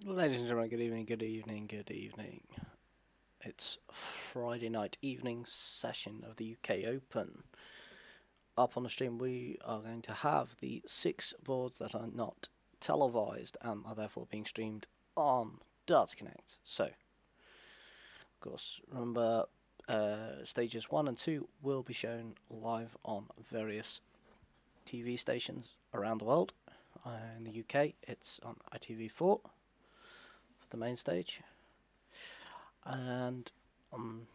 Ladies and gentlemen, good evening, good evening, good evening. It's Friday night evening session of the UK Open. Up on the stream we are going to have the 6 boards that are not televised and are therefore being streamed on Darts Connect. So, of course, remember stages 1 and 2 will be shown live on various TV stations around the world. In the UK it's on ITV4. The main stage, and I'm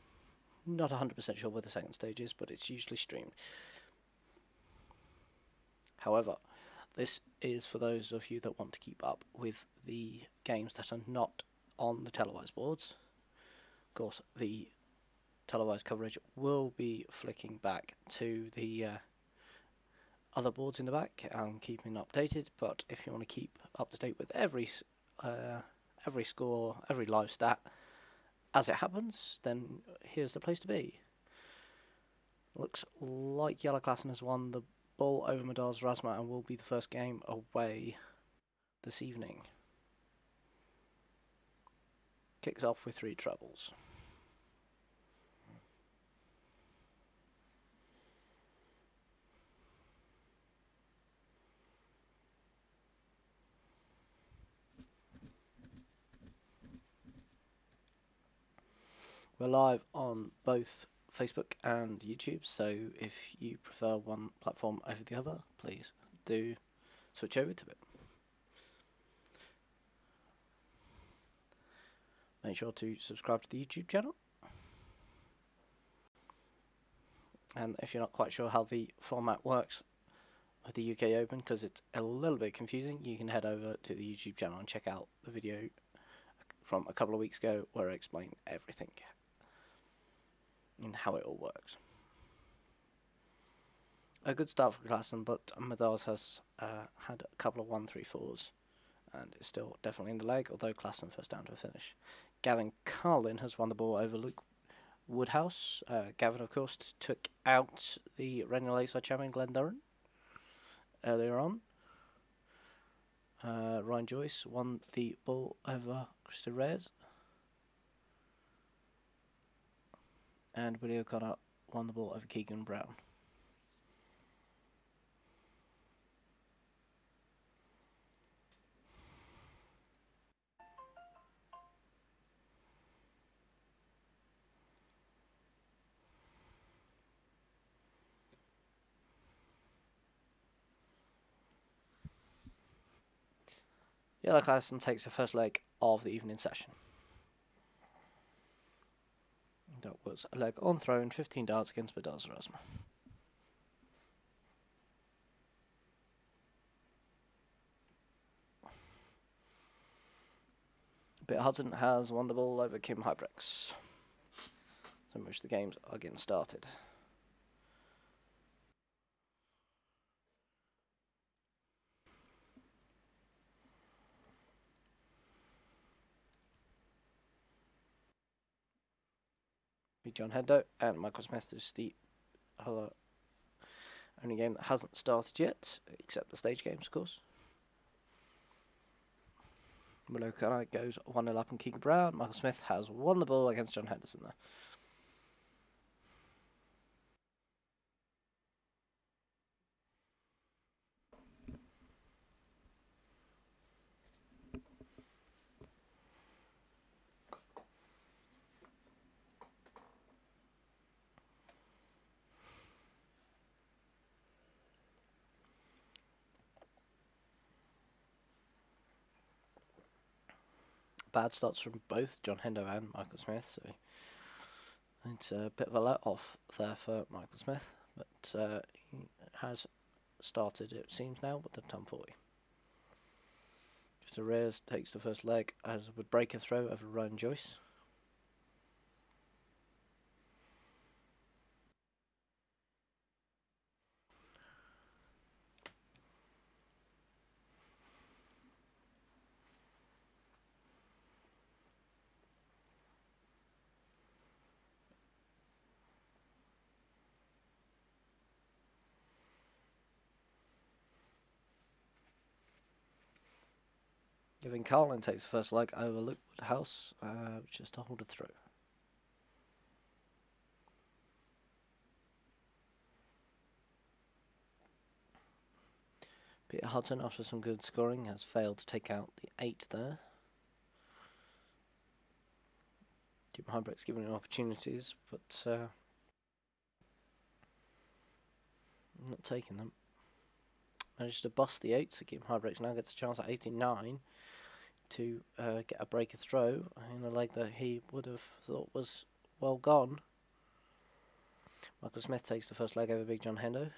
not 100% sure where the second stage is, but it's usually streamed. However, this is for those of you that want to keep up with the games that are not on the televised boards. Of course, the televised coverage will be flicking back to the other boards in the back and keeping updated, but if you want to keep up to date with every score, every live stat as it happens, then here's the place to be. Looks like Yellow Klassen has won the ball over Madars Razma and will be the first game away this evening. Kicks off with 3 trebles. We're live on both Facebook and YouTube, so if you prefer one platform over the other, please do switch over to it. Make sure to subscribe to the YouTube channel. And if you're not quite sure how the format works with the UK Open, because it's a little bit confusing, you can head over to the YouTube channel and check out the video from a couple of weeks ago where I explain everything and how it all works. A good start for Klassen, but Madars has had a couple of 1-3-4s and is still definitely in the leg, although Klassen first down to a finish. Gavin Carlin has won the ball over Luke Woodhouse. Gavin, of course, took out the Renal A-side champion Glenn Durran earlier on. Ryan Joyce won the ball over Krista Reyes. And Willie O'Connor won the ball over Keegan Brown. Yellow Klassen takes the first leg of the evening session. That was a leg on throw and 15 darts against Madars Razma. Bit Hudson has won the ball over Kim Hybrex, in which the games are getting started. John Hendo and Michael Smith is the only game that hasn't started yet, except the stage games, of course. Willow O'Connor goes 1-0 up on Keegan Brown. Michael Smith has won the ball against John Henderson there. Bad starts from both John Hendo and Michael Smith, so it's a bit of a let off there for Michael Smith, but he has started, it seems now, with the Tom 40. Mr. Reyes takes the first leg as would break a throw over Ryan Joyce. Giving Carlin takes the first leg over Luke Woodhouse, just to hold it through. Peter Hutton, after some good scoring, has failed to take out the 8 there. Jim Hybrecht's given him opportunities, but not taking them. Managed to bust the 8, so Jim Hybrecht now gets a chance at 89 to get a breaker throw in a leg that he would have thought was well gone. Michael Smith takes the first leg over Big John Hendo.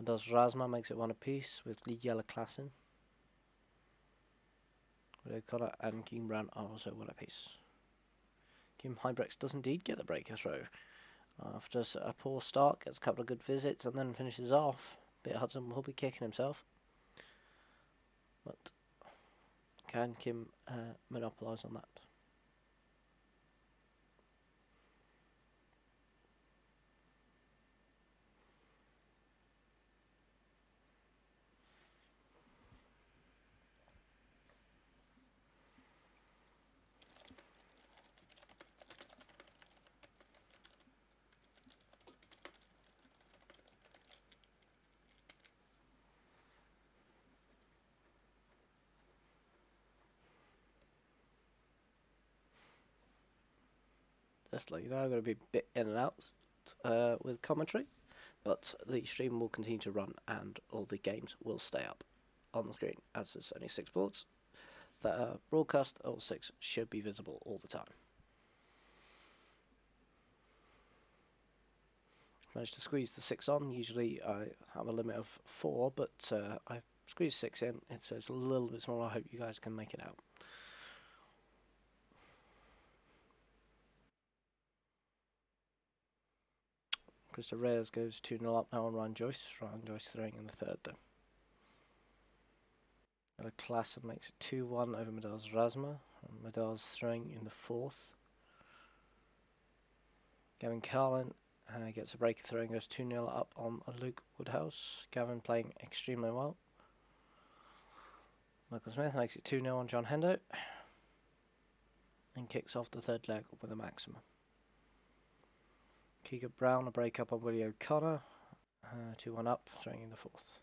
Does Razma makes it 1 apiece with Yella Klassen. O'Connor and Kim Brown are also 1 apiece. Kim Hybrechts does indeed get the breaker throw. After a poor start, gets a couple of good visits and then finishes off. Peter Hudson will be kicking himself. But can Kim monopolise on that? Just like you know, I'm going to be a bit in and out with commentary, but the stream will continue to run and all the games will stay up on the screen, as there's only 6 boards that are broadcast. All 6 should be visible all the time. Managed to squeeze the 6 on. Usually I have a limit of 4, but I've squeezed 6 in, so it's a little bit smaller. I hope you guys can make it out. Krista Reyes goes 2-0 up now on Ryan Joyce. Ryan Joyce throwing in the 3rd though. Klassen makes it 2-1 over Medal's Razma. Medal's throwing in the 4th. Gavin Carlin gets a break throw and goes 2-0 up on Luke Woodhouse. Gavin playing extremely well. Michael Smith makes it 2-0 on John Hendo. And kicks off the 3rd leg with a maximum. Keegan Brown a break up on Willie O'Connor. 2-1 up, throwing in the 4th.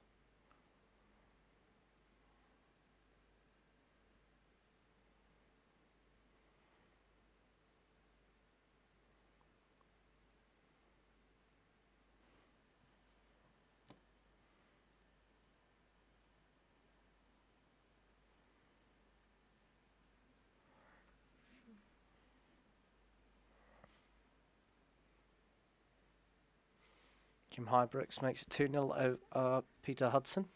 Kim Hybrechts makes it 2-0 over Peter Hudson.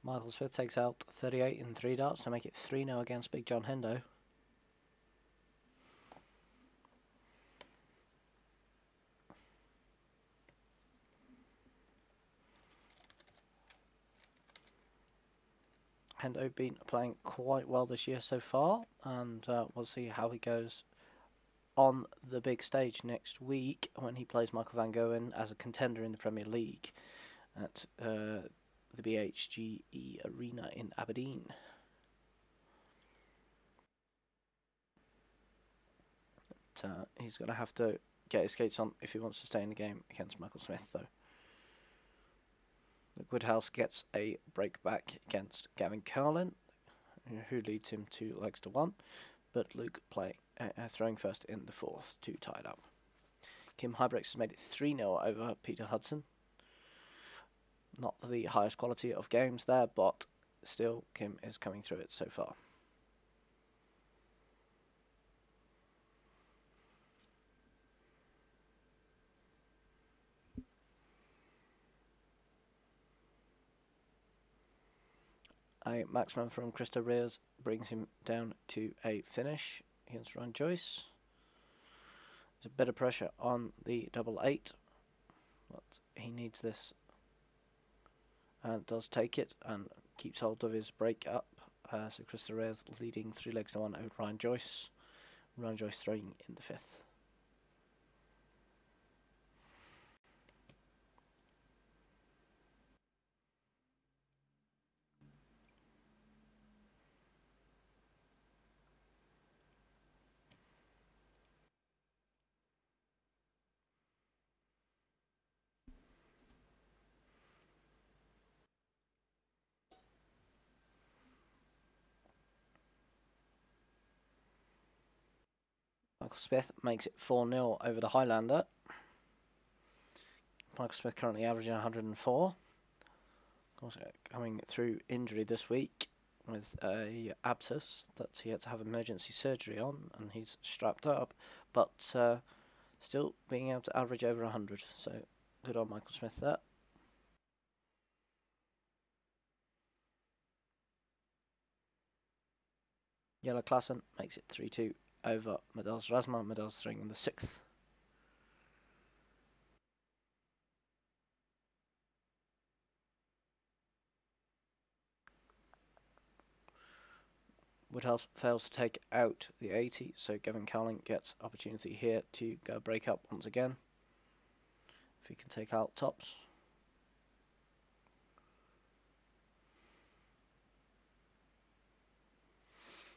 Michael Smith takes out 38 in 3 darts to make it 3-0 against Big John Hendo. Hendo been playing quite well this year so far, and we'll see how he goes on the big stage next week when he plays Michael van Goen as a contender in the Premier League at the BHGE Arena in Aberdeen. But, he's going to have to get his skates on if he wants to stay in the game against Michael Smith, though. Woodhouse gets a break back against Gavin Carlin, who leads him 2 legs to 1, but Luke throwing first in the 4th, 2 tied up. Kim Huybrechts has made it 3-0 over Peter Hudson. Not the highest quality of games there, but still Kim is coming through it so far. A maximum from Krista Reyes brings him down to a finish against Ryan Joyce. There's a bit of pressure on the double 8, but he needs this and does take it and keeps hold of his break up. So Krista Reyes leading 3-1 over Ryan Joyce. Ryan Joyce throwing in the 5th. Michael Smith makes it 4-0 over the Highlander. Michael Smith currently averaging 104. Of course, coming through injury this week with a abscess that he had to have emergency surgery on, and he's strapped up, but still being able to average over 100. So good on Michael Smith there. Yellow Klassen makes it 3-2 over Medals Rasma. Medals throwing in the 6th. Woodhouse fails to take out the 80, so Gavin Cowling gets opportunity here to go break up once again. If he can take out tops.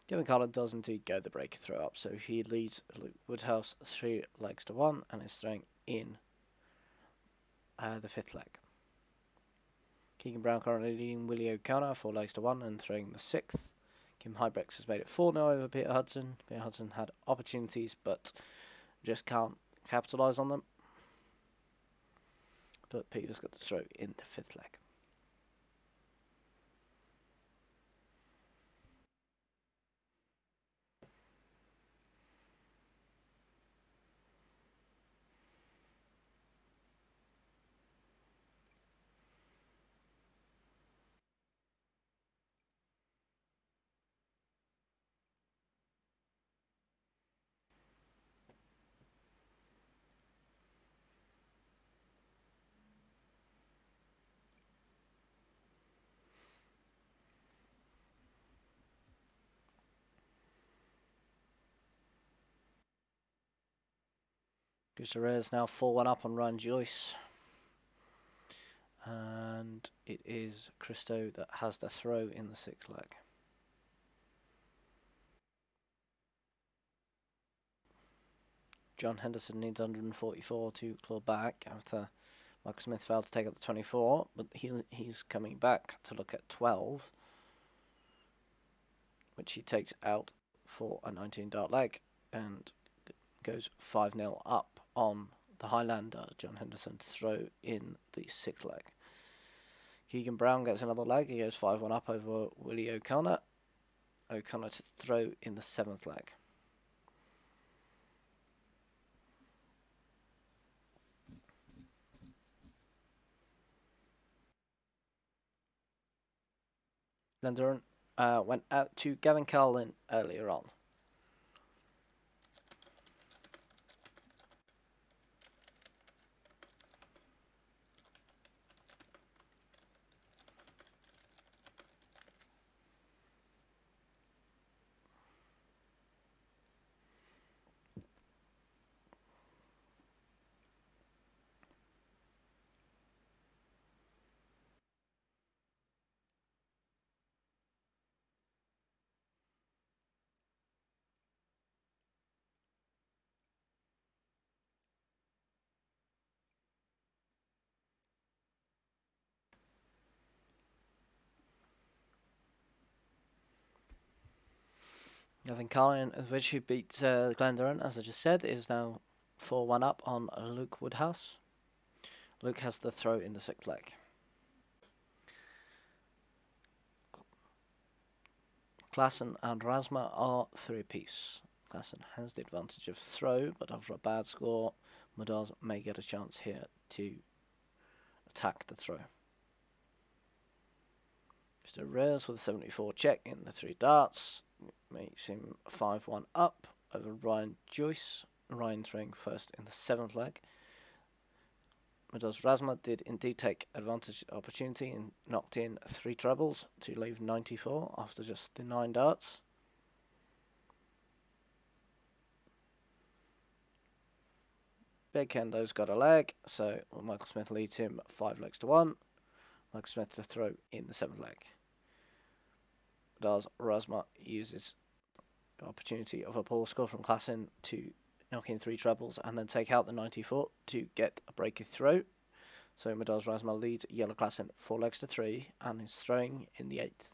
Gavin Cowling does indeed go the break throw up, so he leads Woodhouse 3-1 and is throwing in the 5th leg. Keegan Brown currently leading Willie O'Connor 4-1 and throwing the 6th. Kim Huybrechts has made it 4-0 over Peter Hudson. Peter Hudson had opportunities but just can't capitalise on them. But Peter's got the throw in the 5th leg. Gustave now 4-1 up on Ryan Joyce. And it is Christo that has the throw in the 6th leg. John Henderson needs 144 to claw back after Michael Smith failed to take up the 24, but he's coming back to look at 12, which he takes out for a 19 dart leg and goes 5-0 up on the Highlander. John Henderson to throw in the 6th leg. Keegan Brown gets another leg. He goes 5-1 up over Willie O'Connor. O'Connor to throw in the 7th leg. Glendoran went out to Gavin Carlin earlier on. Gavin Carlin, which who beat Glendoran, as I just said, is now 4-1 up on Luke Woodhouse. Luke has the throw in the 6th leg. Klassen and Rasma are 3 apiece. Klassen has the advantage of throw, but after a bad score, Madars may get a chance here to attack the throw. Mr. Reyes with a 74 check in the 3 darts. Makes him 5-1 up over Ryan Joyce. Ryan throwing first in the 7th leg. Madars Rasma did indeed take advantage opportunity and knocked in 3 trebles to leave 94 after just the 9 darts. Big Kendo's got a leg, so Michael Smith leads him 5 legs to 1. Michael Smith to throw in the 7th leg. Madars Rasma uses the opportunity of a poor score from Klassen to knock in 3 trebles and then take out the 94 to get a breaky throw. So Madars Rasma leads yellow Klassen 4 legs to 3 and is throwing in the 8th.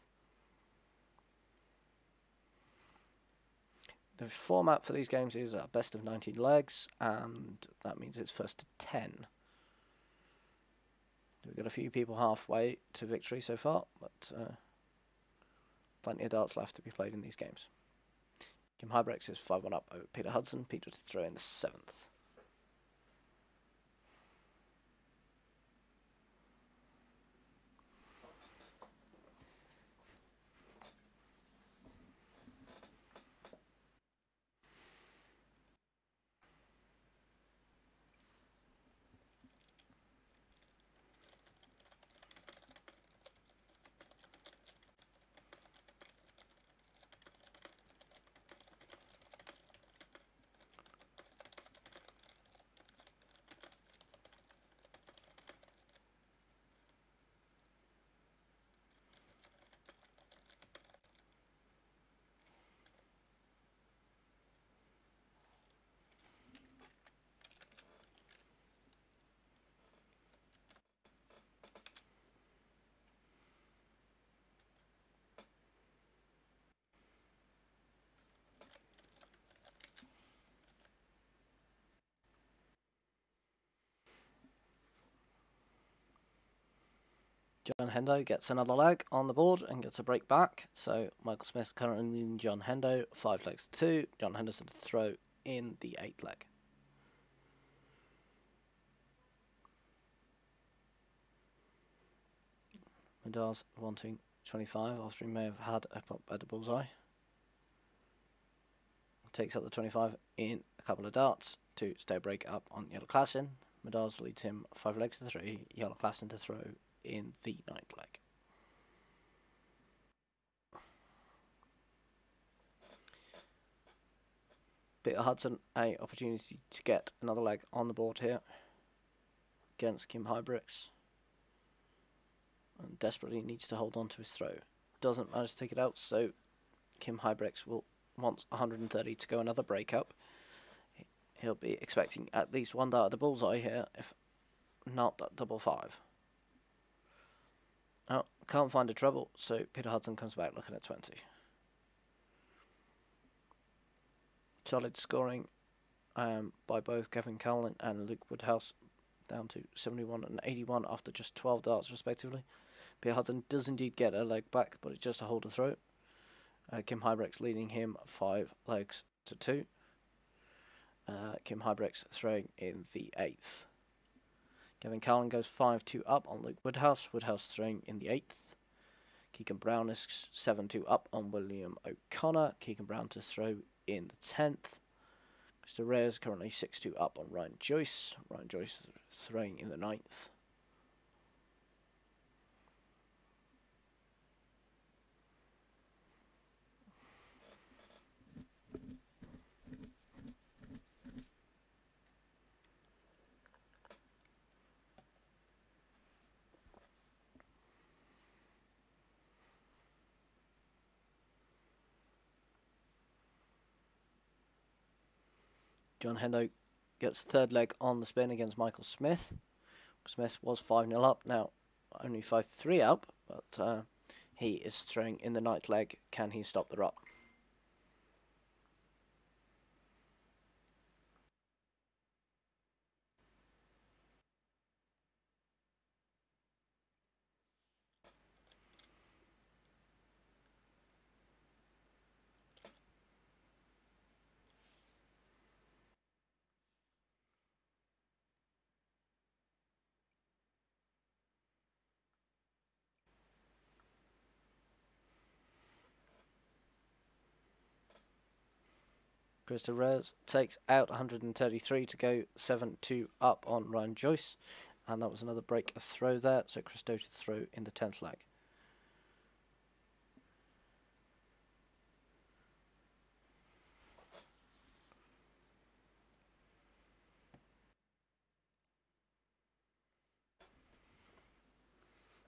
The format for these games is a best of 19 legs, and that means it's first to 10. We've got a few people halfway to victory so far, but plenty of darts left to be played in these games. Kim Hybrex is 5-1 up over Peter Hudson. Peter to throw in the 7th. John Hendo gets another leg on the board and gets a break back. So Michael Smith currently leading John Hendo 5 legs to 2. John Henderson to throw in the 8th leg. Madars wanting 25 after he may have had a pop at the bullseye. Takes up the 25 in a couple of darts to stay a break up on yellow Klassen. Madars leads him 5 legs to 3. Yellow Klassen to throw in the 9th leg. Peter Hudson a opportunity to get another leg on the board here against Kim Hybrex, and desperately needs to hold on to his throw. Doesn't manage to take it out, so Kim Hybrex will want 130 to go another break up. He'll be expecting at least 1 dart at the bullseye here, if not that double 5. Oh, can't find a treble, so Peter Hudson comes back looking at 20. Solid scoring by both Kevin Cowlin and Luke Woodhouse, down to 71 and 81 after just 12 darts respectively. Peter Hudson does indeed get a leg back, but it's just a hold to throw. Kim Hybrex leading him 5 legs to 2. Kim Hybrex throwing in the 8th. Kevin Callan goes 5-2 up on Luke Woodhouse. Woodhouse throwing in the 8th. Keegan Brown is 7-2 up on William O'Connor. Keegan Brown to throw in the 10th. Mr. Reyes currently 6-2 up on Ryan Joyce. Ryan Joyce throwing in the 9th. John Hendo gets the 3rd leg on the spin against Michael Smith. Smith was 5-0 up, now only 5-3 up, but he is throwing in the 9th leg. Can he stop the rot? Krista Reyes takes out 133 to go 7-2 up on Ryan Joyce. And that was another break of throw there, so Christo to throw in the 10th leg.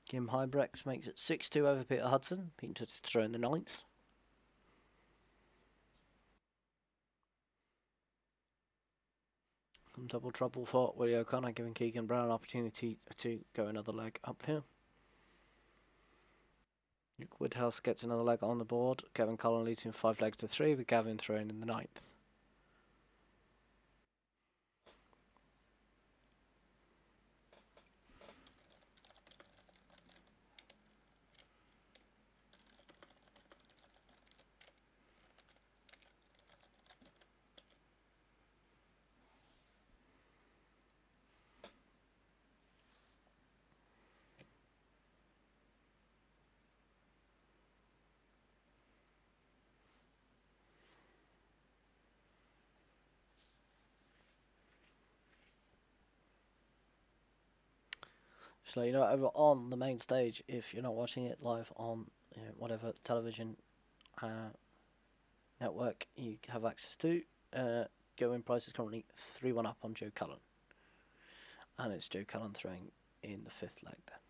Kim Hybrex makes it 6-2 over Peter Hudson. Peter to throw in the 9th. Double trouble for Willie O'Connor, giving Keegan Brown an opportunity to go another leg up here. Luke Woodhouse gets another leg on the board. Gavin Cullen leads him 5 legs to 3, with Gavin throwing in the 9th. Just let you know, over on the main stage, if you're not watching it live on whatever television network you have access to, go-in price is currently 3-1 up on Joe Cullen. And it's Joe Cullen throwing in the 5th leg there.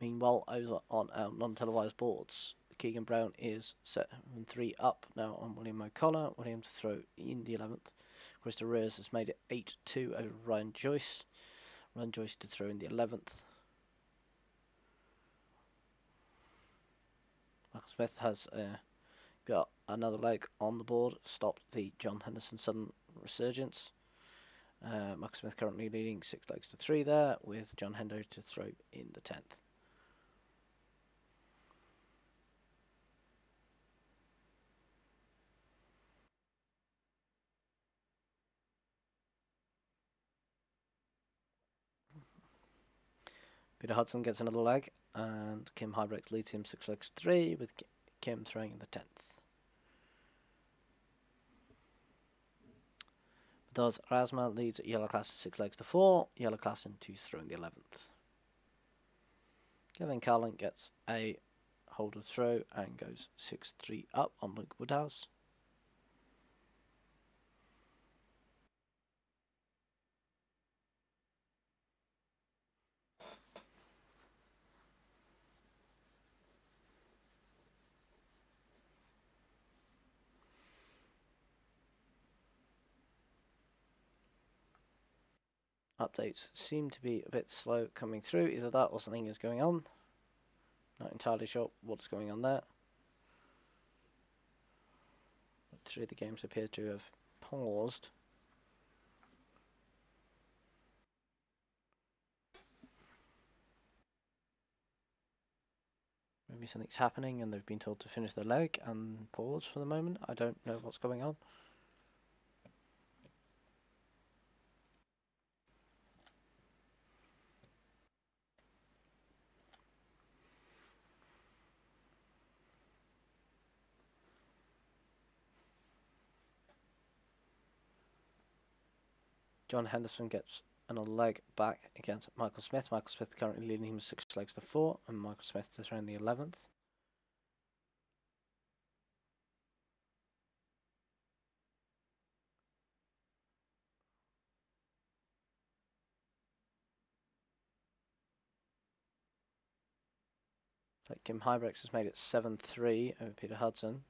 Meanwhile, over on our non-televised boards, Keegan Brown is 7-3 up now on William O'Connor. William to throw in the 11th. Krista Reyes has made it 8-2 over Ryan Joyce. Ryan Joyce to throw in the 11th. Michael Smith has got another leg on the board, stopped the John Henderson sudden resurgence. Michael Smith currently leading 6 legs to 3 there, with John Hendo to throw in the 10th. Peter Hudson gets another leg, and Kim Hybrex leads him 6 legs to 3, with Kim throwing in the 10th. Does Razma leads Yellow Class 6 legs to 4, Yellow Class to throw in the 11th. Kevin Carlin gets a hold of throw and goes 6-3 up on Luke Woodhouse. Updates seem to be a bit slow coming through. Either that or something is going on. Not entirely sure what's going on there. But 3 of the games appear to have paused. Maybe something's happening and they've been told to finish their leg and pause for the moment. I don't know what's going on. John Henderson gets another leg back against Michael Smith. Michael Smith currently leading him 6 legs to 4, and Michael Smith is around the 11th. Like Kim Hybrex has made it 7-3 over Peter Hudson.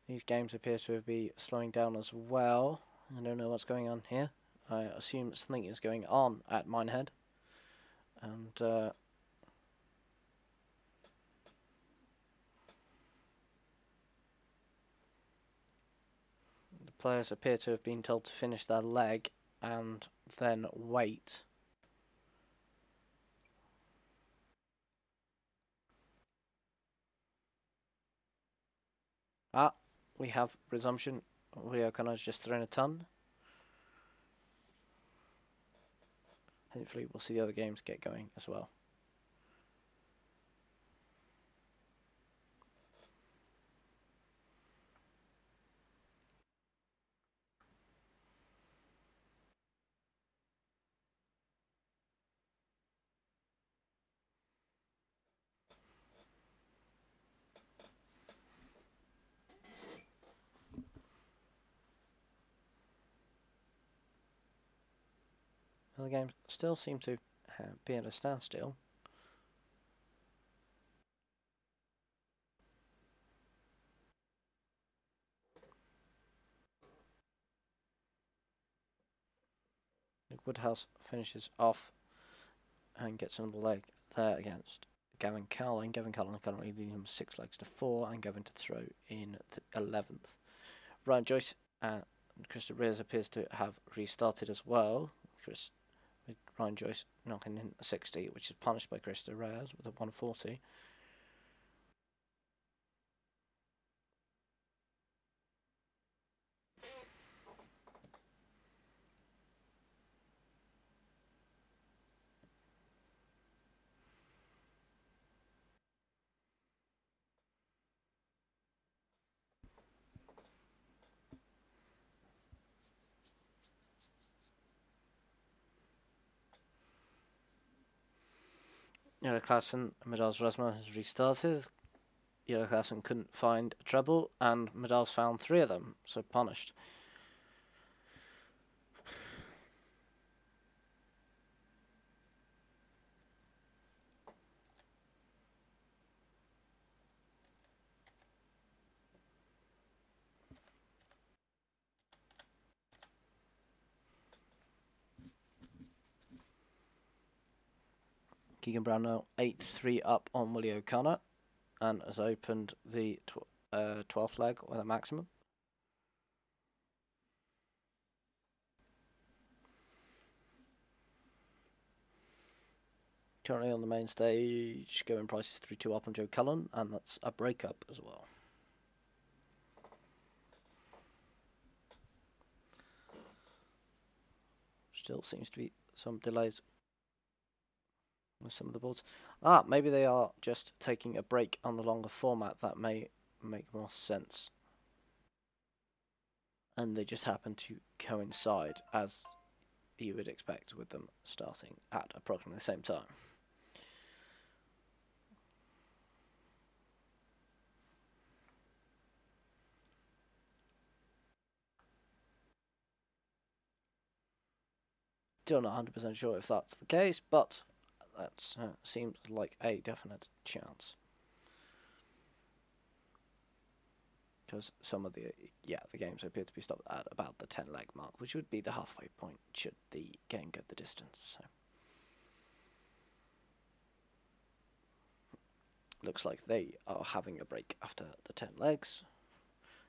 These games appear to be slowing down as well. I don't know what's going on here. I assume something is going on at Minehead. And the players appear to have been told to finish their leg and then wait. We have resumption. Willie O'Connor's just thrown a ton. Hopefully we'll see the other games get going as well. The game still seems to be at a standstill. Woodhouse finishes off and gets another leg there against Gavin Cullen. Gavin Cullen currently leading him 6 legs to 4 and Gavin to throw in the 11th. Ryan Joyce and Krista Reyes appears to have restarted as well. With Ryan Joyce knocking in a 60, which is punished by Krista Reyes with a 140. Jelle Clausen and Medals Rasma has restarted. Jelle Clausen couldn't find a treble, and Medals found 3 of them, so punished. Keegan Brown now 8-3 up on Willie O'Connor and has opened the 12th leg with a maximum. Currently on the main stage, Gavin Price is 3-2 up on Joe Cullen, and that's a breakup as well. Still seems to be some delays with some of the boards. Maybe they are just taking a break on the longer format. That may make more sense. And they just happen to coincide, as you would expect, with them starting at approximately the same time. Still not 100% sure if that's the case, but that seems like a definite chance. Because some of the games appear to be stopped at about the 10 leg mark, which would be the halfway point should the game go the distance. So looks like they are having a break after the 10 legs.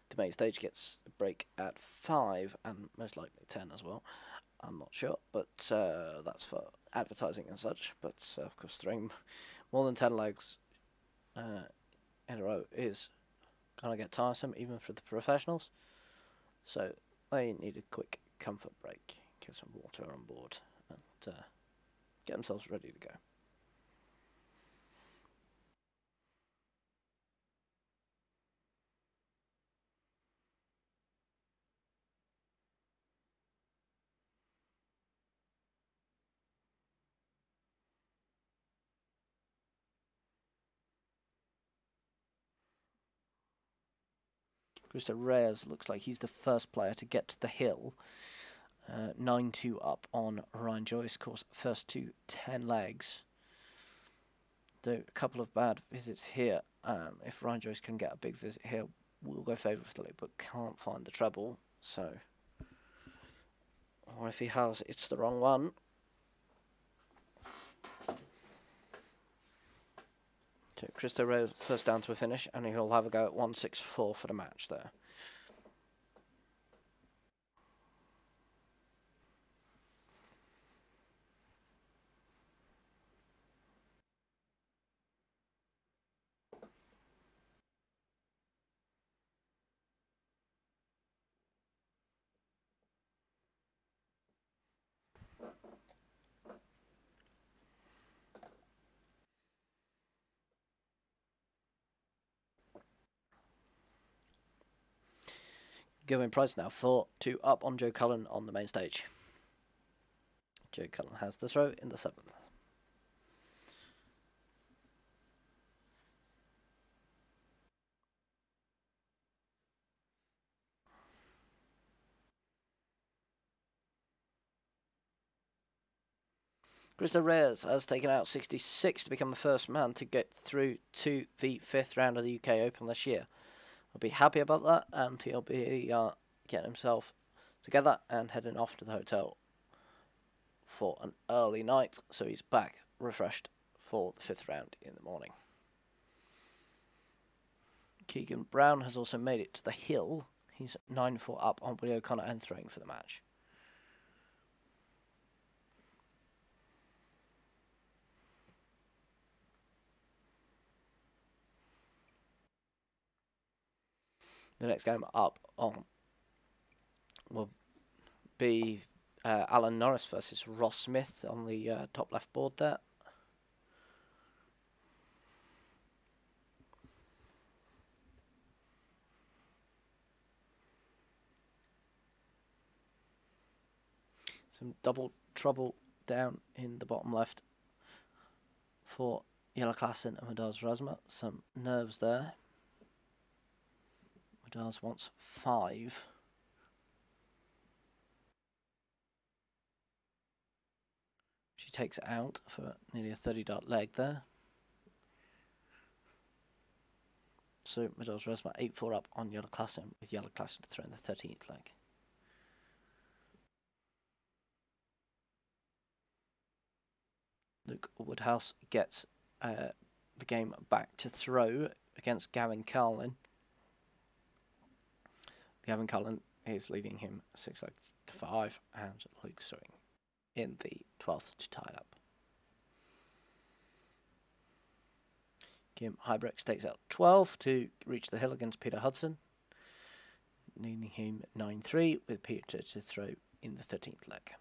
The main stage gets a break at 5 and most likely 10 as well. I'm not sure, but that's for advertising and such. But of course, throwing more than 10 legs in a row is going to get tiresome, even for the professionals. So they need a quick comfort break, get some water on board, and get themselves ready to go. Krista Reyes looks like he's the first player to get to the hill. 9-2 up on Ryan Joyce, course first to 10 legs. Though a couple of bad visits here. If Ryan Joyce can get a big visit here, we'll go favourably, but can't find the treble. So, or if he has, it's the wrong one. So Krista Reyes first down to a finish, and he'll have a go at 164 for the match there. Gavin Price now 4-2 up on Joe Cullen on the main stage. Joe Cullen has the throw in the 7th. Krista Reyes has taken out 66 to become the first man to get through to the 5th round of the UK Open this year. He'll be happy about that, and he'll be getting himself together and heading off to the hotel for an early night, so he's back refreshed for the 5th round in the morning. Keegan Brown has also made it to the hill. He's 9-4 up on Willie O'Connor and throwing for the match. The next game up on will be Alan Norris versus Ross Smith on the top left board there. Some double trouble down in the bottom left for Jelle Klassen and Madars Razma. Some nerves there. Madars wants 5. She takes it out for nearly a 30-dart leg there. So Madars Razma 8-4 up on Jelle Klassen, with Jelle Klassen to throw in the 13th leg. Luke Woodhouse gets the game back to throw against Gavin Carlin. Gavin Carlin is leading him 6 legs to 5, and Luke's throwing in the 12th to tie it up. Kim Hybrex takes out 12 to reach the hill against Peter Hudson, leading him 9-3 with Peter to throw in the 13th leg.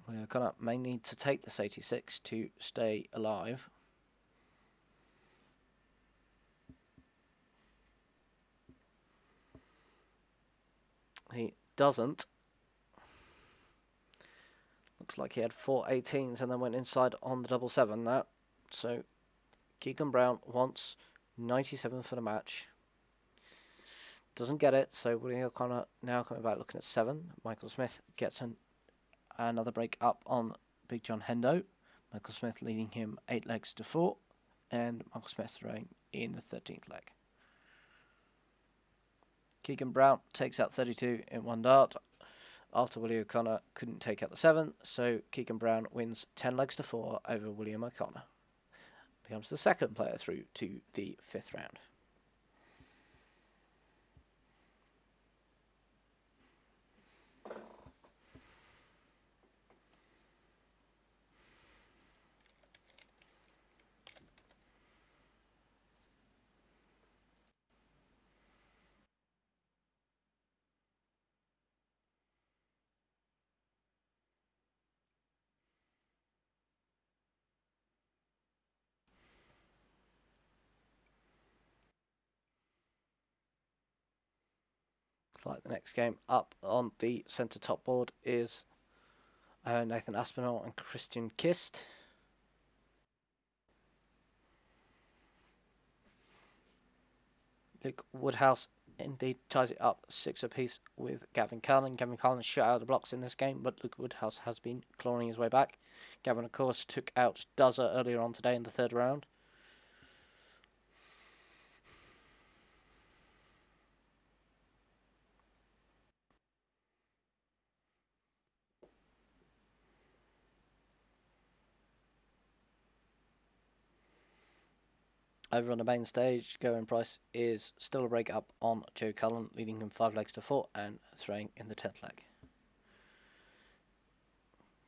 Willie O'Connor may need to take this 86 to stay alive. He doesn't. Looks like he had 4 18s and then went inside on the 7-7 now. So Keegan Brown wants 97 for the match. Doesn't get it, so Willie O'Connor now coming back looking at 7. Michael Smith gets another break up on Big John Hendo. Michael Smith leading him 8 legs to 4, and Michael Smith throwing in the 13th leg. Keegan Brown takes out 32 in 1 dart after Willie O'Connor couldn't take out the 7, so Keegan Brown wins 10 legs to 4 over William O'Connor. Becomes the second player through to the 5th round. Like the next game up on the centre top board is Nathan Aspinall and Christian Kist. Luke Woodhouse indeed ties it up 6 apiece with Gavin Carlin. Gavin Carlin shut out of the blocks in this game, but Luke Woodhouse has been clawing his way back. Gavin, of course, took out Duzzer earlier on today in the 3rd round. Over on the main stage, Gowan Price is still a break up on Joe Cullen, leading him 5 legs to 4 and throwing in the 10th leg.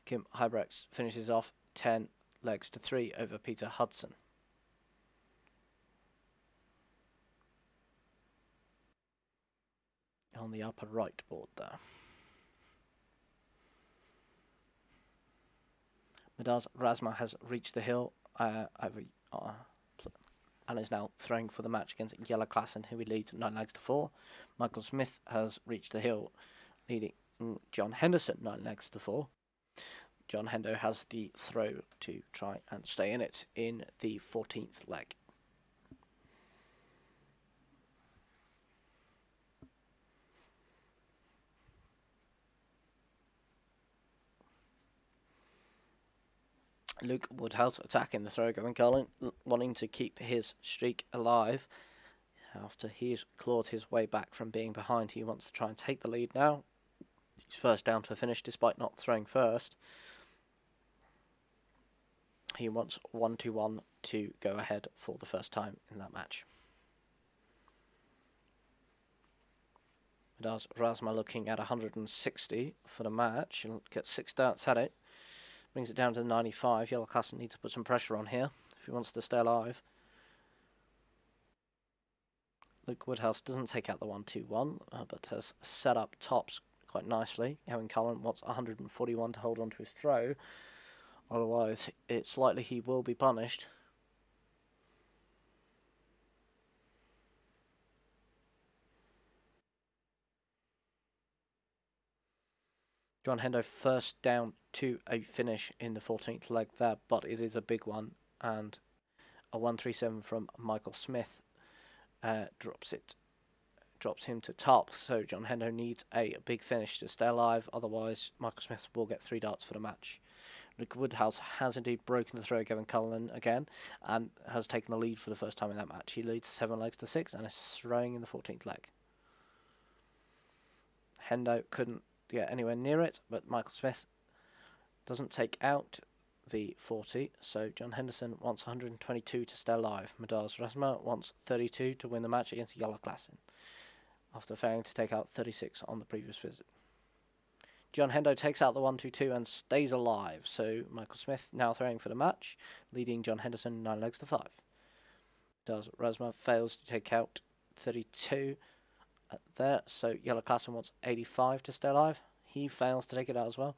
Kim Hybrex finishes off 10 legs to 3 over Peter Hudson. On the upper right board there. Madars Razma has reached the hill and is now throwing for the match against Jelle Klassen, who he leads 9 legs to 4. Michael Smith has reached the hill, leading John Henderson 9 legs to 4. John Hendo has the throw to try and stay in it in the 14th leg. Luke Woodhouse attacking the throw, going Carlin, wanting to keep his streak alive. After he's clawed his way back from being behind, he wants to try and take the lead now. He's first down to a finish despite not throwing first. He wants 1-2-1 to go ahead for the first time in that match. Does Razma looking at 160 for the match. He'll get 6 darts at it. Brings it down to 95. Yellow Castle needs to put some pressure on here if he wants to stay alive. Luke Woodhouse doesn't take out the 1-2-1, but has set up tops quite nicely. Gavin Cullen wants 141 to hold on to his throw. Otherwise, it's likely he will be punished. John Hendo first down to a finish in the 14th leg there, but it is a big one, and a 137 from Michael Smith drops him to top. So John Hendo needs a big finish to stay alive, otherwise Michael Smith will get 3 darts for the match. Luke Woodhouse has indeed broken the throw of Gavin Cullen again and has taken the lead for the first time in that match. He leads 7 legs to 6 and is throwing in the 14th leg. Hendo couldn't get anywhere near it, but Michael Smith doesn't take out the 40, so John Henderson wants 122 to stay alive. Madars Rasma wants 32 to win the match against Yellow Klassen, after failing to take out 36 on the previous visit. John Hendo takes out the 1-2-2 and stays alive, so Michael Smith now throwing for the match, leading John Henderson 9 legs to 5. Does Rasma fails to take out 32 there, so Yellow Klassen wants 85 to stay alive. He fails to take it out as well.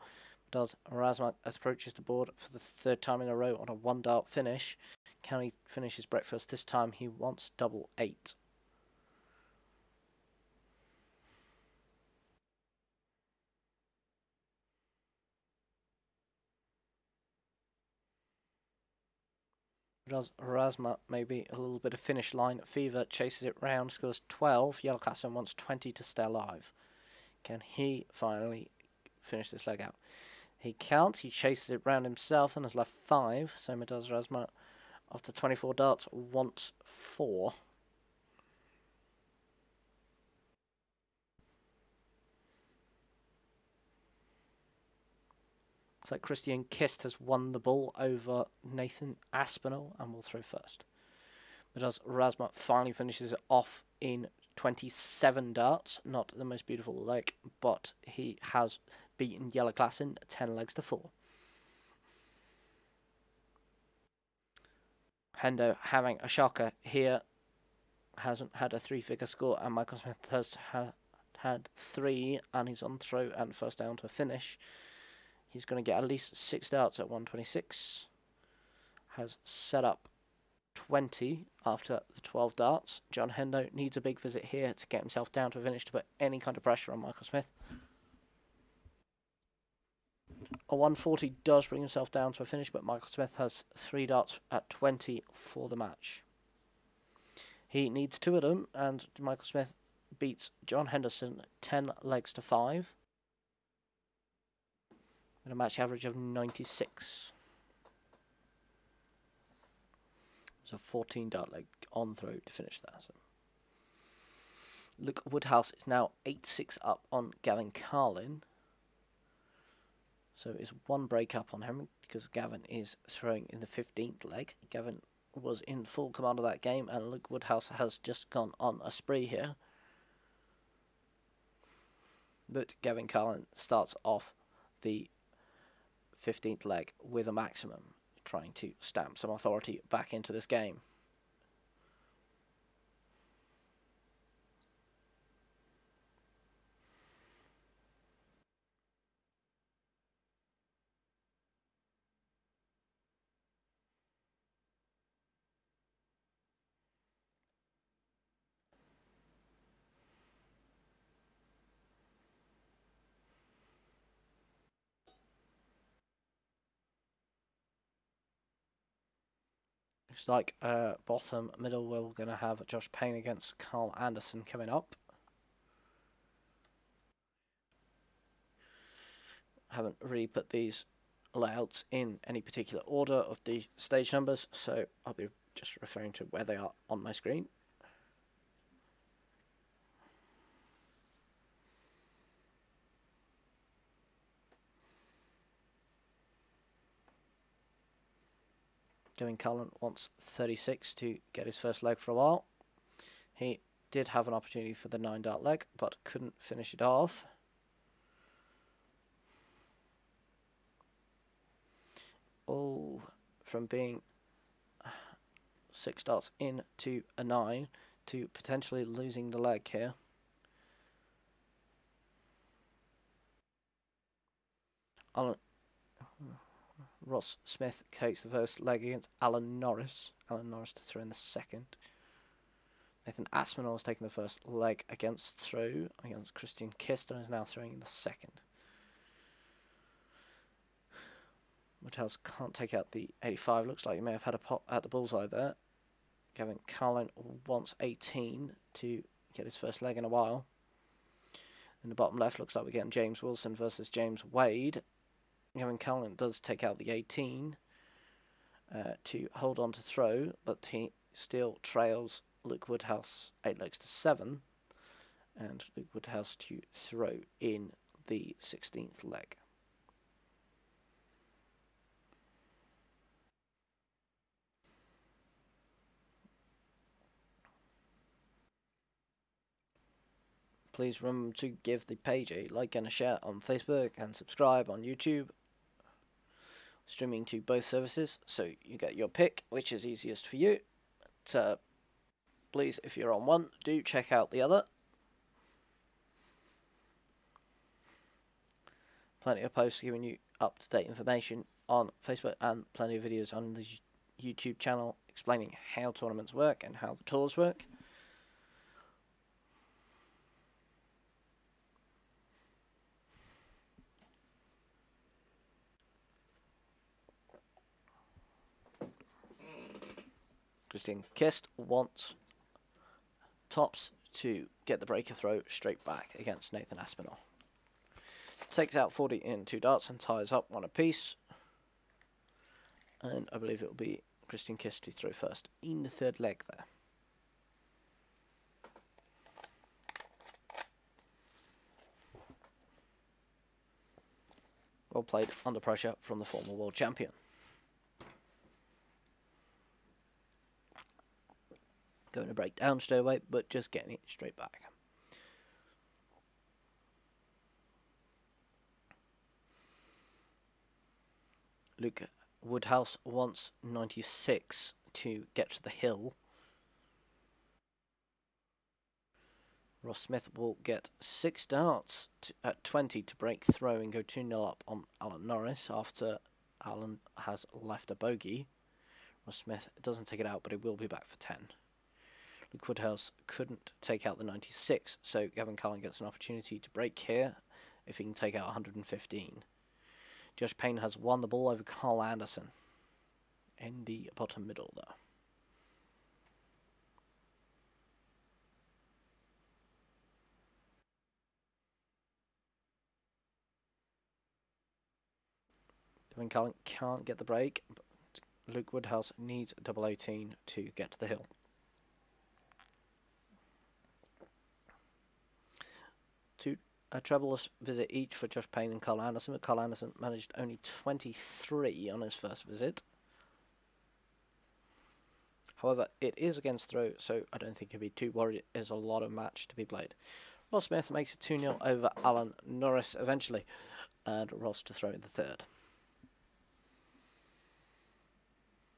Does Rasma approaches the board for the 3rd time in a row on a 1-dart finish. Can he finish his breakfast? This time he wants double 8. Does Rasma maybe a little bit of finish line fever, chases it round, scores 12. Yellow Klassen wants 20 to stay alive. Can he finally finish this leg out? He can't. He chases it round himself and has left 5. So Madaz Rasma, after 24 darts, wants 4. Looks like Christian Kist has won the ball over Nathan Aspinall and will throw first. Madaz Rasma finally finishes it off in 27 darts. Not the most beautiful leg, but he has beaten Yellow Klassen 10 legs to 4. Hendo having a shocker here. Hasn't had a 3-figure score, and Michael Smith has had 3, and he's on throw and first down to a finish. He's going to get at least 6 darts at 126. Has set up 20 after the 12 darts. John Hendo needs a big visit here to get himself down to a finish to put any kind of pressure on Michael Smith. A 140 does bring himself down to a finish, but Michael Smith has 3 darts at 20 for the match. He needs 2 of them, and Michael Smith beats John Henderson 10 legs to 5. With a match average of 96. It's a 14 dart leg on throw to finish that. So Luke Woodhouse is now 8-6 up on Gavin Carlin. So it's 1 break up on him because Gavin is throwing in the 15th leg. Gavin was in full command of that game, and Luke Woodhouse has just gone on a spree here. But Gavin Carlin starts off the 15th leg with a maximum, trying to stamp some authority back into this game. Looks like bottom middle we're going to have Josh Payne against Carl Anderson coming up. Haven't really put these layouts in any particular order of the stage numbers, so I'll be just referring to where they are on my screen. Gavin Cullen wants 36 to get his first leg for a while. He did have an opportunity for the 9-dart leg, but couldn't finish it off. All from being 6 darts in to a 9 to potentially losing the leg here. Ross Smith takes the first leg against Alan Norris. Alan Norris to throw in the second. Nathan Aspinall has taken the first leg against throw against Christian Kist and is now throwing in the second. Woodhouse can't take out the 85. Looks like he may have had a pot at the bullseye there. Gavin Carlin wants 18 to get his first leg in a while. In the bottom left, looks like we're getting James Wilson versus James Wade. Gavin Carlin does take out the 18 to hold on to throw, but he still trails Luke Woodhouse 8 legs to 7, and Luke Woodhouse to throw in the 16th leg. Please remember to give the page a like and a share on Facebook and subscribe on YouTube. Streaming to both services, so you get your pick, which is easiest for you. So please, if you're on one, do check out the other. Plenty of posts giving you up-to-date information on Facebook and plenty of videos on the YouTube channel explaining how tournaments work and how the tours work. Christian Kist wants tops to get the breaker throw straight back against Nathan Aspinall. Takes out 40 in 2 darts and ties up 1 apiece. And I believe it will be Christian Kist to throw first in the 3rd leg there. Well played under pressure from the former world champion. Going to break down straight away, but just getting it straight back. Luke Woodhouse wants 96 to get to the hill. Ross Smith will get 6 darts at 20 to break throw and go 2-0 up on Alan Norris after Alan has left a bogey. Ross Smith doesn't take it out, but he will be back for 10. Luke Woodhouse couldn't take out the 96, so Gavin Cullen gets an opportunity to break here if he can take out 115. Josh Payne has won the ball over Carl Anderson in the bottom middle there. Gavin Cullen can't get the break, but Luke Woodhouse needs a double 18 to get to the hill. A trebleless visit each for Josh Payne and Carl Anderson, but Carl Anderson managed only 23 on his first visit. However, it is against throw, so I don't think he'll be too worried. There's a lot of match to be played. Ross Smith makes it 2-0 over Alan Norris eventually, and Ross to throw in the 3rd.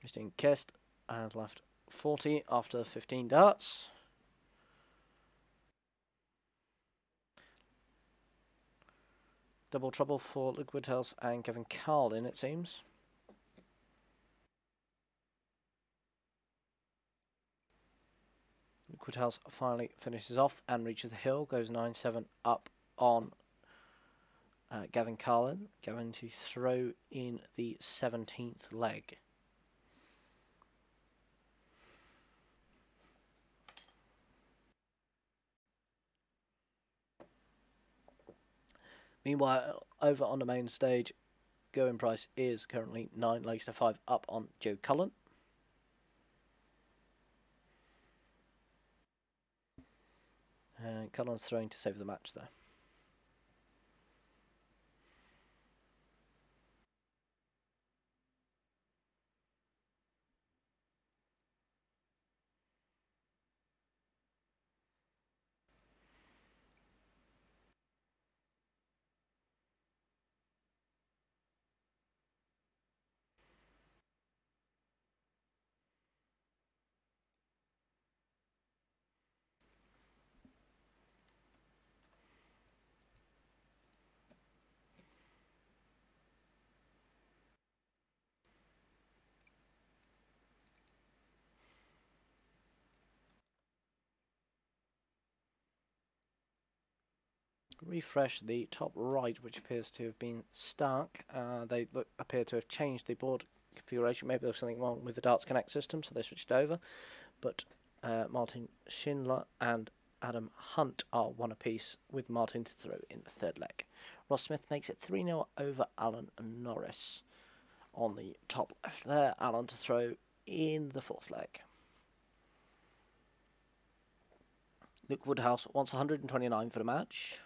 Christian Kist has left 40 after 15 darts. Double trouble for Luke Woodhouse and Gavin Carlin, it seems. Luke Woodhouse finally finishes off and reaches the hill, goes 9-7 up on Gavin Carlin. Gavin to throw in the 17th leg. Meanwhile, over on the main stage, Going price is currently 9 legs to 5 up on Joe Cullen. And Cullen's throwing to save the match there. Refresh the top right, which appears to have been stuck. They appear to have changed the board configuration. Maybe there's something wrong with the Darts Connect system, so they switched over. But Martin Schindler and Adam Hunt are one apiece, with Martin to throw in the third leg. Ross Smith makes it 3-0 over Alan Norris. On the top left there, Alan to throw in the fourth leg. Luke Woodhouse wants 129 for the match.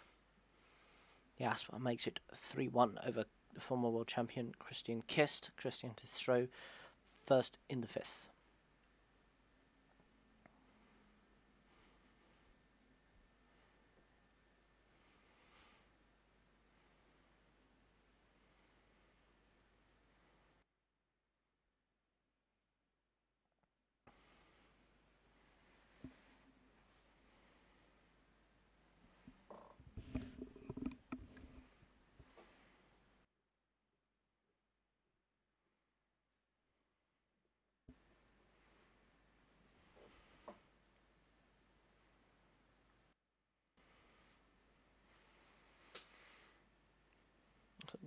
Jasper makes it 3-1 over the former world champion Christian Kist. Christian to throw first in the fifth.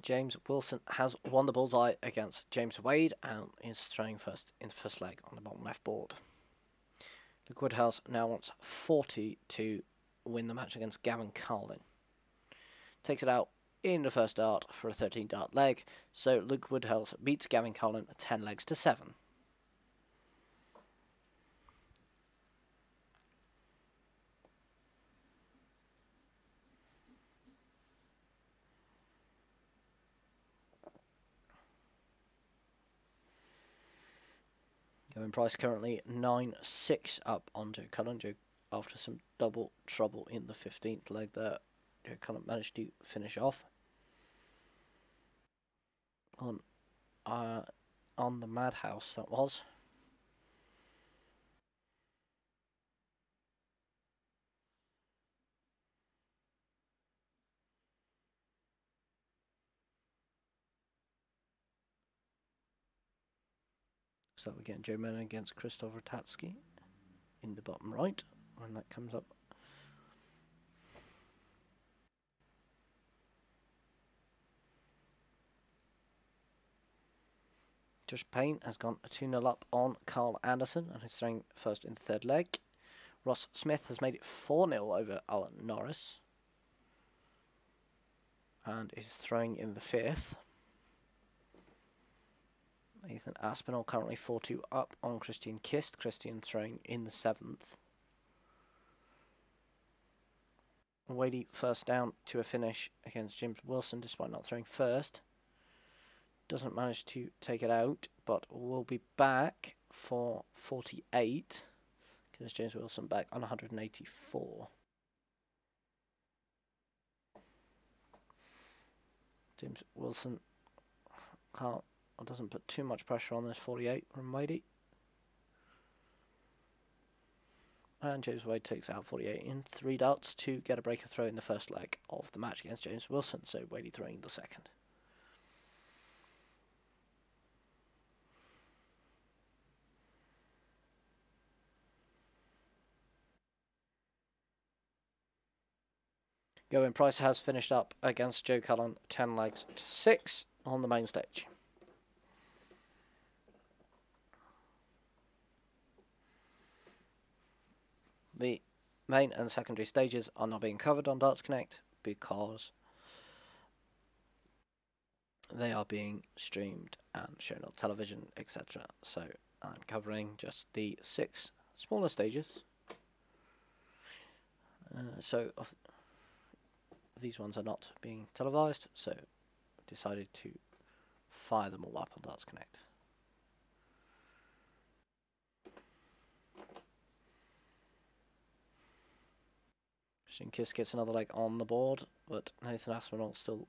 James Wilson has won the bullseye against James Wade and is throwing first in the first leg on the bottom left board. Luke Woodhouse now wants 40 to win the match against Gavin Carlin. Takes it out in the first dart for a 13 dart leg, so Luke Woodhouse beats Gavin Carlin 10 legs to 7. Going price currently 9-6 up on Joe Cullen. Joe, after some double trouble in the 15th leg there, Joe Cullen managed to finish off on the Madhouse, that was. So we're getting Joe Menon against Christopher Tatsky in the bottom right when that comes up. Josh Payne has gone 2-0 up on Carl Anderson and is throwing first in the third leg. Ross Smith has made it 4-0 over Alan Norris and is throwing in the fifth. Ethan Aspinall currently 4-2 up on Christian Kist. Christian throwing in the seventh. Wadey first down to a finish against James Wilson despite not throwing first. Doesn't manage to take it out, but will be back for 48 because James Wilson back on 184. James Wilson can't or doesn't put too much pressure on this 48 from Wadey. And James Wade takes out 48 in 3 darts to get a breaker throw in the first leg of the match against James Wilson, so Wadey throwing the second. Going Price has finished up against Joe Cullen 10 legs to 6 on the main stage. The main and secondary stages are not being covered on Darts Connect because they are being streamed and shown on television, etc. So I'm covering just the 6 smaller stages. So these ones are not being televised, so I decided to fire them all up on Darts Connect. Christian Kiss gets another leg on the board, but Nathan Aspinall still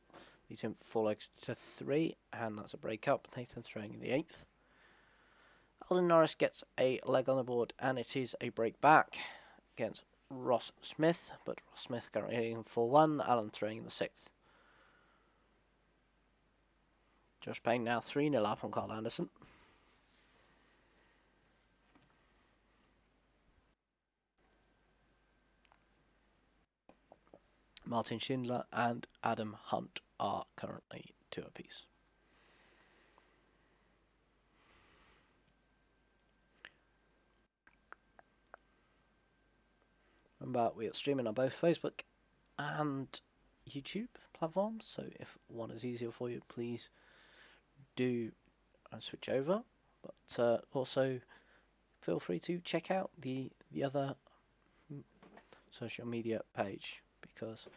leads him 4 legs to 3, and that's a break up. Nathan throwing in the 8th. Alan Norris gets a leg on the board, and it is a break back against Ross Smith, but Ross Smith currently hitting 4-1, Alan throwing in the 6th. Josh Payne now 3-0 up on Carl Anderson. Martin Schindler and Adam Hunt are currently 2 apiece. Remember, we are streaming on both Facebook and YouTube platforms, so if one is easier for you, please do switch over. But also, feel free to check out the other social media page, because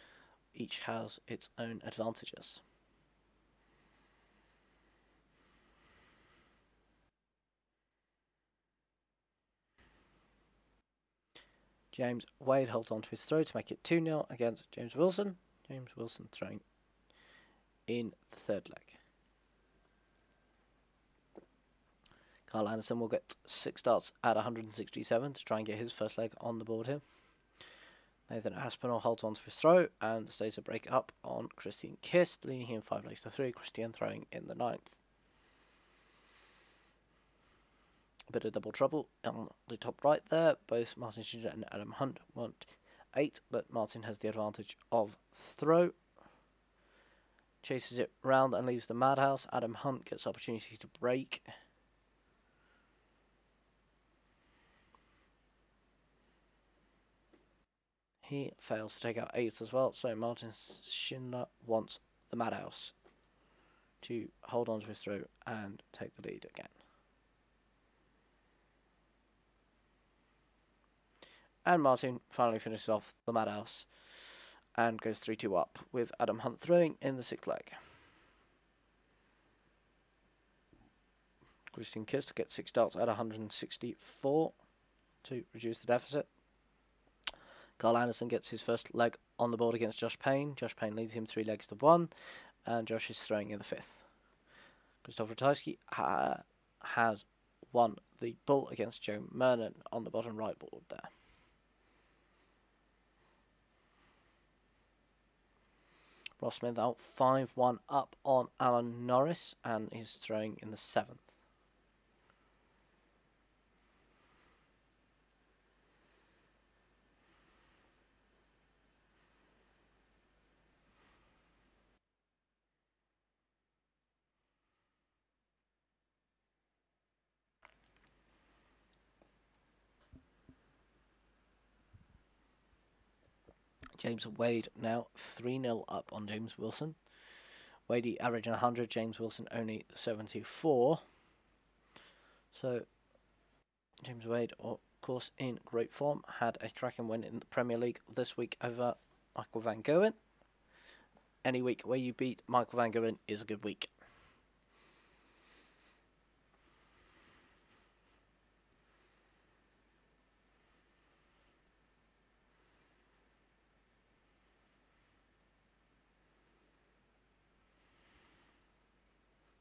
each has its own advantages. James Wade holds on to his throw to make it 2-0 against James Wilson. James Wilson throwing in the 3rd leg. Carl Anderson will get 6 darts at 167 to try and get his first leg on the board here. Nathan Aspinall holds on to his throw and stays a break up on Christian Kiss, leading him 5 legs to 3. Christian throwing in the 9th. A bit of double trouble on the top right there. Both Martin Schindler and Adam Hunt want 8, but Martin has the advantage of throw. Chases it round and leaves the madhouse. Adam Hunt gets opportunity to break. He fails to take out 8 as well, so Martin Schindler wants the madhouse to hold on to his throw and take the lead again. And Martin finally finishes off the madhouse and goes 3-2 up, with Adam Hunt throwing in the 6th leg. Christian Kiss to get 6 darts at 164 to reduce the deficit. Carl Anderson gets his first leg on the board against Josh Payne. Josh Payne leads him 3 legs to 1, and Josh is throwing in the 5th. Christopher Ratajski has won the bull against Joe Mernon on the bottom right board there. Ross Smith out 5-1 up on Alan Norris, and is throwing in the 7th. James Wade now 3-0 up on James Wilson. Wade averaging 100, James Wilson only 74. So James Wade, of course, in great form, had a cracking win in the Premier League this week over Michael van Gerwen. Any week where you beat Michael van Gerwen is a good week.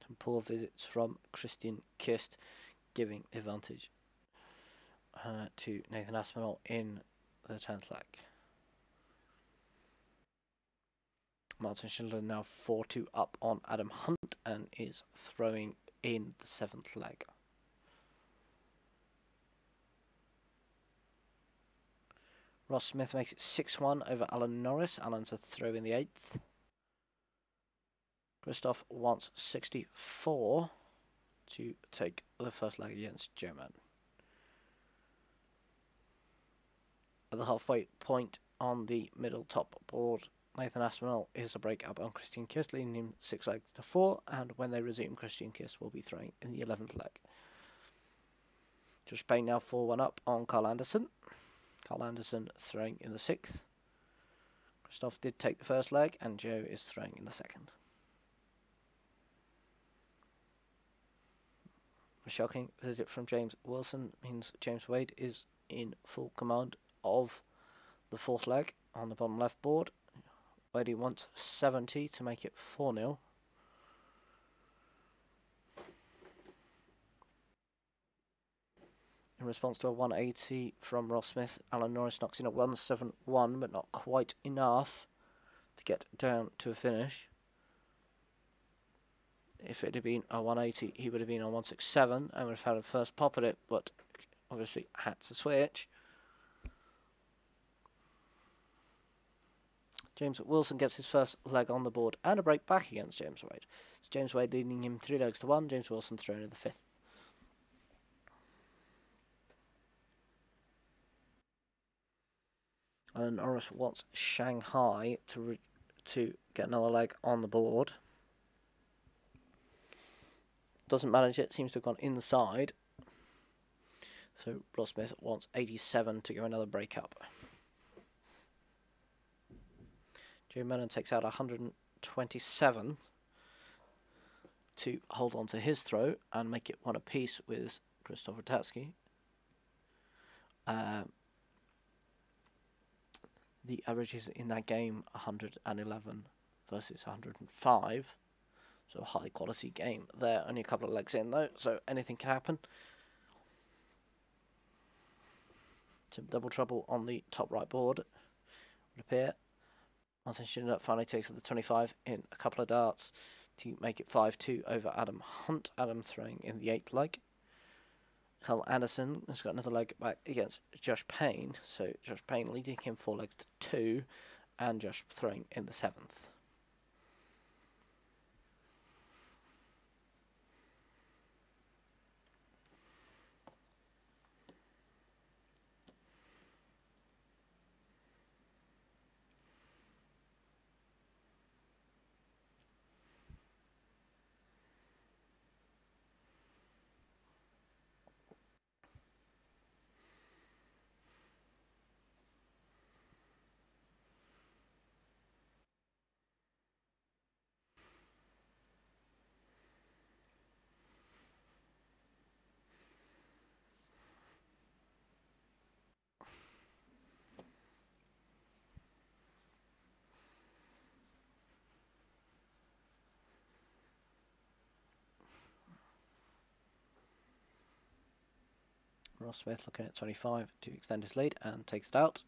Some poor visits from Christian Kist, giving advantage to Nathan Aspinall in the 10th leg. Martin Schindler now 4-2 up on Adam Hunt and is throwing in the 7th leg. Ross Smith makes it 6-1 over Alan Norris. Alan's a throw in the 8th. Christoph wants 64 to take the first leg against German. At the halfway point on the middle top board, Nathan Aspinall is a break up on Christian Kiss, leading him 6 legs to 4, and when they resume, Christian Kiss will be throwing in the 11th leg. Josh Payne now 4-1 up on Carl Anderson. Carl Anderson throwing in the 6th. Christoph did take the first leg, and Joe is throwing in the 2nd. A shocking visit from James Wilson means James Wade is in full command of the 4th leg on the bottom left board. Wade wants 70 to make it 4-0. In response to a 180 from Ross Smith, Alan Norris knocks in a 171, but not quite enough to get down to a finish. If it had been a 180, he would have been on 167 and would have had a first pop at it, but obviously had to switch. James Wilson gets his first leg on the board and a break back against James Wade. It's James Wade leading him 3 legs to 1, James Wilson throwing in the 5th. And Norris wants Shanghai to get another leg on the board. Doesn't manage it, seems to have gone inside. So Ross Smith wants 87 to go another break up. Joe Mellon takes out 127 to hold on to his throw and make it 1 apiece with Christopher Tatsky. The averages in that game 111 versus 105. So a high quality game there. Only a couple of legs in though, so anything can happen. Some double trouble on the top right board, would appear. Martin Schindler finally takes the 25 in a couple of darts to make it 5-2 over Adam Hunt. Adam throwing in the 8th leg. Carl Anderson has got another leg back against Josh Payne. So Josh Payne leading him 4 legs to 2 and Josh throwing in the 7th. Ross Smith looking at 25 to extend his lead and takes it out.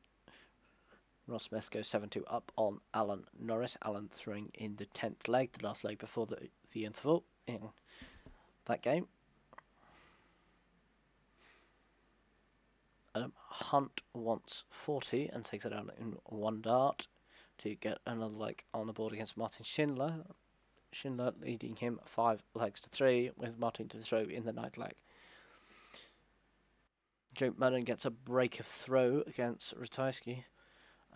Ross Smith goes 7-2 up on Alan Norris. Alan throwing in the 10th leg, the last leg before the interval in that game. Hunt wants 40 and takes it out in 1 dart to get another leg on the board against Martin Schindler. Schindler leading him 5 legs to 3 with Martin to throw in the 9th leg. Joe Mellon gets a break of throw against Ratajski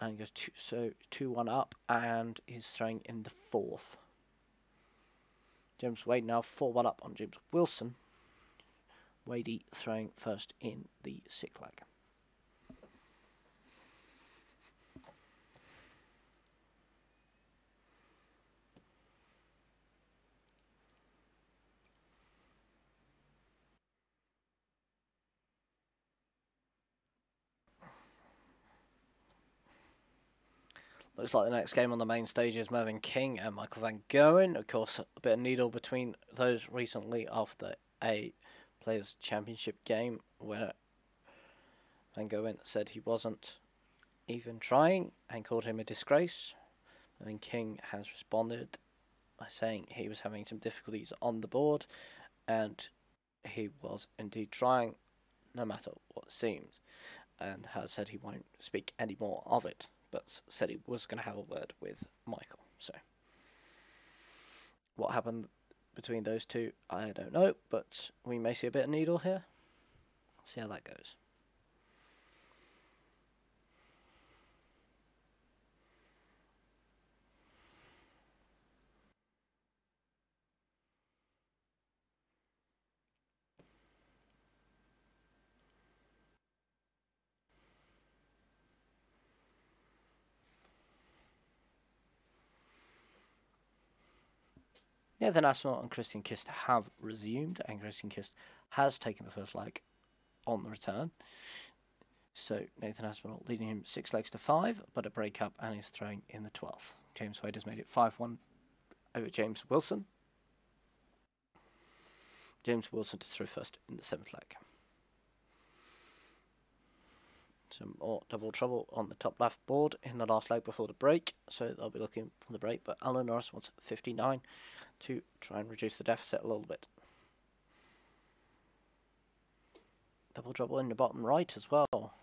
and goes 2-1 up and he's throwing in the 4th. James Wade now 4-1 up on James Wilson. Wadey throwing first in the 6th leg. Looks like the next game on the main stage is Mervyn King and Michael Van Gerwen. Of course, a bit of needle between those recently after a Players' Championship game where Van Gerwen said he wasn't even trying and called him a disgrace. Mervyn King has responded by saying he was having some difficulties on the board and he was indeed trying no matter what it seemed, and has said he won't speak any more of it, but said he was going to have a word with Michael. So what happened between those two, I don't know, but we may see a bit of needle here. See how that goes. Nathan Aspinall and Christian Kist have resumed, and Christian Kist has taken the first leg on the return. So Nathan Aspinall leading him 6 legs to 5, but a break up, and he's throwing in the 12th. James Wade has made it 5-1 over James Wilson. James Wilson to throw first in the 7th leg. Some more double trouble on the top left board in the last leg before the break, so they'll be looking for the break, but Alan Norris wants 59 to try and reduce the deficit a little bit. Double trouble in the bottom right as well.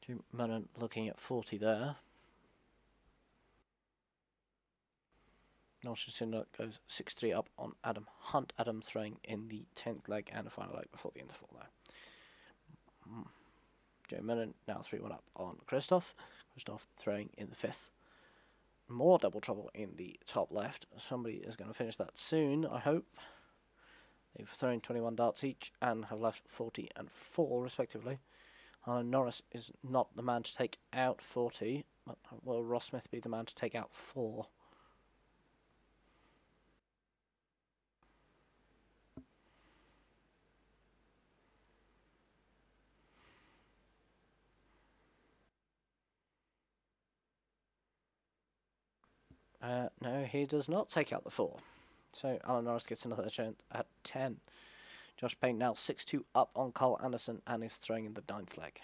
Jim Munnan looking at 40 there. Norton goes 6-3 up on Adam Hunt. Adam throwing in the 10th leg and the final leg before the interval there. Joe Munnan now 3-1 up on Christoph. Christoph throwing in the 5th. More double trouble in the top left. Somebody is going to finish that soon, I hope. They've thrown 21 darts each and have left 40 and 4 respectively. Norris is not the man to take out 40, but will Ross Smith be the man to take out 4? No, he does not take out the 4. So Alan Norris gets another chance at 10. Josh Payne now 6-2 up on Carl Anderson and is throwing in the 9th leg.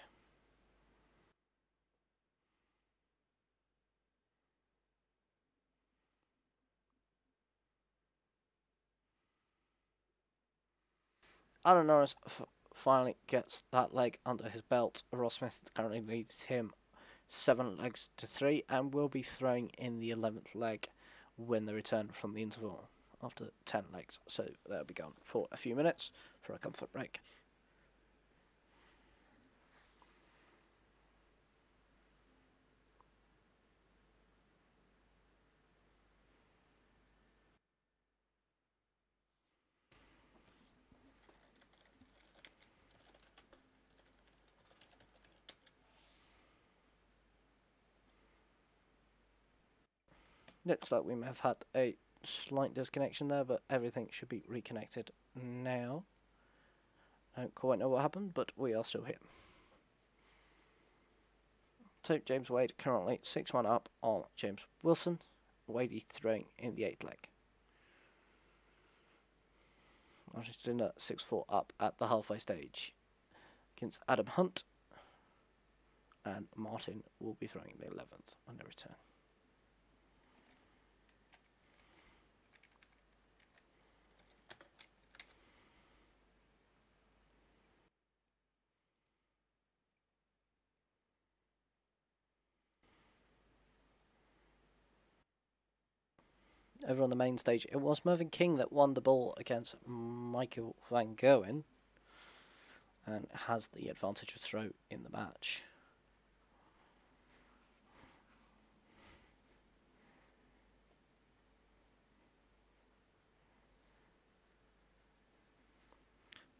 Alan Norris finally gets that leg under his belt. Ross Smith currently leads him 7 legs to 3 and will be throwing in the 11th leg when they return from the interval after 10 legs. So they'll be gone for a few minutes for a comfort break. Looks like we may have had a slight disconnection there, but everything should be reconnected now. I don't quite know what happened, but we are still here. So James Wade currently 6-1 up on James Wilson. Wadey throwing in the 8th leg. Argentina 6-4 up at the halfway stage against Adam Hunt. And Martin will be throwing the 11th on the return. Over on the main stage, it was Mervyn King that won the ball against Michael Van Gerwen and has the advantage of throw in the match.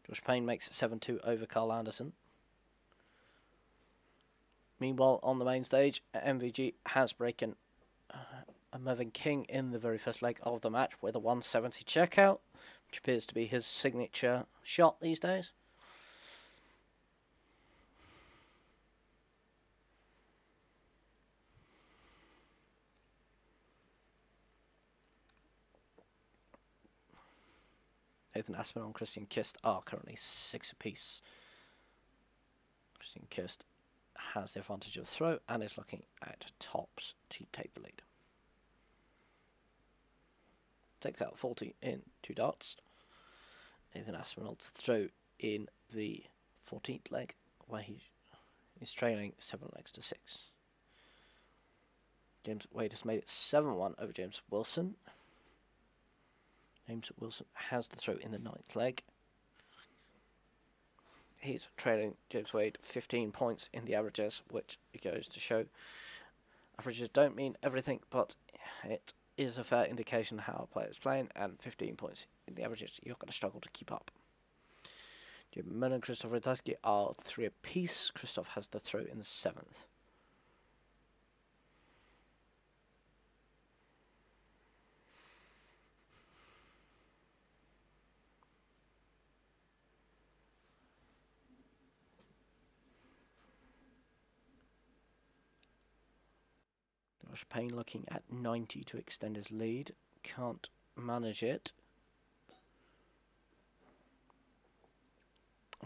Josh Payne makes it 7-2 over Carl Anderson. Meanwhile, on the main stage, MVG has broken Mervyn King in the very first leg of the match with a 170 checkout, which appears to be his signature shot these days. Nathan Aspinall and Christian Kist are currently 6 apiece. Christian Kist has the advantage of throw and is looking at tops to take the lead. Takes out 40 in 2 darts. Nathan Aspinall to throw in the 14th leg, where he is trailing 7 legs to 6. James Wade has made it 7-1 over James Wilson. James Wilson has the throw in the 9th leg. He's trailing James Wade 15 points in the averages, which goes to show averages don't mean everything, but it is a fair indication of how a player is playing, and 15 points in the averages, you're going to struggle to keep up. Jim Munn and Christoph Ratajski are 3 apiece. Christoph has the throw in the 7th. Josh Payne looking at 90 to extend his lead. Can't manage it.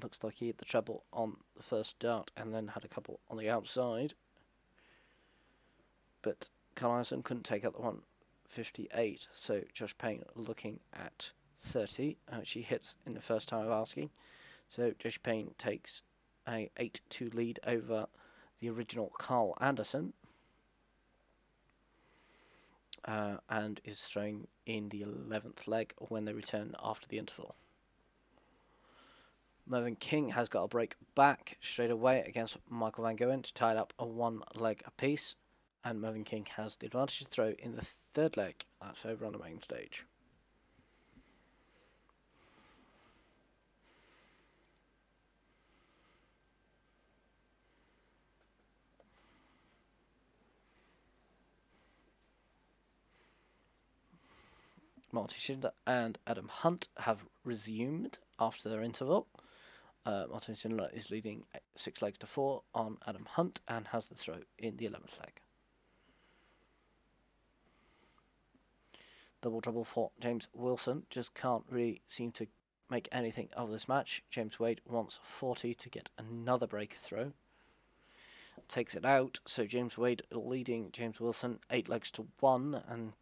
Looks like he hit the treble on the first dart and then had a couple on the outside. But Carl Anderson couldn't take out the 158, so Josh Payne looking at 30, which he hits in the first time of asking. So Josh Payne takes a 8-2 lead over the original Carl Anderson. And is throwing in the 11th leg when they return after the interval. Mervyn King has got a break back straight away against Michael Van Gogh to tie it up a 1 leg apiece, and Mervyn King has the advantage to throw in the 3rd leg. That's over on the main stage. Marty Schindler and Adam Hunt have resumed after their interval. Martin Schindler is leading 6 legs to 4 on Adam Hunt and has the throw in the 11th leg. Double trouble for James Wilson. Just can't really seem to make anything of this match. James Wade wants 40 to get another breakthrough. Takes it out, so James Wade leading James Wilson 8 legs to 1, and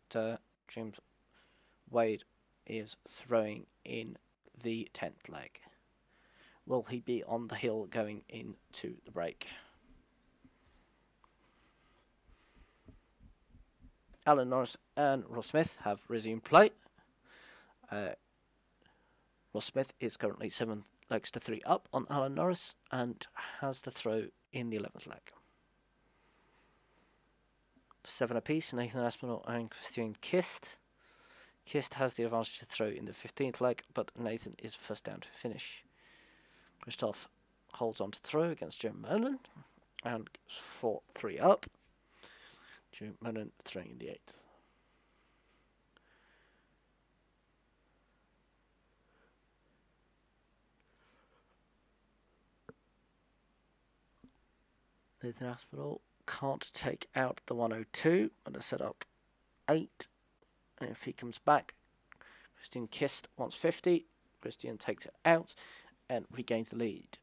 James Wade is throwing in the 10th leg. Will he be on the hill going into the break? Alan Norris and Ross Smith have resumed play. Ross Smith is currently 7 legs to 3 up on Alan Norris and has the throw in the 11th leg. 7 apiece, Nathan Aspinall and Christian Kist. Kist has the advantage to throw in the 15th leg, but Nathan is first down to finish. Christoph holds on to throw against Joe Merlin and goes 4-3 up. Joe Merlin throwing in the 8th. Nathan Aspinall can't take out the 102 and a set up 8. And if he comes back, Christian Kist wants 50. Christian takes it out and regains the lead.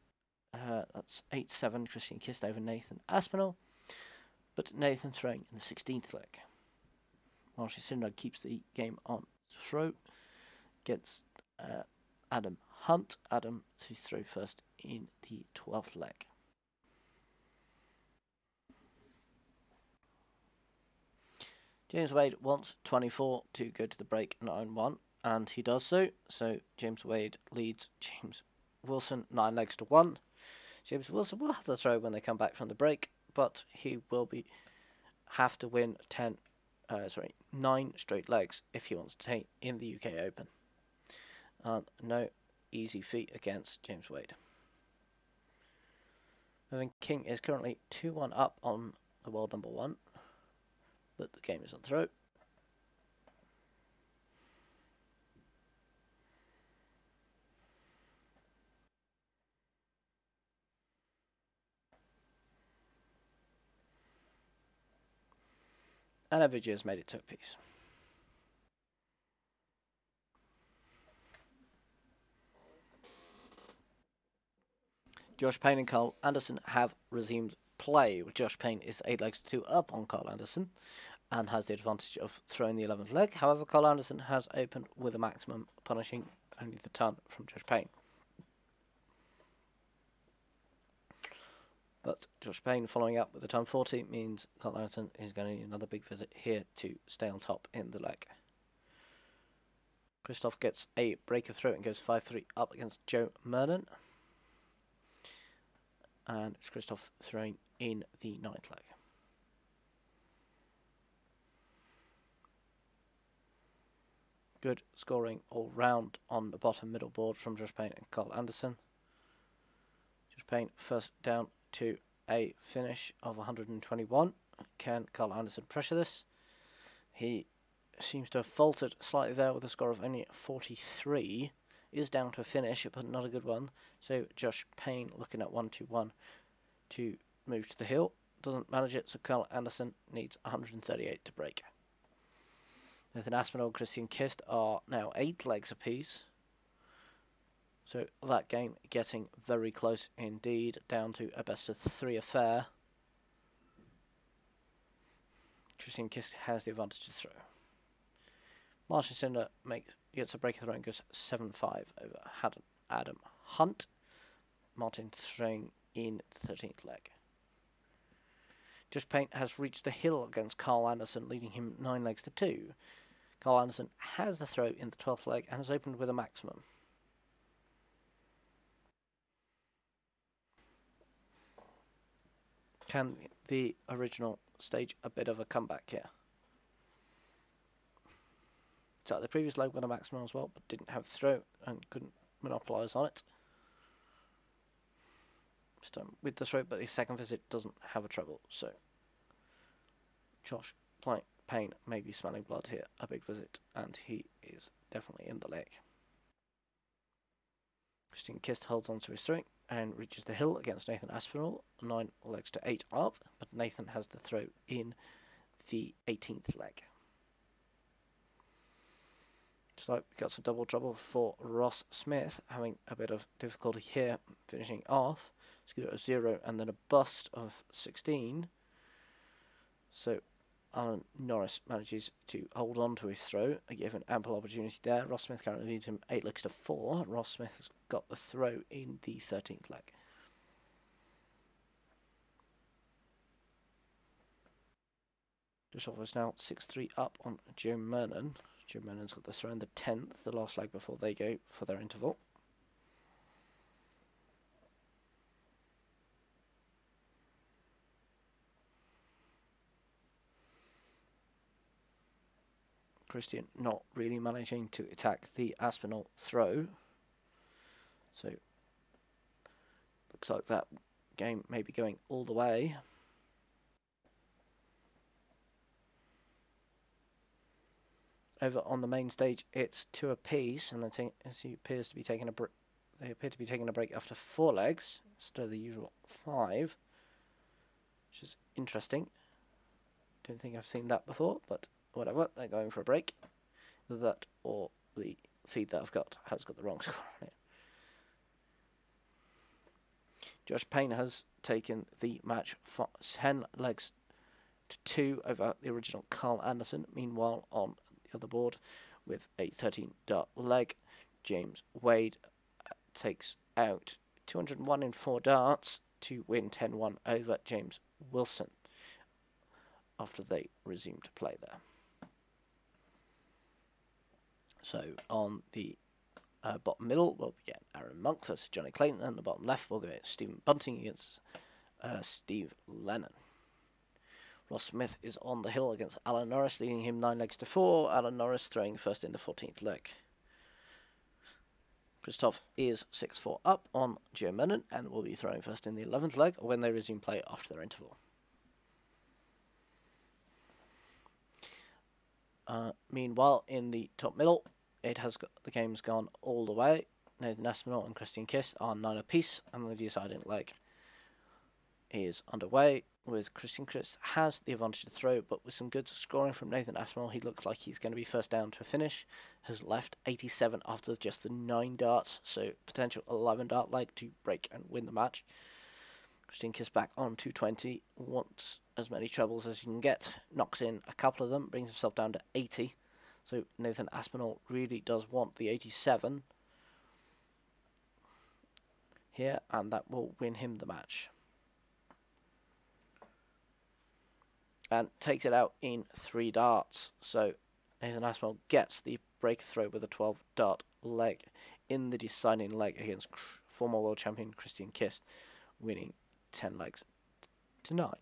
That's 8-7 Christian Kist over Nathan Aspinall. But Nathan throwing in the 16th leg. Marshall Sinrad keeps the game on throw. Gets Adam Hunt. Adam to throw first in the 12th leg. James Wade wants 24 to go to the break 9-1, and he does so. So James Wade leads James Wilson 9 legs to 1. James Wilson will have the throw when they come back from the break, but he will have to win 9 straight legs if he wants to take in the UK Open. No easy feat against James Wade. Mervyn King is currently 2-1 up on the world number 1. But the game is on throw. And Avidji has made it to a piece. Josh Payne and Carl Anderson have resumed play. Josh Payne is 8 legs to 2 up on Carl Anderson and has the advantage of throwing the 11th leg. However, Carl Anderson has opened with a maximum, punishing only the ton from Josh Payne. But Josh Payne following up with a ton 40 means Carl Anderson is going to need another big visit here to stay on top in the leg. Christoph gets a breaker throw and goes 5-3 up against Joe Merlin. And it's Christoph throwing in the 9th leg. Good scoring all round on the bottom middle board from Josh Payne and Carl Anderson. Josh Payne first down to a finish of 121. Can Carl Anderson pressure this? He seems to have faltered slightly there with a score of only 43. Is down to a finish, but not a good one. So Josh Payne looking at 1-2-1 to move to the hill. doesn't manage it, so Carl Anderson needs 138 to break. Nathan Aspinall and Christian Kist are now 8 legs apiece. So that game getting very close indeed, down to a best of 3 affair. Christian Kist has the advantage to throw. Martin Cinder gets a break of throw and goes 7-5 over Adam Hunt. Martin throwing in the 13th leg. Josh Payne has reached the hill against Carl Anderson, leading him 9 legs to 2. Carl Anderson has the throw in the 12th leg and has opened with a maximum. Can the original stage a bit of a comeback here? So the previous leg with a maximum as well, but didn't have the throw and couldn't monopolise on it. Still with the throw, but his second visit doesn't have a treble, so Josh Payne may be smelling blood here, a big visit, and he is definitely in the leg. Christian Kist holds on to his throw and reaches the hill against Nathan Aspinall, 9 legs to 8 up, but Nathan has the throw in the 18th leg. So we've got some double trouble for Ross Smith, having a bit of difficulty here, finishing off. Scooter of 0 and then a bust of 16. So Alan Norris manages to hold on to his throw, given ample opportunity there. Ross Smith currently leads him 8 legs to 4. Ross Smith has got the throw in the 13th leg. Dushoff is now 6-3 up on Joe Mernon. Joe Mernon's got the throw in the 10th, the last leg before they go for their interval. Christian not really managing to attack the Aspinall throw. So, looks like that game may be going all the way. Over on the main stage, it's 2 apiece, and he appears to be taking a they appear to be taking a break after 4 legs instead of the usual 5, which is interesting. Don't think I've seen that before, but whatever. They're going for a break. That or the feed that I've got has got the wrong score on it. Josh Payne has taken the match 10 legs to 2 over the original Carl Anderson. Meanwhile, on the other board with a 13-dart leg, James Wade takes out 201 in 4 darts to win 10-1 over James Wilson after they resumed play there. So on the bottom middle, we'll get Aaron Monk versus Johnny Clayton, and the bottom left, we'll get Stephen Bunting against Steve Lennon. Ross Smith is on the hill against Alan Norris, leading him 9 legs to 4. Alan Norris throwing first in the 14th leg. Christoph is 6-4 up on Joe Menon and will be throwing first in the 11th leg when they resume play after their interval. Meanwhile, in the top middle, the game's gone all the way. Nathan Aspinall and Christian Kist are 9 apiece, and the deciding leg is underway, with Christian Kist has the advantage to throw, but with some good scoring from Nathan Aspinall, he looks like he's going to be first down to a finish. Has left 87 after just the 9 darts, so potential 11 dart leg to break and win the match. Christian Kist back on 220, wants as many trebles as he can get, knocks in a couple of them, brings himself down to 80. So Nathan Aspinall really does want the 87 here, and that will win him the match. And takes it out in 3 darts. So Nathan Aspinall gets the breakthrough with a 12-dart leg in the deciding leg against former world champion Christian Kist, winning 10 legs to 9.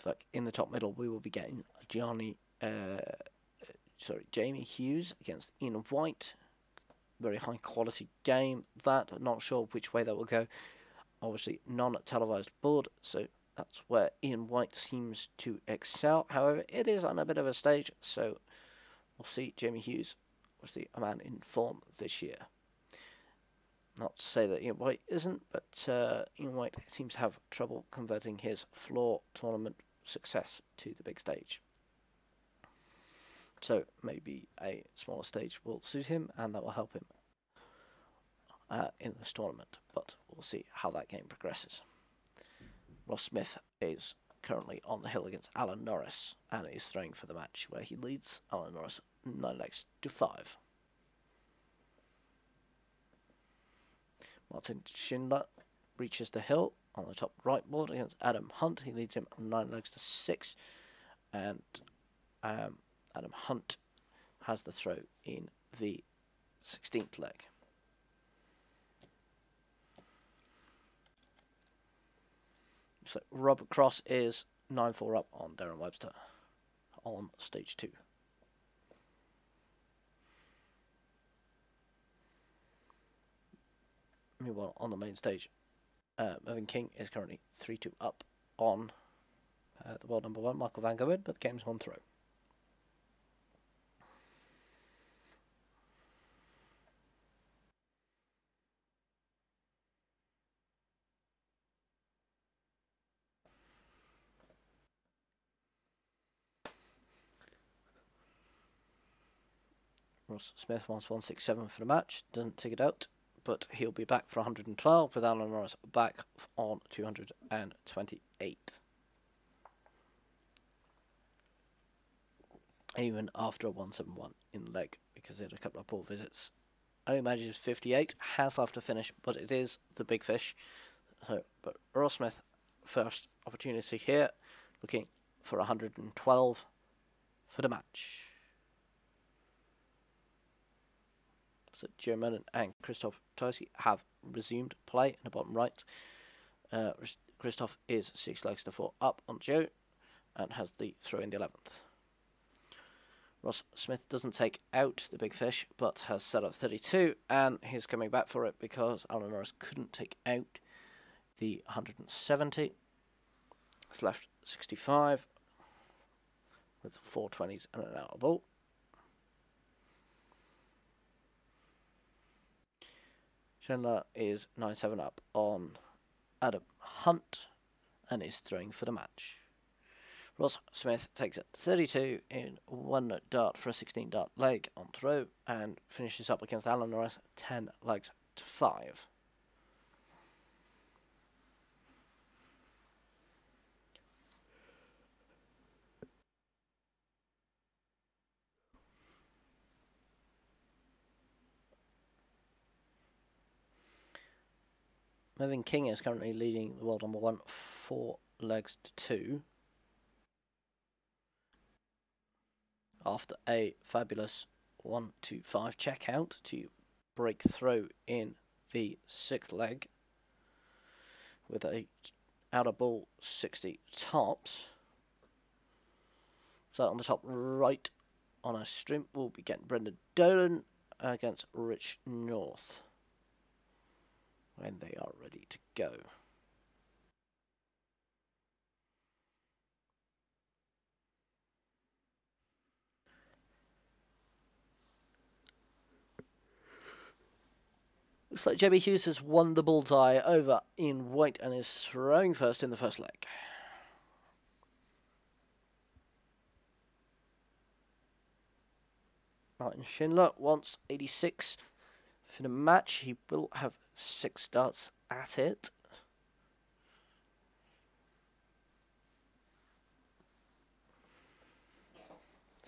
So like in the top middle, we will be getting Jamie Hughes against Ian White. Very high quality game. That, not sure which way that will go. Obviously non-televised board, so that's where Ian White seems to excel. However, it is on a bit of a stage, so we'll see. Jamie Hughes, obviously a man in form this year. Not to say that Ian White isn't, but Ian White seems to have trouble converting his floor tournament success to the big stage. So maybe a smaller stage will suit him, and that will help him in this tournament. But we'll see how that game progresses. Ross Smith is currently on the hill against Alan Norris, and is throwing for the match, where he leads Alan Norris 9-5. Martin Schindler reaches the hill on the top right board against Adam Hunt. He leads him 9-6, and Adam Hunt has the throw in the 16th leg. So Robert Cross is 9-4 up on Darren Webster on stage 2. Meanwhile, on the main stage, Mervyn King is currently 3-2 up on the world number 1, Michael van Gerwen, but the game's on throw. Ross Smith wants 167 for the match, doesn't take it out, but he'll be back for 112 with Alan Norris back on 228. Even after a 171 in the leg, because he had a couple of poor visits. Only manages 58, has left to finish, but it is the big fish. So, but Ross Smith, first opportunity here, looking for 112 for the match. So Joe Menon and Christoph Tosi have resumed play in the bottom right. Christoph is 6-4 up on Joe and has the throw in the 11th. Ross Smith doesn't take out the big fish, but has set up 32, and he's coming back for it because Alan Norris couldn't take out the 170. It's left 65 with 4 20s and an out of ball. Schindler is 9-7 up on Adam Hunt and is throwing for the match. Ross Smith takes it 32 in 1 dart for a 16 dart leg on throw and finishes up against Alan Norris 10-5. Mervyn King is currently leading the world number 1 4-2 after a fabulous 1-2-5 check out to break through in the 6th leg with a out of ball 60 tops. So on the top right on our stream we'll be getting Brendan Dolan against Rich North when they are ready to go. Looks like Jamie Hughes has won the bullseye over Ian White and is throwing first in the first leg. Martin Schindler wants 86 for the match. He will have 6 darts at it.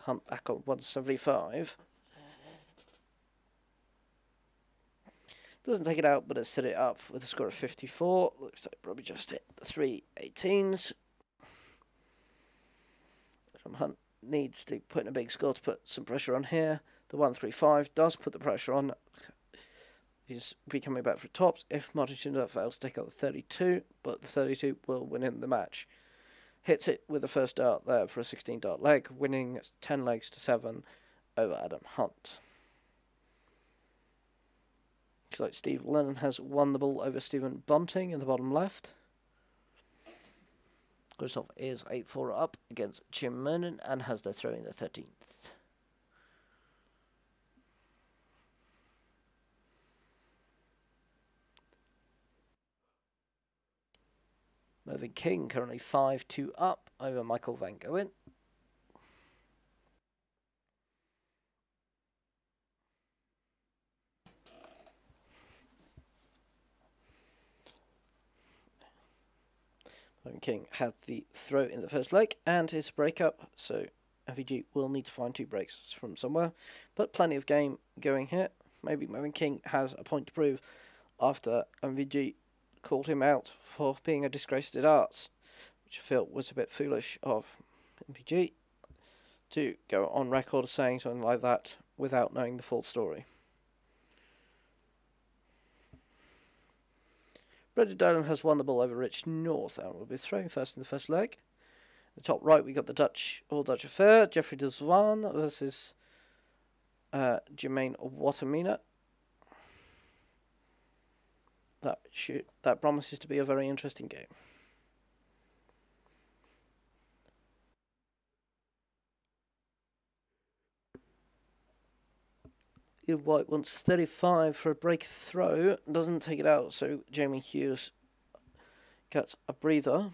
Hunt back on 175. Doesn't take it out, but it's set it up with a score of 54. Looks like probably just hit the 3 18s. Hunt needs to put in a big score to put some pressure on here. The 135 does put the pressure on. He's be coming back for tops if Martin Schindler fails to take out the 32, but the 32 will win him the match. hits it with the first dart there for a 16 dart leg, winning 10 legs to 7 over Adam Hunt. Looks like Steve Lennon has won the ball over Stephen Bunting in the bottom left. Christoph is 8-4 up against Jim Mernon and has the throw in the 13th. Mervyn King currently 5-2 up over Michael Van Goen. Mervyn King had the throw in the first leg and his break-up, so MVG will need to find 2 breaks from somewhere. But plenty of game going here. Maybe Mervyn King has a point to prove after MVG called him out for being a disgrace at darts, which I felt was a bit foolish of MVG to go on record saying something like that without knowing the full story. Brendan Dolan has won the ball over Rich North and will be throwing first in the first leg. In the top right, we got the All-Dutch affair, Jeffrey de Zwaan versus Jermaine Watamina. That promises to be a very interesting game. White wants 35 for a break throw, doesn't take it out, so Jamie Hughes gets a breather.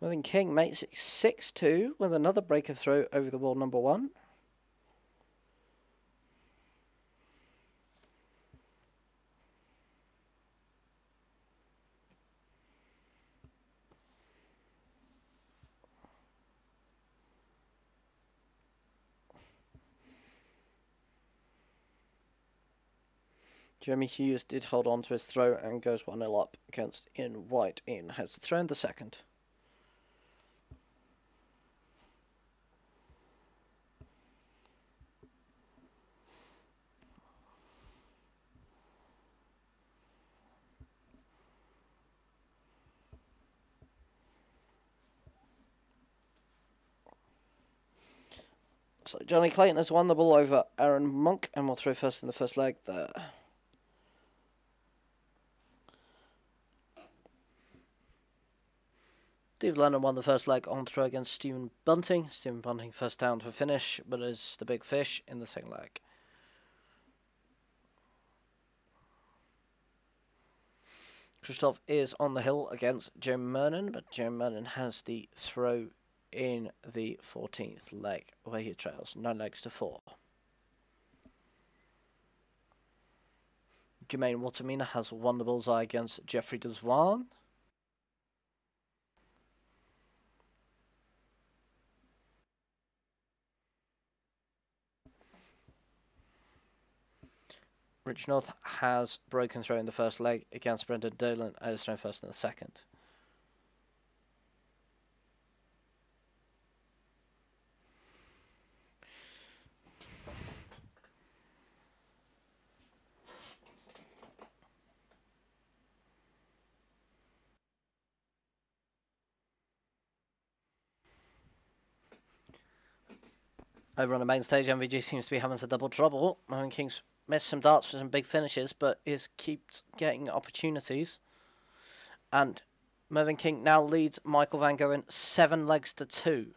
Mervyn King makes it 6-2 with another breaker throw over the wall number 1. Jeremy Hughes did hold on to his throw and goes 1-0 up against Ian White. Ian has the throw in the second. So Johnny Clayton has won the ball over Aaron Monk and will throw first in the first leg there. Steve Lennon won the first leg on throw against Stephen Bunting. Stephen Bunting first down for finish, but is the big fish in the second leg. Christoph is on the hill against Joe Mernon, but Joe Mernon has the throw in the 14th leg, where he trails 9 legs to 4. Jermaine Watamina has won the bullseye against Jeffrey de Zwaan. Rich North has broken throw in the first leg against Brendan Dolan and is thrown first in the second. Over on the main stage, MVG seems to be having some double trouble. Mervyn King's missed some darts for some big finishes, but is keeps getting opportunities. And Mervyn King now leads Michael Van Goen 7 legs to 2.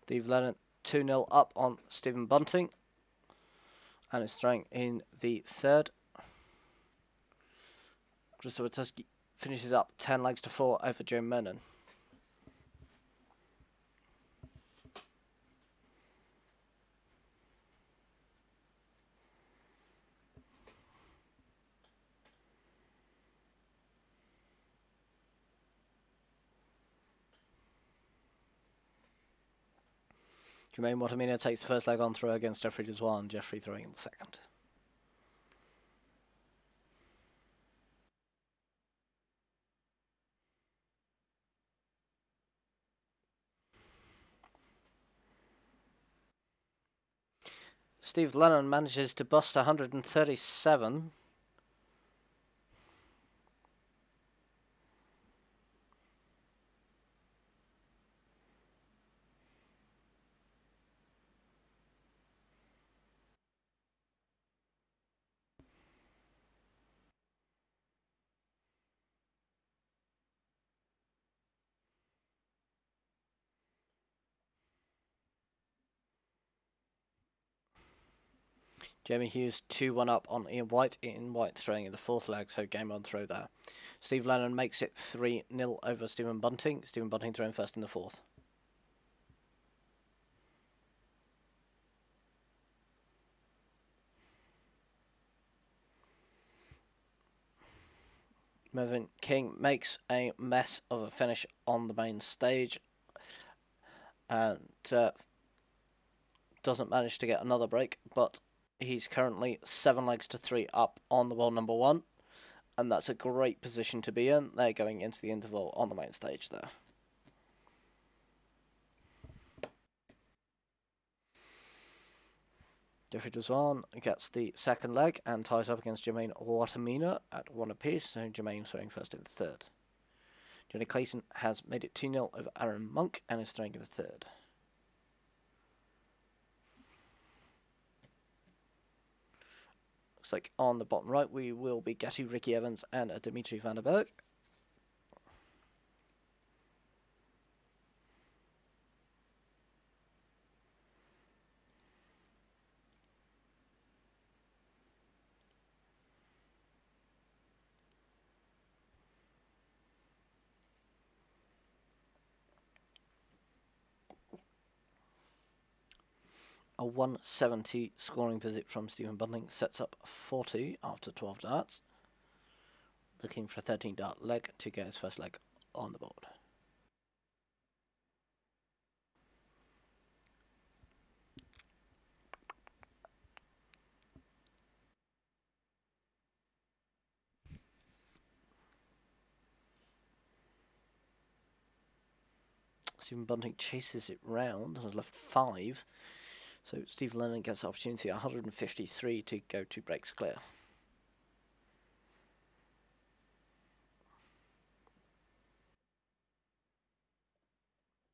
Steve Lennon 2-0 up on Stephen Bunting and is throwing in the third. Christopher Tusky finishes up 10 legs to 4 over Joe Menon. Jermaine Watamina takes the first leg on throw against Jeffrey Deswan, Jeffrey throwing in the second. Steve Lennon manages to bust 137. Jamie Hughes 2-1 up on Ian White. Ian White throwing in the fourth leg, so game on throw there. Steve Lennon makes it 3-0 over Stephen Bunting. Stephen Bunting throwing first in the fourth. Mervyn King makes a mess of a finish on the main stage and doesn't manage to get another break, but he's currently 7 legs to 3 up on the world number 1, and that's a great position to be in. They're going into the interval on the main stage there. Jeffrey Deswan gets the second leg and ties up against Jermaine Watamina at 1 apiece, so Jermaine throwing first in the third. Johnny Clayton has made it 2-0 over Aaron Monk and is throwing in the third. Looks like on the bottom right we will be getting Ricky Evans and Dimitri van der Berg. A 170 scoring visit from Stephen Bunting sets up 40 after 12 darts. Looking for a 13 dart leg to get his first leg on the board. Stephen Bunting chases it round and has left 5. So Steve Lennon gets the opportunity at 153 to go 2 breaks clear.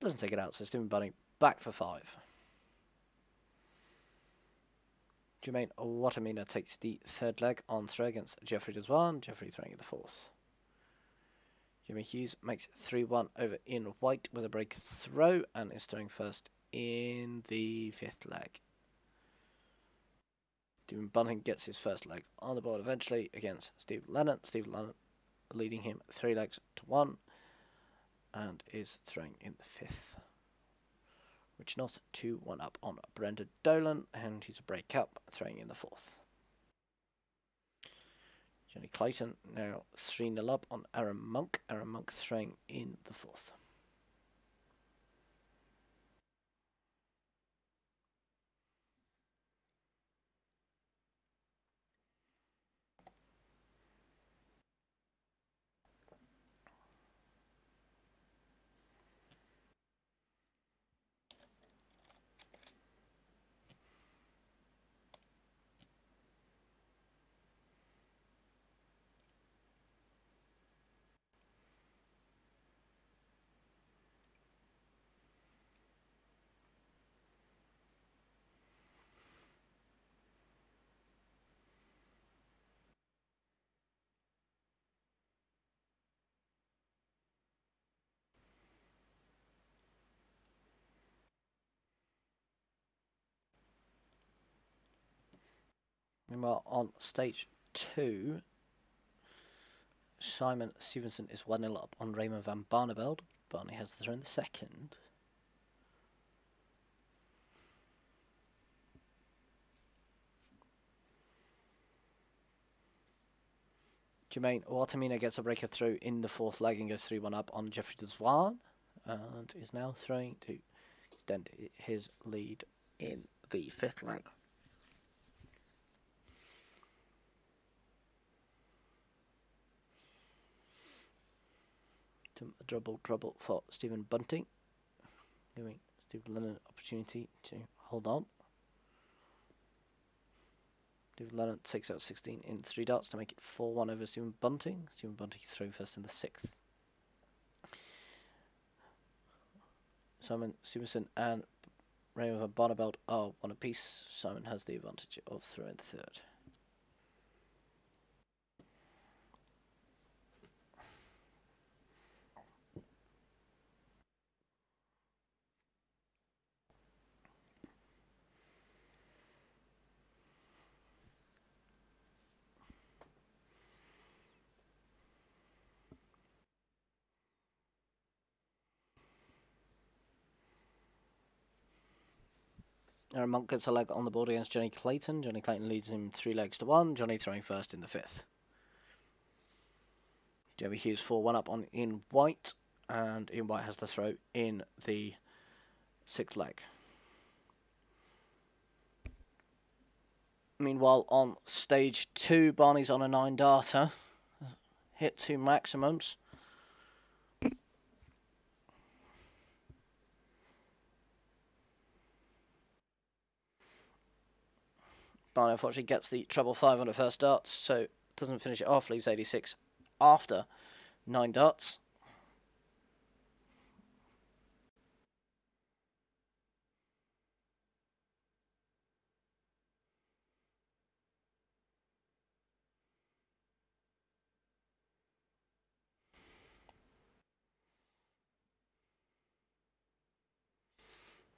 Doesn't take it out, so Stephen Bunting back for 5. Jermaine Watamina takes the third leg on throw against Jeffrey Deswan, Jeffrey throwing in the fourth. Jimmy Hughes makes 3-1 over Ian White with a break throw and is throwing first in the fifth leg. Stephen Bunting gets his first leg on the board eventually against Steve Lennon. Steve Lennon leading him 3 legs to 1 and is throwing in the fifth. Rich North 2-1 up on Brendan Dolan and he's a break up throwing in the fourth. Johnny Clayton now 3-0 up on Aaron Monk. Aaron Monk throwing in the fourth. Meanwhile, on stage 2, Simon Stevenson is 1-0 up on Raymond van Barneveld. Barney has the throw in the second. Jermaine Watamina gets a breaker through in the fourth leg and goes 3-1 up on Jeffrey Deswan, and is now throwing to extend his lead in the fifth leg. Double trouble for Stephen Bunting, giving Stephen Lennon an opportunity to hold on. Stephen Lennon takes out 16 in 3 darts to make it 4-1 over Stephen Bunting. Stephen Bunting throw first in the 6th. Simon Stevenson and Raymond van Barneveld are 1 apiece. Simon has the advantage of throw in the 3rd. Aaron Monk gets a leg on the board against Johnny Clayton. Johnny Clayton leads him 3 legs to 1. Johnny throwing first in the 5th. Jeremy Hughes 4-1 up on Ian White, and Ian White has the throw in the 6th leg. Meanwhile, on stage 2, Barney's on a 9-darter. Hit 2 maximums. Barney unfortunately gets the treble 5 on the first dart, so doesn't finish it off, leaves 86 after 9 darts.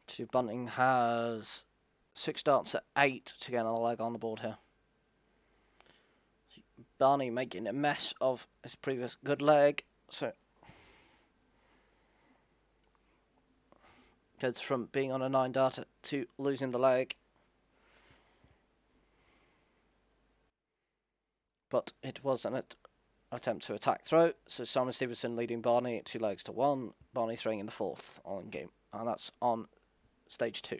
Steve Bunting has 6 darts at 8 to get another leg on the board here. Barney making a mess of his previous good leg, so goes from being on a 9-darter to losing the leg. But it was an attempt to attack throw, so Simon Stevenson leading Barney 2 legs to 1. Barney throwing in the 4th on game, and that's on stage 2.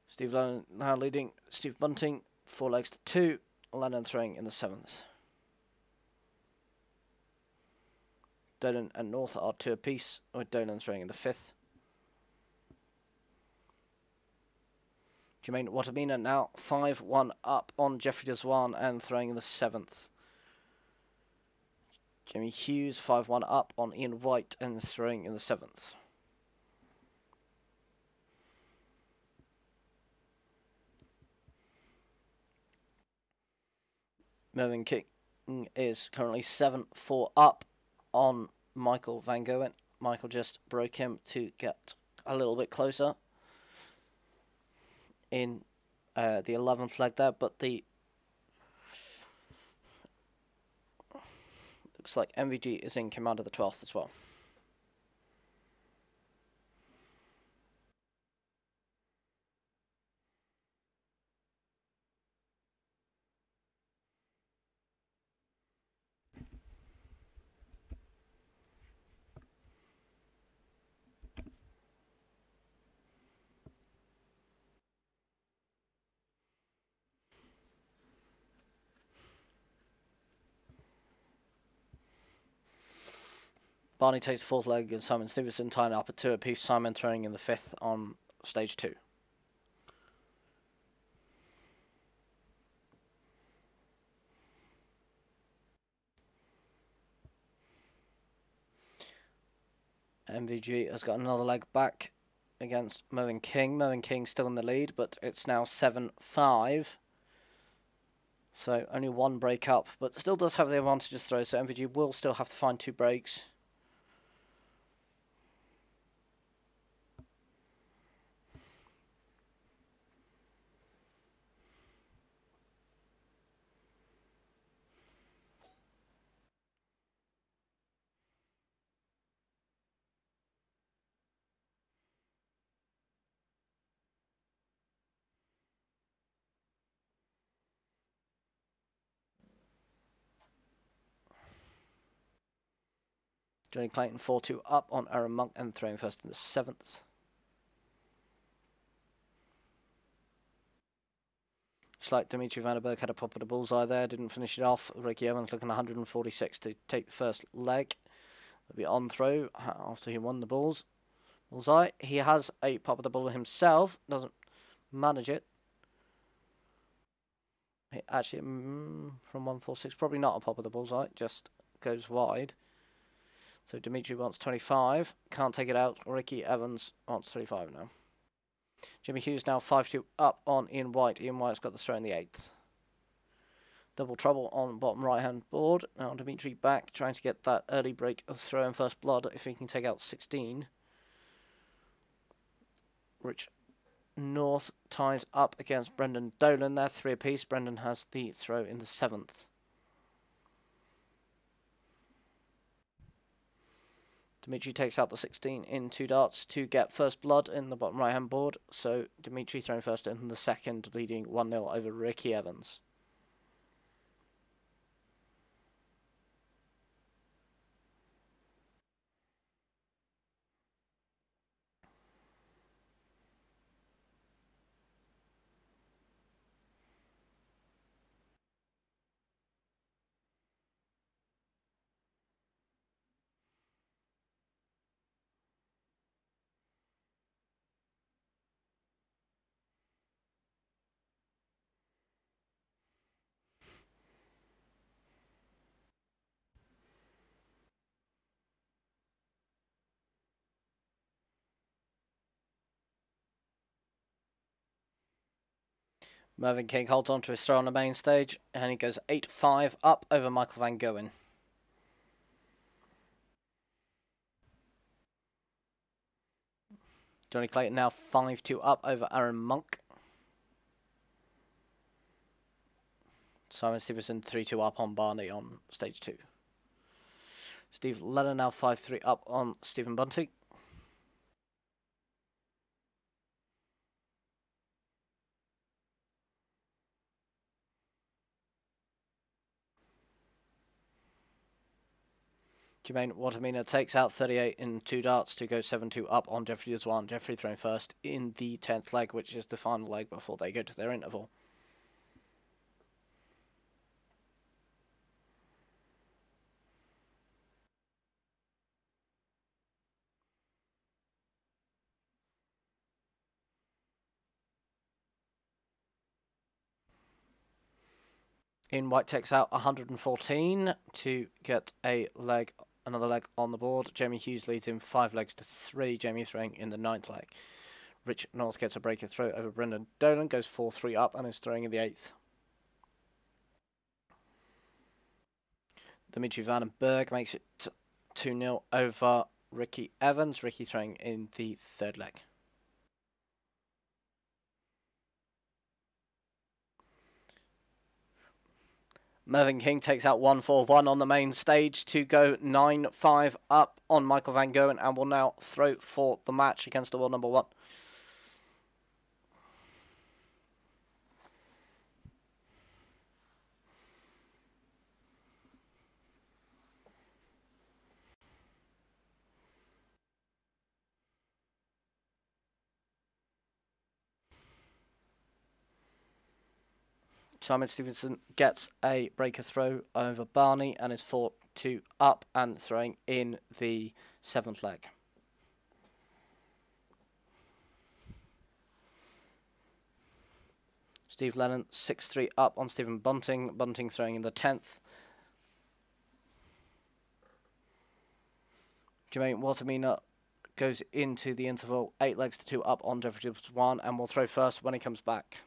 Steve Lennon now leading Steve Bunting 4 legs to 2. Lennon throwing in the 7th. Dolan and North are 2 apiece, with Dolan throwing in the 5th. Jermaine Watamina now 5-1 up on Jeffrey Deswan and throwing in the 7th. Jimmy Hughes 5-1 up on Ian White and throwing in the 7th. Mervyn King is currently 7-4 up on Michael Van Goen. Michael just broke him to get a little bit closer in the 11th leg there, but the looks like MVG is in command of the 12th as well. Barney takes the 4th leg and Simon Stevenson tying up at 2 apiece. Simon throwing in the 5th on stage 2. MVG has got another leg back against Mervyn King. Mervyn King still in the lead, but it's now 7-5. So only 1 break up, but still does have the advantage of throw, so MVG will still have to find 2 breaks. Johnny Clayton 4-2 up on Aaron Monk and throwing first in the 7th. Slight Dimitri Vandenberg had a pop at a bullseye there, didn't finish it off. Ricky Evans looking 146 to take the first leg. It'll be on throw after he won the bullseye. He has a pop at the bull himself, doesn't manage it. Actually, from 146, probably not a pop at the bullseye, just goes wide. So Dimitri wants 25, can't take it out. Ricky Evans wants 35 now. Jimmy Hughes now 5-2 up on Ian White. Ian White's got the throw in the 8th. Double trouble on bottom right hand board. Now Dimitri back, trying to get that early break of throw in first blood if he can take out 16. Rich North ties up against Brendan Dolan there, 3 apiece. Brendan has the throw in the 7th. Dimitri takes out the 16 in 2 darts to get first blood in the bottom right hand board. So Dimitri throwing first in the 2nd, leading 1-0 over Ricky Evans. Mervyn King holds on to his throw on the main stage, and he goes 8-5 up over Michael Van Goghen. Johnny Clayton now 5-2 up over Aaron Monk. Simon Stevenson 3-2 up on Barney on stage 2. Steve Lennon now 5-3 up on Stephen Bunting. Jermaine Watermina takes out 38 in 2 darts to go 7-2 up on Jeffrey Deswan. Jeffrey throwing first in the 10th leg, which is the final leg before they go to their interval. Ian White takes out 114 to get another leg on the board. Jamie Hughes leads him 5 legs to 3. Jamie throwing in the 9th leg. Rich North gets a breaker throw over Brendan Dolan, goes 4-3 up and is throwing in the 8th. Dimitri Vandenberg makes it 2-0 over Ricky Evans. Ricky throwing in the 3rd leg. Mervyn King takes out 1-4-1 on the main stage to go 9-5 up on Michael Van Goghen and will now throw for the match against the world number 1. Simon Stevenson gets a breaker throw over Barney and is 4-2 up and throwing in the 7th leg. Steve Lennon 6-3 up on Stephen Bunting. Bunting throwing in the 10th. Jermaine Watermina goes into the interval 8 legs to 2 up on Jeffrey Deswan and will throw first when he comes back.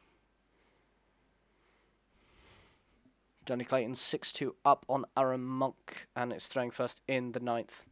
Johnny Clayton 6-2 up on Aaron Monk and it's throwing first in the 9th.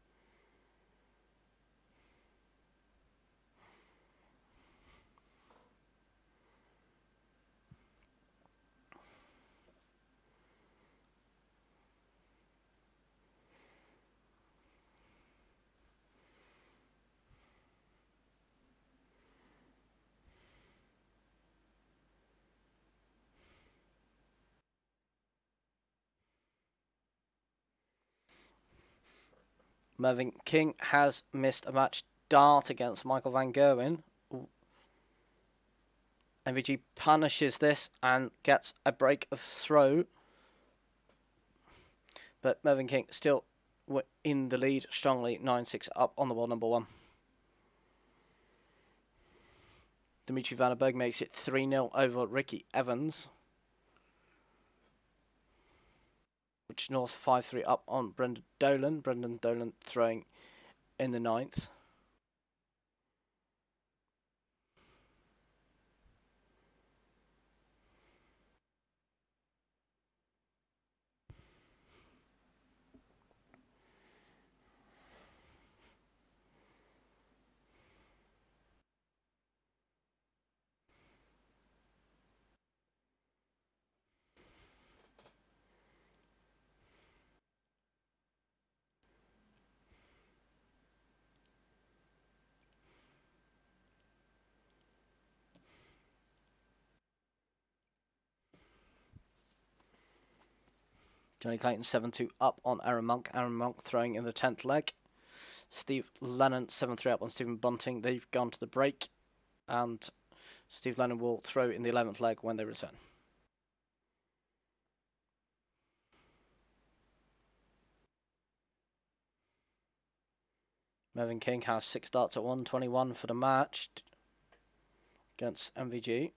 Mervyn King has missed a match dart against Michael Van Gerwen. MVG punishes this and gets a break of throw. But Mervyn King still in the lead strongly, 9-6 up on the wall number 1. Dimitri Vandenberg makes it 3-0 over Ricky Evans. Which North 5-3 up on Brendan Dolan. Brendan Dolan throwing in the 9th. Johnny Clayton 7-2 up on Aaron Monk. Aaron Monk throwing in the 10th leg. Steve Lennon 7-3 up on Stephen Bunting. They've gone to the break. And Steve Lennon will throw in the 11th leg when they return. Mervyn King has 6 darts at 121 for the match against MVG.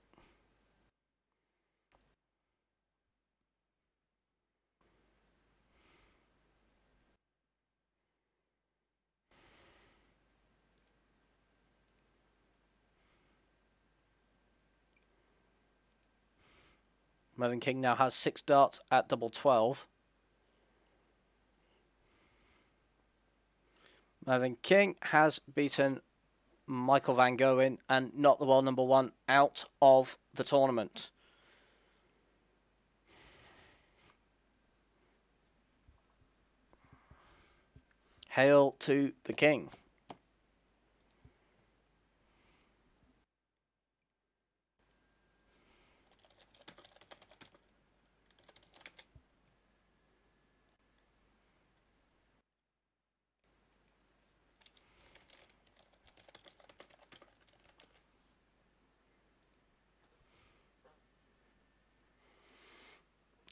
Mervyn King now has 6 darts at double 12. Mervyn King has beaten Michael Van Gerwen and knocked the world number 1 out of the tournament. Hail to the King.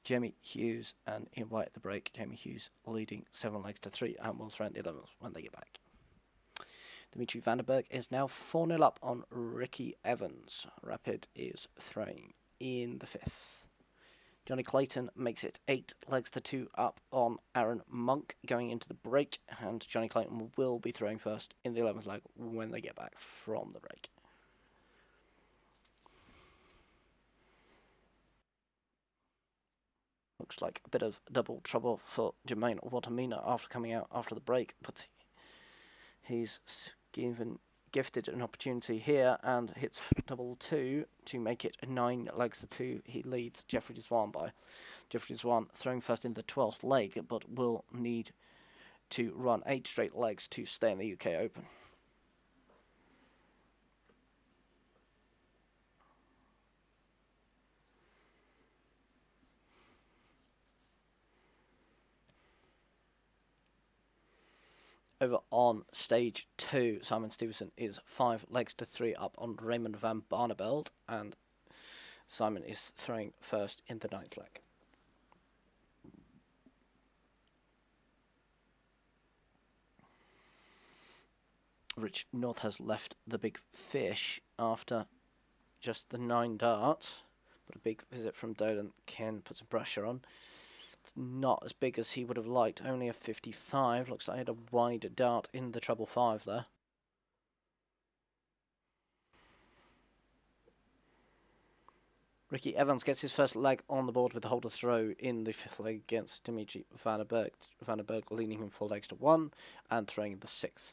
Jamie Hughes and Ian White at the break. Jamie Hughes leading 7 legs to 3 and will throw in the 11th when they get back. Dimitri Vandenberg is now 4-0 up on Ricky Evans. Rapid is throwing in the 5th. Johnny Clayton makes it 8 legs to 2 up on Aaron Monk going into the break, and Johnny Clayton will be throwing first in the 11th leg when they get back from the break. Looks like a bit of double trouble for Jermaine Watamina after coming out after the break, but he's gifted an opportunity here and hits double 2 to make it 9 legs to 2. He leads Jeffrey Deswan by. Jeffrey Deswan throwing first in the 12th leg, but will need to run 8 straight legs to stay in the UK Open. Over on stage 2, Simon Stevenson is 5 legs to 3 up on Raymond van Barneveld, and Simon is throwing first in the 9th leg. Rich North has left the big fish after just the 9 darts, but a big visit from Dolan can put some pressure on. Not as big as he would have liked, only a 55. Looks like he had a wider dart in the treble 5 there. Ricky Evans gets his first leg on the board with the holder throw in the 5th leg against Dimitri Vandenberg. Vandenberg leading him 4 legs to 1 and throwing in the 6th.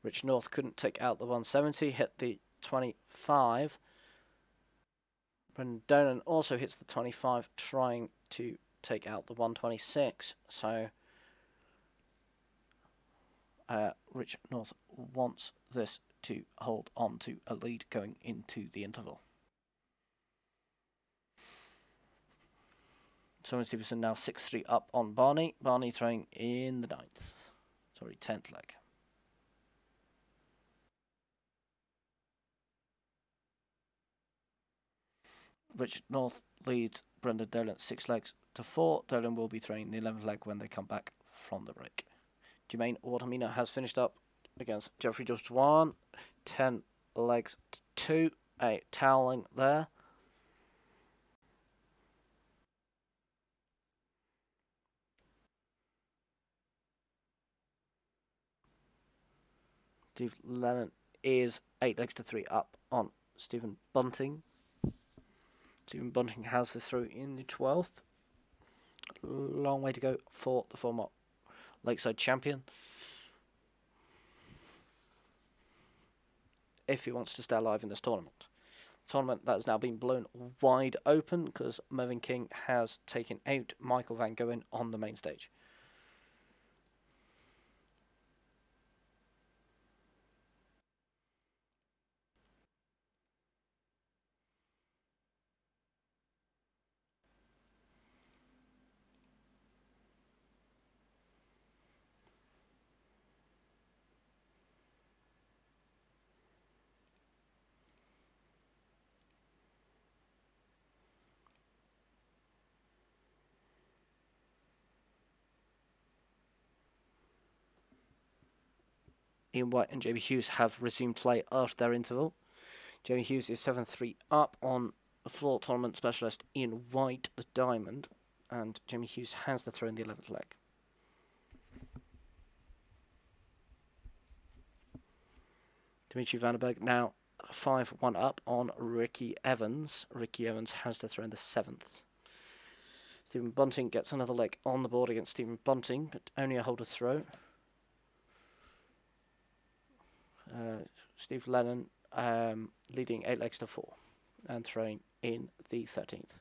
Rich North couldn't take out the 170, hit the 25. Brendan Dolan also hits the 25, trying to take out the 126. So Rich North wants this to hold on to a lead going into the interval. Simon Stevenson now 6-3 up on Barney. Barney throwing in the 9th. Sorry, 10th leg. Richard North leads Brendan Dolan 6 legs to 4. Dolan will be throwing the 11th leg when they come back from the break. Jermaine Watermina has finished up against Jeffrey just 1. 10 legs to 2. A toweling there. Steve Lennon is 8 legs to 3 up on Stephen Bunting. Stephen Bunting has this through in the 12th. Long way to go for the former Lakeside champion, if he wants to stay alive in this tournament. Tournament that has now been blown wide open because Mervyn King has taken out Michael Van Gogh on the main stage. Ian White and Jamie Hughes have resumed play after their interval. Jamie Hughes is 7-3 up on the floor tournament specialist Ian White, the diamond, and Jamie Hughes has the throw in the 11th leg. Dimitri Vandenberg now 5-1 up on Ricky Evans. Ricky Evans has the throw in the 7th. Stephen Bunting gets another leg on the board against Stephen Bunting, but only a holder throw. Steve Lennon leading 8 legs to 4 and throwing in the 13th.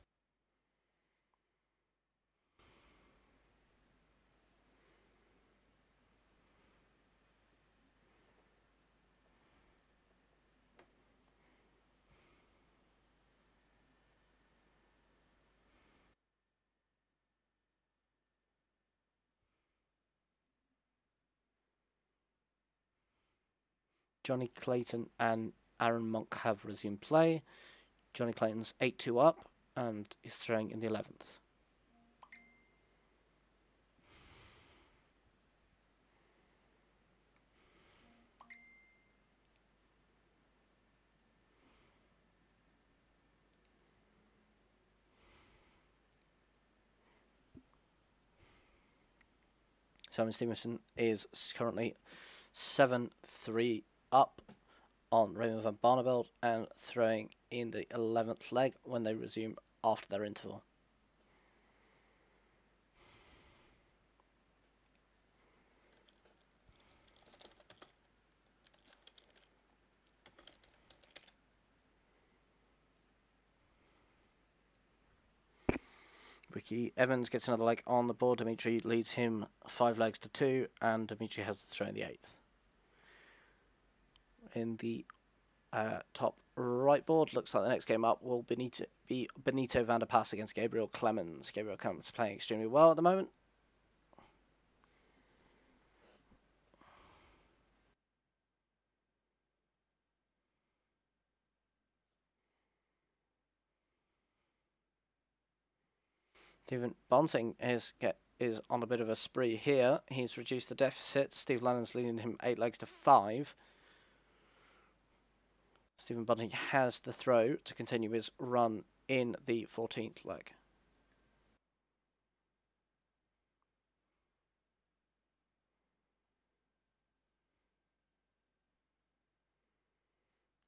Johnny Clayton and Aaron Monk have resumed play. Johnny Clayton's 8-2 up and is throwing in the 11th. Simon Stevenson is currently 7-3 up on Raymond van Barneveld and throwing in the 11th leg when they resume after their interval. Ricky Evans gets another leg on the board. Dimitri leads him 5 legs to 2, and Dimitri has the throw in the 8th. In the top right board, looks like the next game up will be Benito van der Pas against Gabriel Clemens. Gabriel Clemens playing extremely well at the moment. Stephen Bunting is on a bit of a spree here. He's reduced the deficit. Steve Lannon's leading him 8 legs to 5. Stephen Bunting has the throw to continue his run in the 14th leg.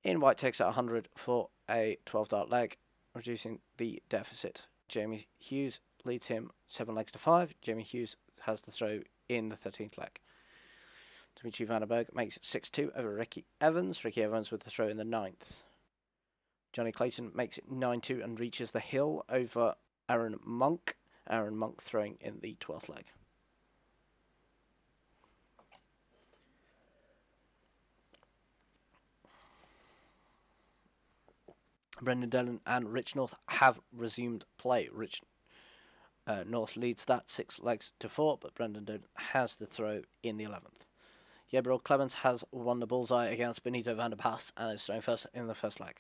Ian White takes out 100 for a 12-dart leg, reducing the deficit. Jamie Hughes leads him 7 legs to 5. Jamie Hughes has the throw in the 13th leg. Dimitri Vandenberg makes it 6-2 over Ricky Evans. Ricky Evans with the throw in the 9th. Johnny Clayton makes it 9-2 and reaches the hill over Aaron Monk. Aaron Monk throwing in the 12th leg. Brendan Dillon and Rich North have resumed play. North leads that 6 legs to 4, but Brendan Dolan has the throw in the 11th. Gabriel Clemens has won the bullseye against Benito van der Pas and is throwing first in the first leg.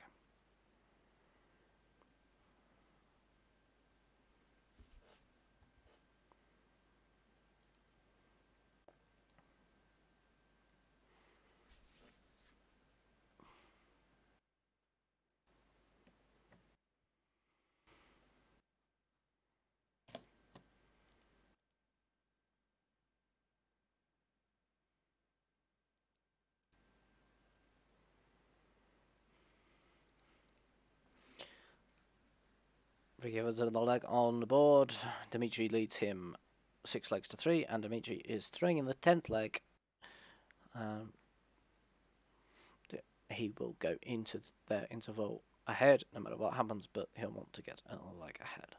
Ricky Evans another leg on the board. Dimitri leads him 6 legs to 3, and Dimitri is throwing in the 10th leg. He will go into their interval ahead no matter what happens, but he'll want to get another leg ahead.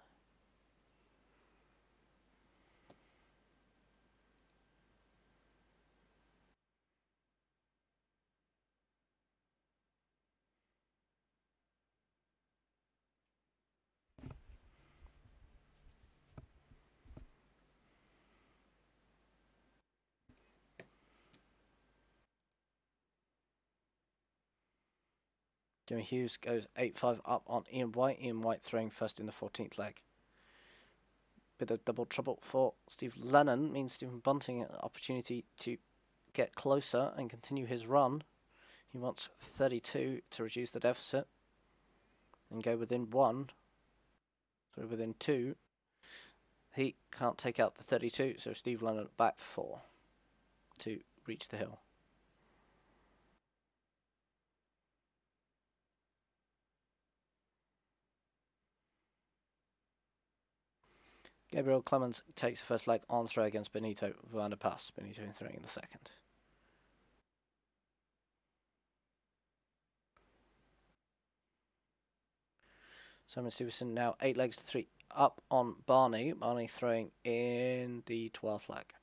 Jimmy Hughes goes 8-5 up on Ian White. Ian White throwing first in the 14th leg. Bit of double trouble for Steve Lennon. Means Stephen Bunting an opportunity to get closer and continue his run. He wants 32 to reduce the deficit and go within 1. So within 2. He can't take out the 32, so Steve Lennon back for 4 to reach the hill. Gabriel Clemens takes the first leg on throw against Benito van der Pas. Benito throwing in the second. Simon Stevenson now 8 legs to 3 up on Barney. Barney throwing in the 12th leg.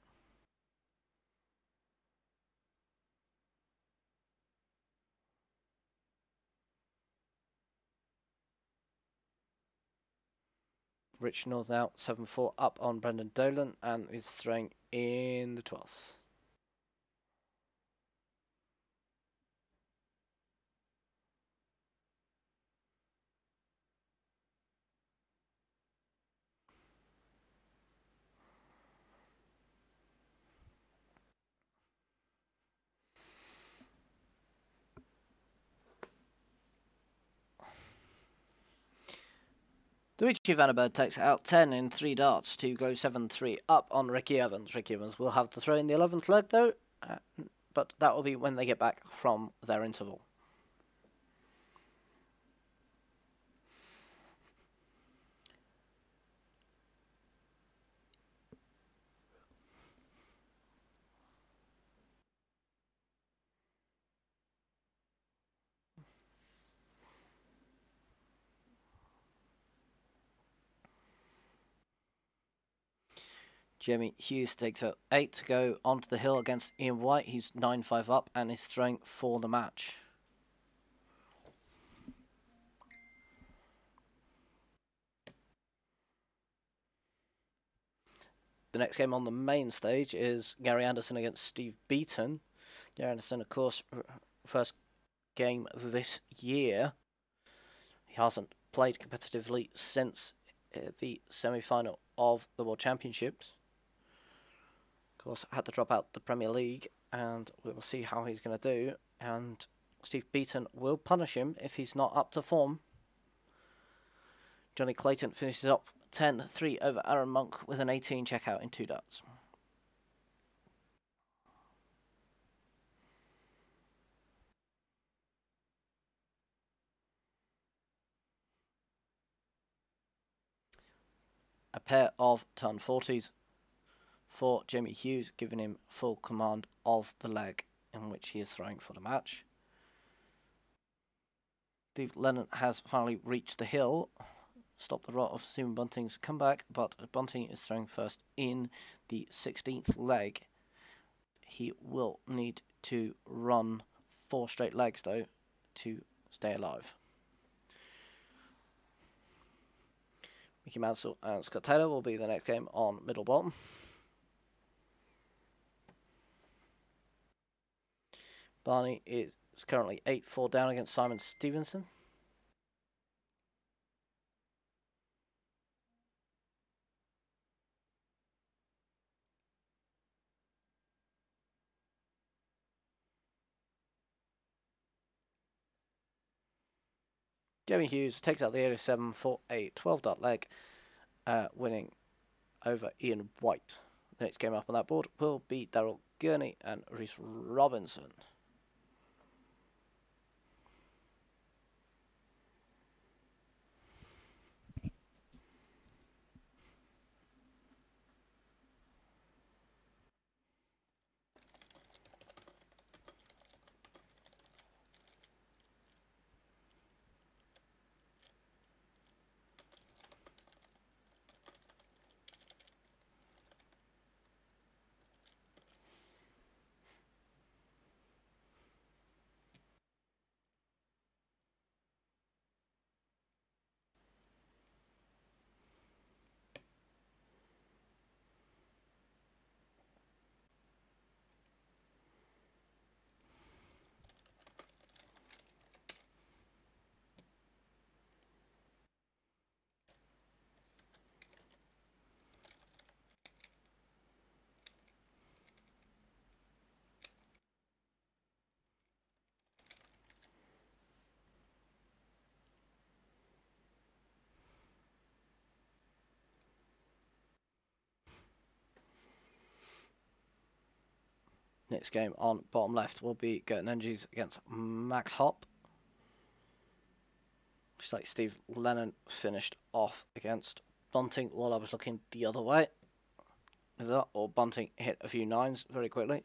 Rich North now 7-4 up on Brendan Dolan and is throwing in the 12th. Dimitri van der Berg takes out 10 in 3 darts to go 7-3 up on Ricky Evans. Ricky Evans will have to throw in the 11th leg though, but that will be when they get back from their interval. Jimmy Hughes takes out 8 to go onto the hill against Ian White. He's 9-5 up and is throwing for the match. The next game on the main stage is Gary Anderson against Steve Beaton. Gary Anderson, of course, first game this year. He hasn't played competitively since the semi-final of the World Championships. Of course, had to drop out the Premier League, and we'll see how he's going to do. And Steve Beaton will punish him if he's not up to form. Johnny Clayton finishes up 10-3 over Aaron Monk with an 18 checkout in 2 darts. A pair of turn 40s for Jimmy Hughes, giving him full command of the leg in which he is throwing for the match. Steve Lennon has finally reached the hill, stopped the rot of Stephen Bunting's comeback, but Bunting is throwing first in the 16th leg. He will need to run 4 straight legs though to stay alive. Mickey Mansell and Scott Taylor will be the next game on middle bottom. Barney is currently 8-4 down against Simon Stevenson. Jamie Hughes takes out the 87 for a 12-dot leg, winning over Ian White. The next game up on that board will be Daryl Gurney and Rhys Robinson. Next game on bottom left will be Girton Energies against Max Hop. Just like Steve Lennon finished off against Bunting while I was looking the other way. Or Bunting hit a few nines very quickly.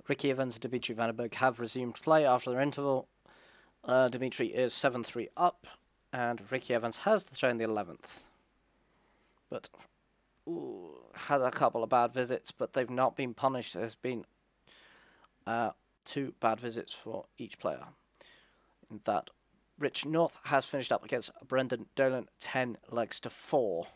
Ricky Evans and Dimitri Vandenberg have resumed play after their interval. Dimitri is 7-3 up, and Ricky Evans has the show in the 11th. But had a couple of bad visits, but they've not been punished. There's been 2 bad visits for each player. In that, Rich North has finished up against Brendan Dolan 10 legs to 4.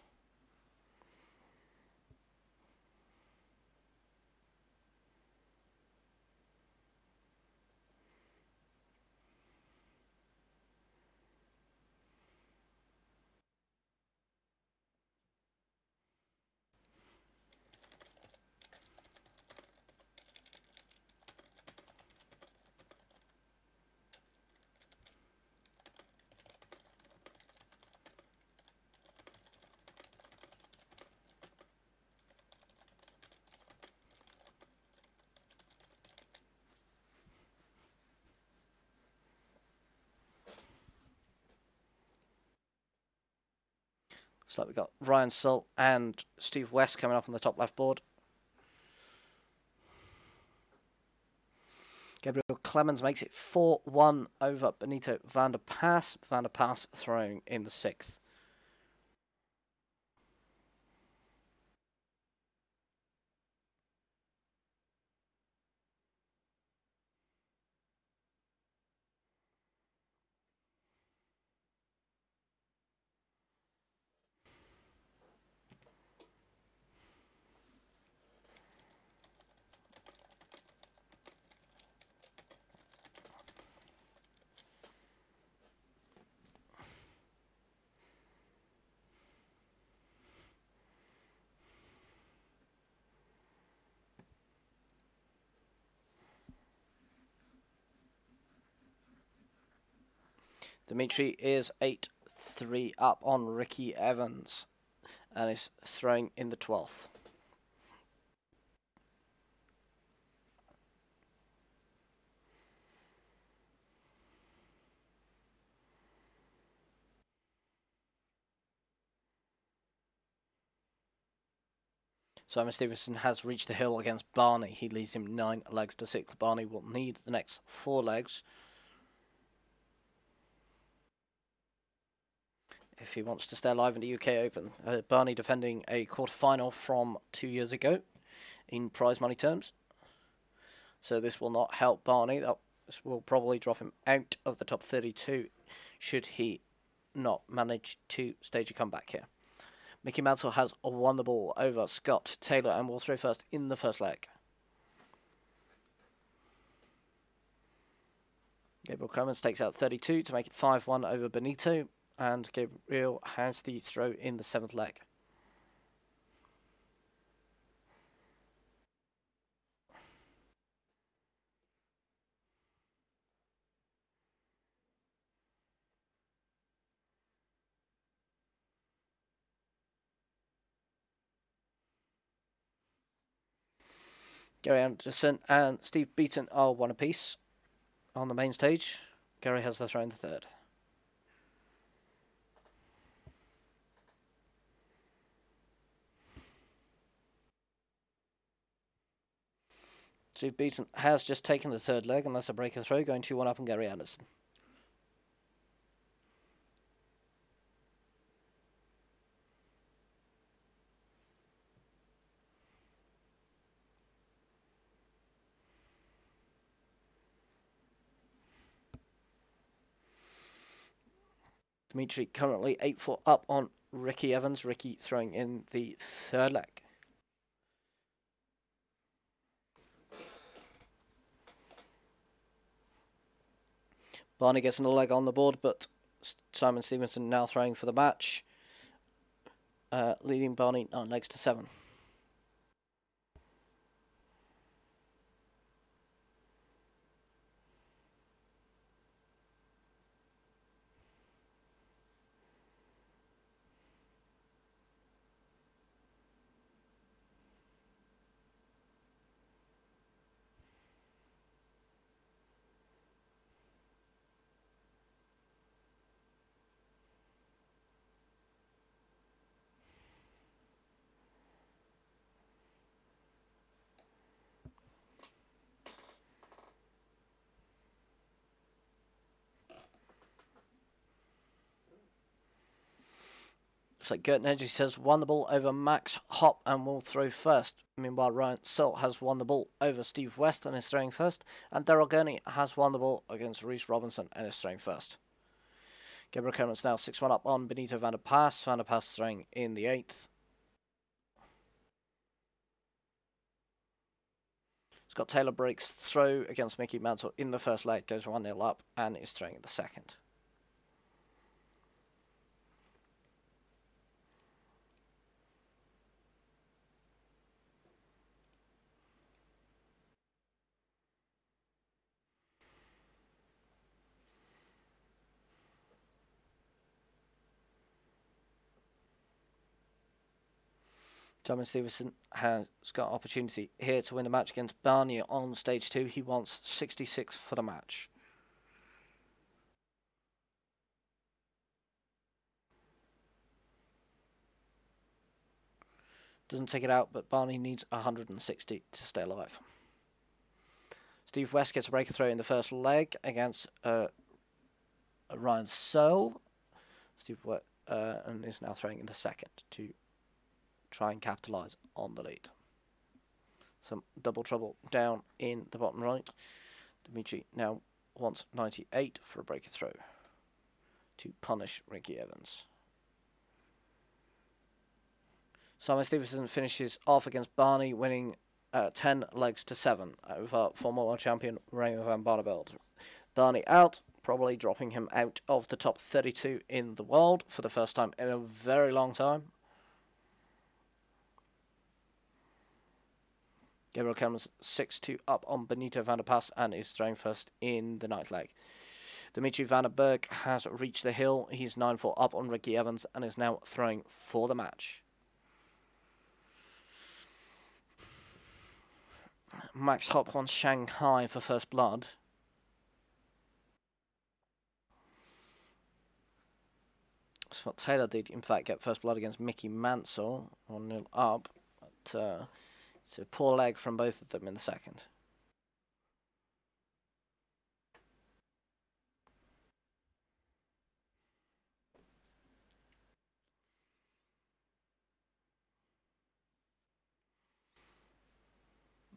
So we've got Ryan Sull and Steve West coming up on the top left board. Gabriel Clemens makes it 4-1 over Benito van der Paas. Van der Paas throwing in the 6th. Dimitri is 8-3 up on Ricky Evans and is throwing in the 12th. Simon Stevenson has reached the hill against Barney. He leads him 9 legs to 6. Barney will need the next 4 legs if he wants to stay alive in the UK Open. Barney defending a quarter-final from 2 years ago in prize money terms. So this will not help Barney. This will probably drop him out of the top 32 should he not manage to stage a comeback here. Mickey Mantle has won the ball over Scott Taylor and will throw first in the first leg. Gabriel Cremens takes out 32 to make it 5-1 over Benito, and Gabriel has the throw in the 7th leg. Gary Anderson and Steve Beaton are 1 apiece on the main stage. Gary has the throw in the 3rd. Steve Beaton has just taken the 3rd leg, and that's a breaker throw, going 2-1 up on Gary Anderson. Dimitri currently 8-4 up on Ricky Evans. Ricky throwing in the 3rd leg. Barney gets another leg on the board, but Simon Stevenson now throwing for the match, leading Barney 9 legs to 7. Looks like Gert Hedges has won the ball over Max Hopp and will throw first. Meanwhile, Ryan Salt has won the ball over Steve West and is throwing first. And Daryl Gurney has won the ball against Reese Robinson and is throwing first. Gabriel Clements now 6-1 up on Benito van der Paas. Van der Paas throwing in the 8th. Scott Taylor breaks throw against Mickey Mantle in the first leg, goes 1-0 up and is throwing in the 2nd. Simon Stevenson has got opportunity here to win the match against Barney on stage 2. He wants 66 for the match. Doesn't take it out, but Barney needs 160 to stay alive. Steve West gets a breaker throw in the first leg against Ryan Searle. Steve West and is now throwing in the 2nd to try and capitalise on the lead. Some double trouble down in the bottom right. Dimitri now wants 98 for a breaker throw to punish Ricky Evans. Simon Stevenson finishes off against Barney, winning 10 legs to 7 over former world champion Raymond van Barneveld. Barney out, probably dropping him out of the top 32 in the world for the first time in a very long time. Gabriel Clemens 6-2 up on Benito van der Paas and is throwing first in the 9th leg. Dimitri Van den Berg has reached the hill. He's 9-4 up on Ricky Evans and is now throwing for the match. Max Hopp wants Shanghai for first blood. Scott Taylor did, in fact, get first blood against Mickey Mansell, 1-0 up. But it's a poor leg from both of them in the second.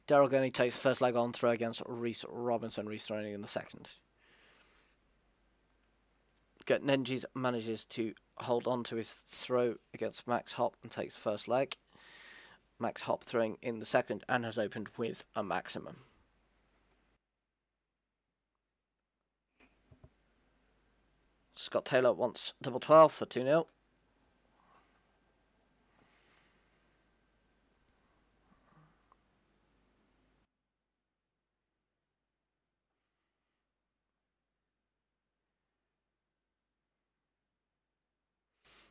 Daryl Gurney takes first leg on throw against Reese Robinson. Reese throwing in the second. Nenjis manages to hold on to his throw against Max Hopp and takes first leg. Max Hopp throwing in the second and has opened with a maximum. Scott Taylor wants double 12 for 2-0.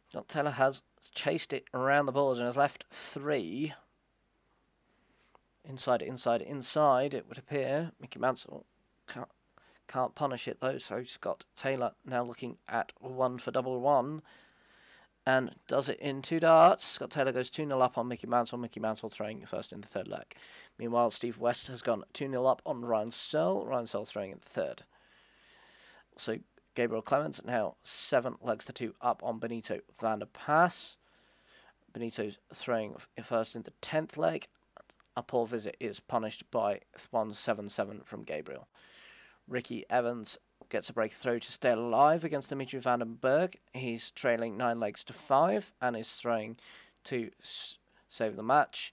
Scott Taylor has chased it around the boards and has left 3. Inside, inside, inside, it would appear. Mickey Mansell can't punish it though, so Scott Taylor now looking at 1 for double 1. And does it in 2 darts. Scott Taylor goes 2-0 up on Mickey Mansell. Mickey Mansell throwing first in the third leg. Meanwhile, Steve West has gone 2-0 up on Ryan Searle. Ryan Searle throwing in the third. So Gabriel Clemens now 7 legs to 2 up on Benito van der Pas. Benito's throwing first in the 10th leg. A poor visit is punished by 1-7-7 from Gabriel. Ricky Evans gets a breakthrough to stay alive against Dimitri Van den Berg. He's trailing 9 legs to 5 and is throwing to save the match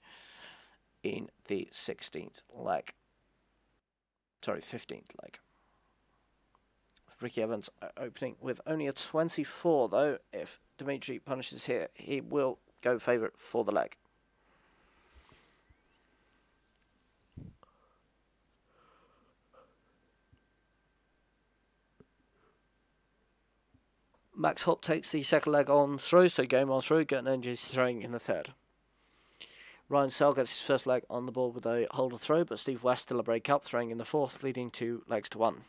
in the 16th leg. Sorry, 15th leg. Ricky Evans opening with only a 24, though. If Dimitri punishes here, he will go favourite for the leg. Max Hopp takes the second leg on through, so game on through. Gernange is throwing in the third. Ryan Searle gets his first leg on the board with a holder throw, but Steve West still a break up, throwing in the fourth, leading 2 legs to 1.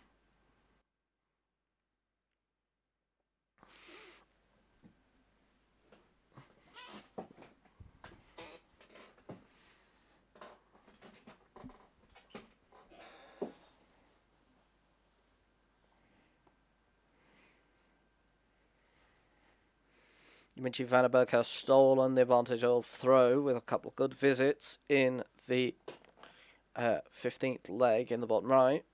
Dimitri Van den Berg has stolen the advantage of throw with a couple of good visits in the 15th leg in the bottom right.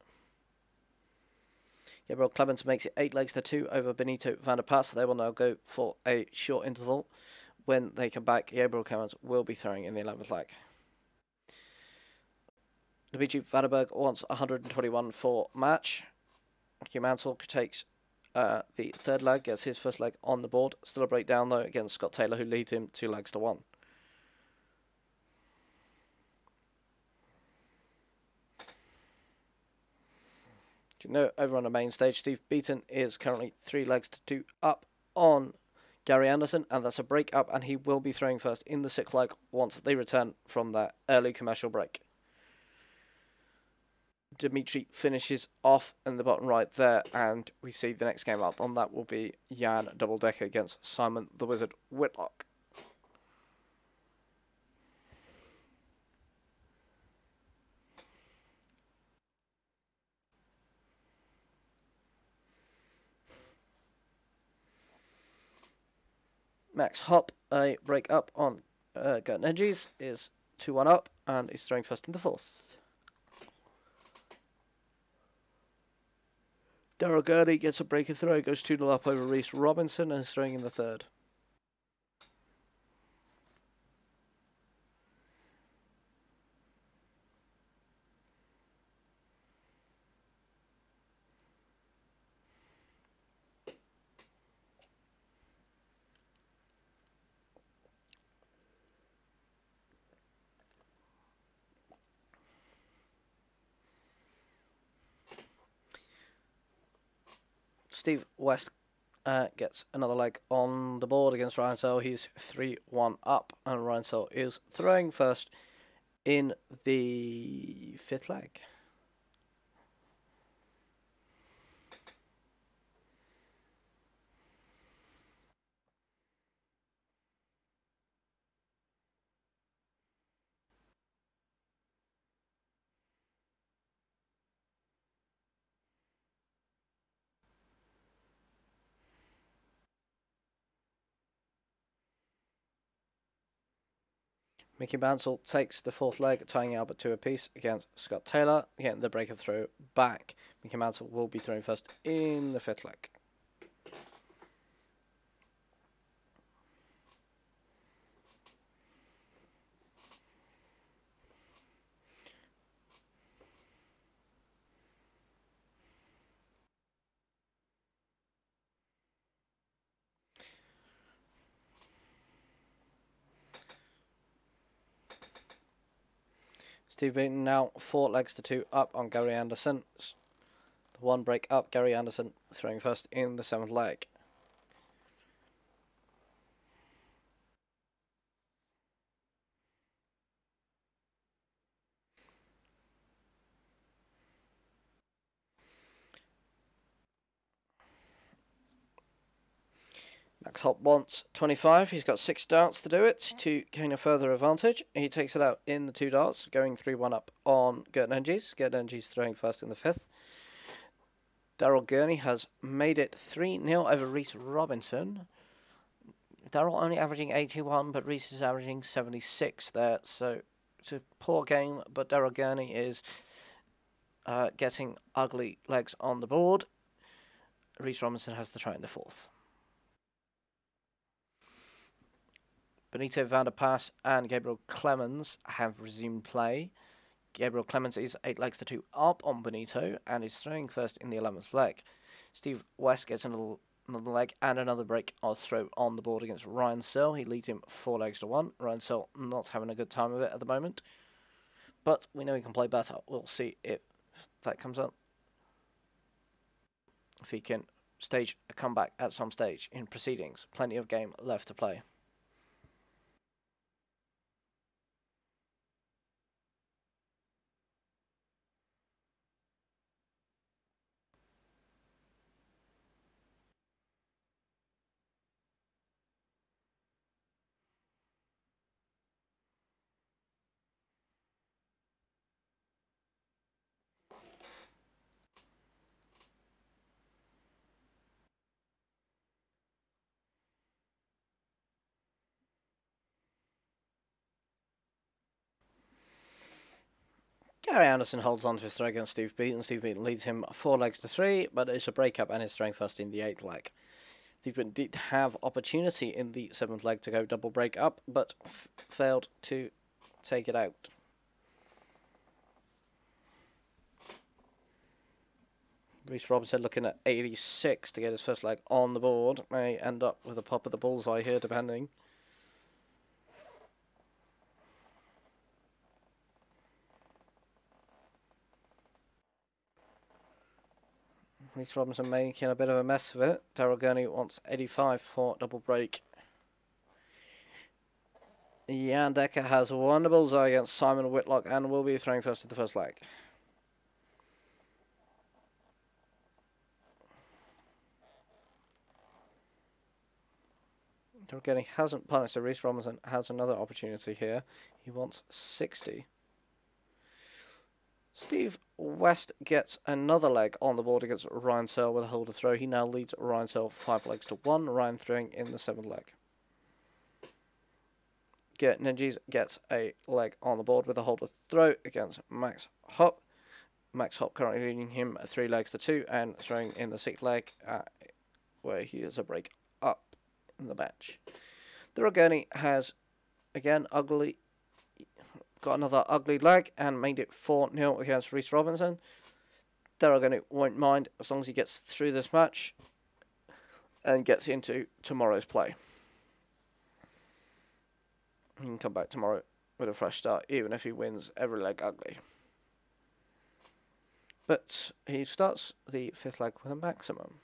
Gabriel Clemens makes it 8 legs to 2 over Benito van der Pas. They will now go for a short interval. When they come back, Gabriel Clemens will be throwing in the 11th leg. Dimitri Van den Berg wants 121 for match. Mickey Mansell takes the third leg, gets his first leg on the board. Still a breakdown though against Scott Taylor, who leads him 2 legs to 1. Do you know, over on the main stage, Steve Beaton is currently 3 legs to 2 up on Gary Anderson, and that's a break up, and he will be throwing first in the 6th leg once they return from that early commercial break. Dimitri finishes off in the bottom right there, and we see the next game up on that will be Jan Doubledecker against Simon the Wizard Whitlock. Max Hopp, a break up on Gert Nedges, is 2-1 up and is throwing first in the 4th. Daryl Gurney gets a break and throw, goes 2-0 up over Reese Robinson and is throwing in the 3rd. Steve West gets another leg on the board against Ryan Searle. He's 3-1 up, and Ryan Searle is throwing first in the 5th leg. Mickey Mansell takes the 4th leg, tying Albert 2 apiece against Scott Taylor. Getting the breaker throw back. Mickey Mansell will be throwing first in the 5th leg. Steve Beaton now 4 legs to 2 up on Gary Anderson. The 1 break up, Gary Anderson throwing first in the 7th leg. Max Hopp wants 25. He's got 6 darts to do it to gain a further advantage. He takes it out in the 2 darts, going 3-1 up on Gert Nenges. Gert Nenges throwing first in the 5th. Daryl Gurney has made it 3-0 over Reese Robinson. Daryl only averaging 81, but Reese is averaging 76 there. So it's a poor game, but Daryl Gurney is getting ugly legs on the board. Reese Robinson has the try in the 4th. Benito van der Pas and Gabriel Clemens have resumed play. Gabriel Clemens is 8 legs to 2 up on Benito and is throwing first in the 11th leg. Steve West gets another leg and another break or throw on the board against Ryan Searle. He leads him 4 legs to 1. Ryan Searle not having a good time of it at the moment, but we know he can play better. We'll see if that comes up. If he can stage a comeback at some stage in proceedings. Plenty of game left to play. Gary Anderson holds on to his throw against Steve Beaton. Steve Beaton leads him 4 legs to 3, but it's a break up and is throwing first in the 8th leg. Steve Beaton did have opportunity in the 7th leg to go double break up, but failed to take it out. Reese Robinson looking at 86 to get his first leg on the board. May end up with a pop of the bullseye here, depending. Reese Robinson making a bit of a mess of it. Daryl Gurney wants 85 for double break. Jan Decker has won the bullseye against Simon Whitlock and will be throwing first in the 1st leg. Daryl Gurney hasn't punished, so Reese Robinson has another opportunity here. He wants 60. Steve West gets another leg on the board against Ryan Searle with a holder throw. He now leads Ryan Searle 5 legs to 1. Ryan throwing in the 7th leg. Gert Nenges gets a leg on the board with a holder throw against Max Hopp. Max Hopp currently leading him 3 legs to 2 and throwing in the 6th leg where he is a break up in the bench. Daryl Gurney has again got another ugly leg and made it 4-0 against Reese Robinson. Daryl Gurney won't mind as long as he gets through this match and gets into tomorrow's play. He can come back tomorrow with a fresh start, even if he wins every leg ugly. But he starts the 5th leg with a maximum.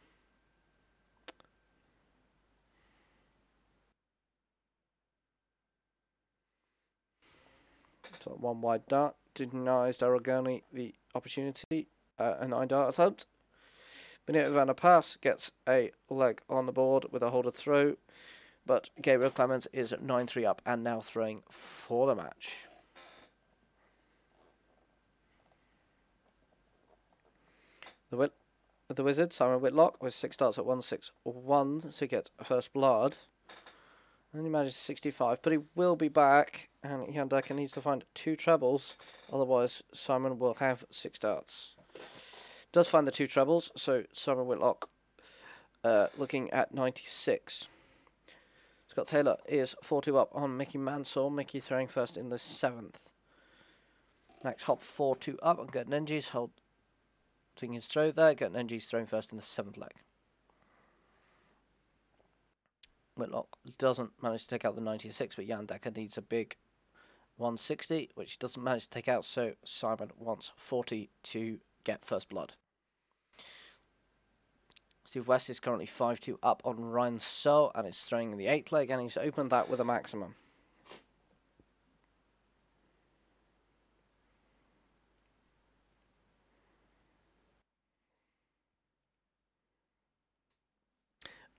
So one wide dart denies Daragoni the opportunity. A 9-dart attempt. Benito Van der Pass gets a leg on the board with a holder throw, but Gabriel Clemens is 9-3 up and now throwing for the match. The Wizard, Simon Whitlock, with 6 darts at 1-6-1 to get first blood. And he manages 65, but he will be back, and Jan Dekker needs to find 2 trebles, otherwise Simon will have 6 darts. Does find the 2 trebles, so Simon Whitlock looking at 96. Scott Taylor is 4-2 up on Mickey Mansell, Mickey throwing first in the 7th. Max Hop 4-2 up on Gert Nenji's holding his throw there. Gert Nenji's throwing first in the 7th leg. Whitlock doesn't manage to take out the 96, but Jan Dekker needs a big 160, which he doesn't manage to take out, so Simon wants 40 to get first blood. Steve West is currently 5-2 up on Ryan Searle and is throwing in the 8th leg, and he's opened that with a maximum.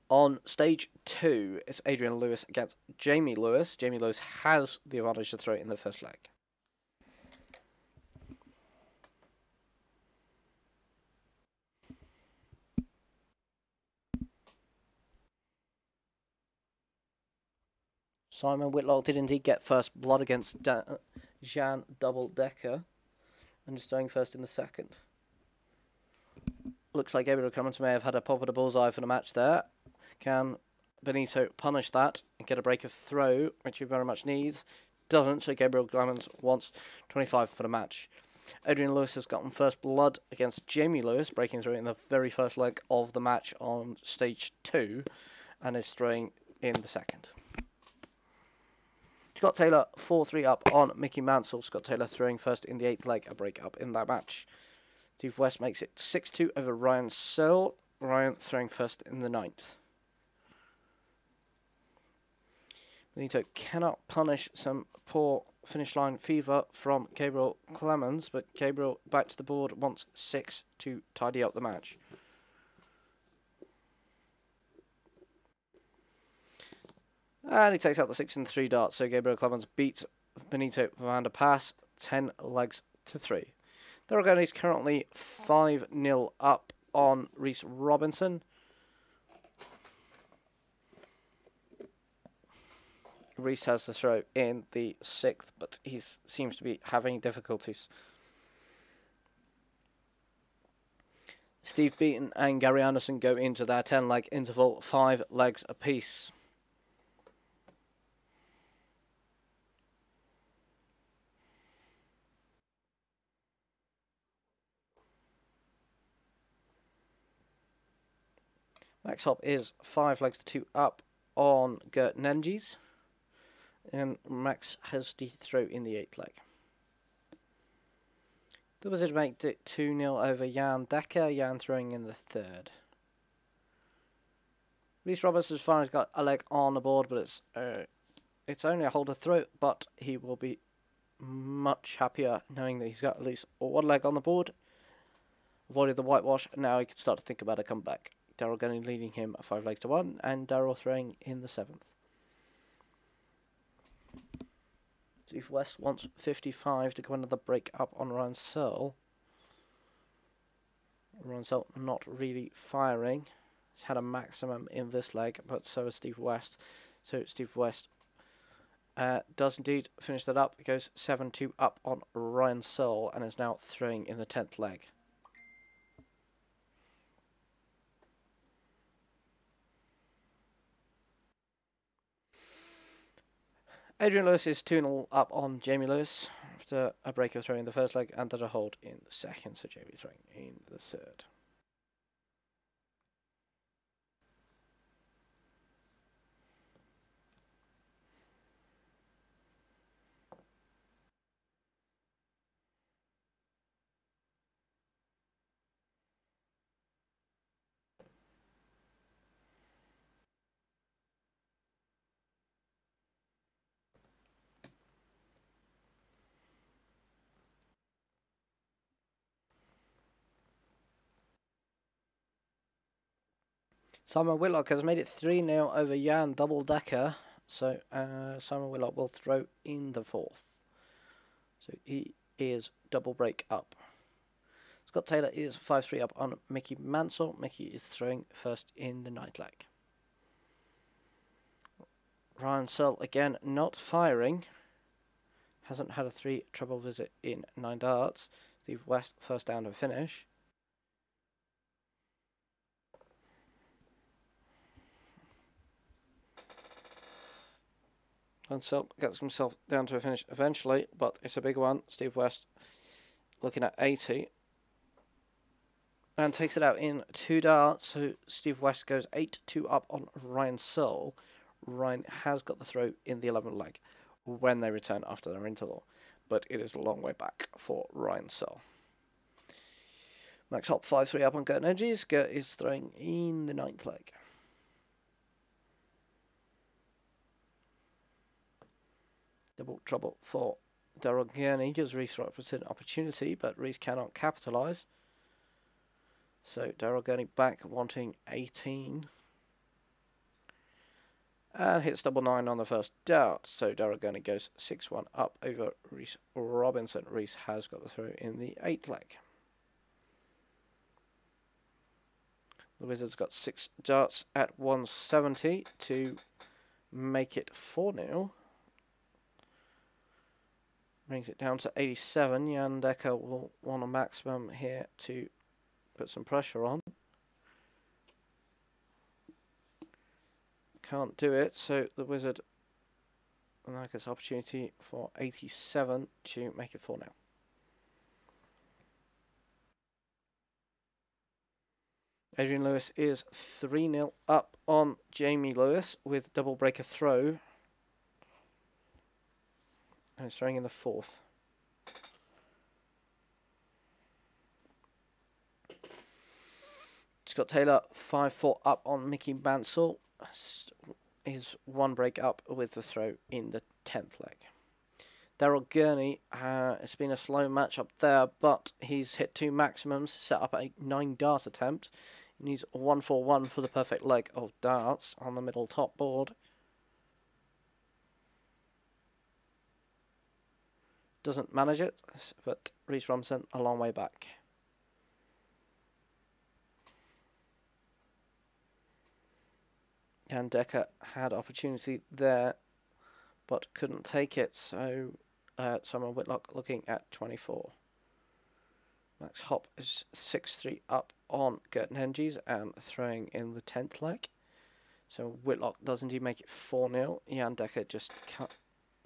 On stage 2, it's Adrian Lewis against Jamie Lewis. Jamie Lewis has the advantage to throw it in the first leg. Simon Whitlock did indeed get first blood against Jan Double Dekker and is throwing first in the 2nd. Looks like Gabriel Clemens may have had a pop at a bullseye for the match there. Can Benito punish that and get a break of throw, which he very much needs? Doesn't, so Gabriel Clemens wants 25 for the match. Adrian Lewis has gotten first blood against Jamie Lewis, breaking through in the very first leg of the match on stage 2, and is throwing in the 2nd. Scott Taylor 4-3 up on Mickey Mansell. Scott Taylor throwing first in the 8th leg, a break up in that match. Steve West makes it 6-2 over Ryan Searle. Ryan throwing first in the 9th. Benito cannot punish some poor finish line fever from Gabriel Clemens, but Gabriel back to the board wants 6 to tidy up the match. And he takes out the 6 and 3 darts, so Gabriel Clemens beats Benito Van der Pass 10 legs to 3. Daragoni is currently 5-0 up on Reese Robinson. Reese has the throw in the 6th, but he seems to be having difficulties. Steve Beaton and Gary Anderson go into their 10-leg interval, 5 legs apiece. Max Hop is 5 legs to 2 up on Gert Nenji's. And Max has the throw in the 8th leg. The Wizard makes it 2-0 over Jan Dekker. Jan throwing in the 3rd. Reese Robertson's finally got a leg on the board, but it's only a holder throw. But he will be much happier knowing that he's got at least 1 leg on the board. Avoided the whitewash. Now he can start to think about a comeback. Daryl Gunning leading him 5 legs to 1, and Daryl throwing in the 7th. Steve West wants 55 to go another break up on Ryan Searle. Ryan Searle not really firing. He's had a maximum in this leg, but so has Steve West. So Steve West does indeed finish that up. He goes 7-2 up on Ryan Searle and is now throwing in the 10th leg. Adrian Lewis is 2-0 up on Jamie Lewis after a break of throwing in the first leg and did a hold in the 2nd, so Jamie throwing in the 3rd. Simon Whitlock has made it 3-0 over Jan Double-Decker. So Simon Whitlock will throw in the 4th. So he is double break up. Scott Taylor is 5-3 up on Mickey Mansell. Mickey is throwing first in the 9th leg. Ryan Searle again not firing. Hasn't had a 3 treble visit in 9 darts. Steve West first down and finish. Ryan Searle gets himself down to a finish eventually, but it's a big one. Steve West looking at 80. And takes it out in 2 darts. So Steve West goes 8-2 up on Ryan Searle. Ryan has got the throw in the 11th leg when they return after their interval, but it is a long way back for Ryan Searle. Max Hop 5-3 up on Gert Hedges. Gert is throwing in the 9th leg. Double trouble for Daryl Gurney. Gives Reese Robertson opportunity, but Reese cannot capitalise. So Daryl Gurney back wanting 18. And hits double 9 on the first dart. So Daryl Gurney goes 6-1 up over Reese Robinson. Reese has got the throw in the 8th leg. The Wizards got 6 darts at 170 to make it 4-0. Brings it down to 87. Jan Decker will want a maximum here to put some pressure on. Can't do it, so the Wizard now gets opportunity for 87 to make it 4-0. Adrian Lewis is 3-0 up on Jamie Lewis with double breaker throw. And he's throwing in the 4th. Scott Taylor 5-4 up on Mickey Mansell. Is 1 break up with the throw in the 10th leg. Daryl Gurney, it's been a slow match up there, but he's hit 2 maximums, set up a 9 dart attempt. He needs 1-4-1 for the perfect leg of darts on the middle top board. Doesn't manage it, but Reese Robinson a long way back. Jan Decker had opportunity there, but couldn't take it. So Simon Whitlock looking at 24. Max Hop is 6-3 up on Gert Hedges and throwing in the 10th leg. So Whitlock does indeed make it 4-0. Jan Decker just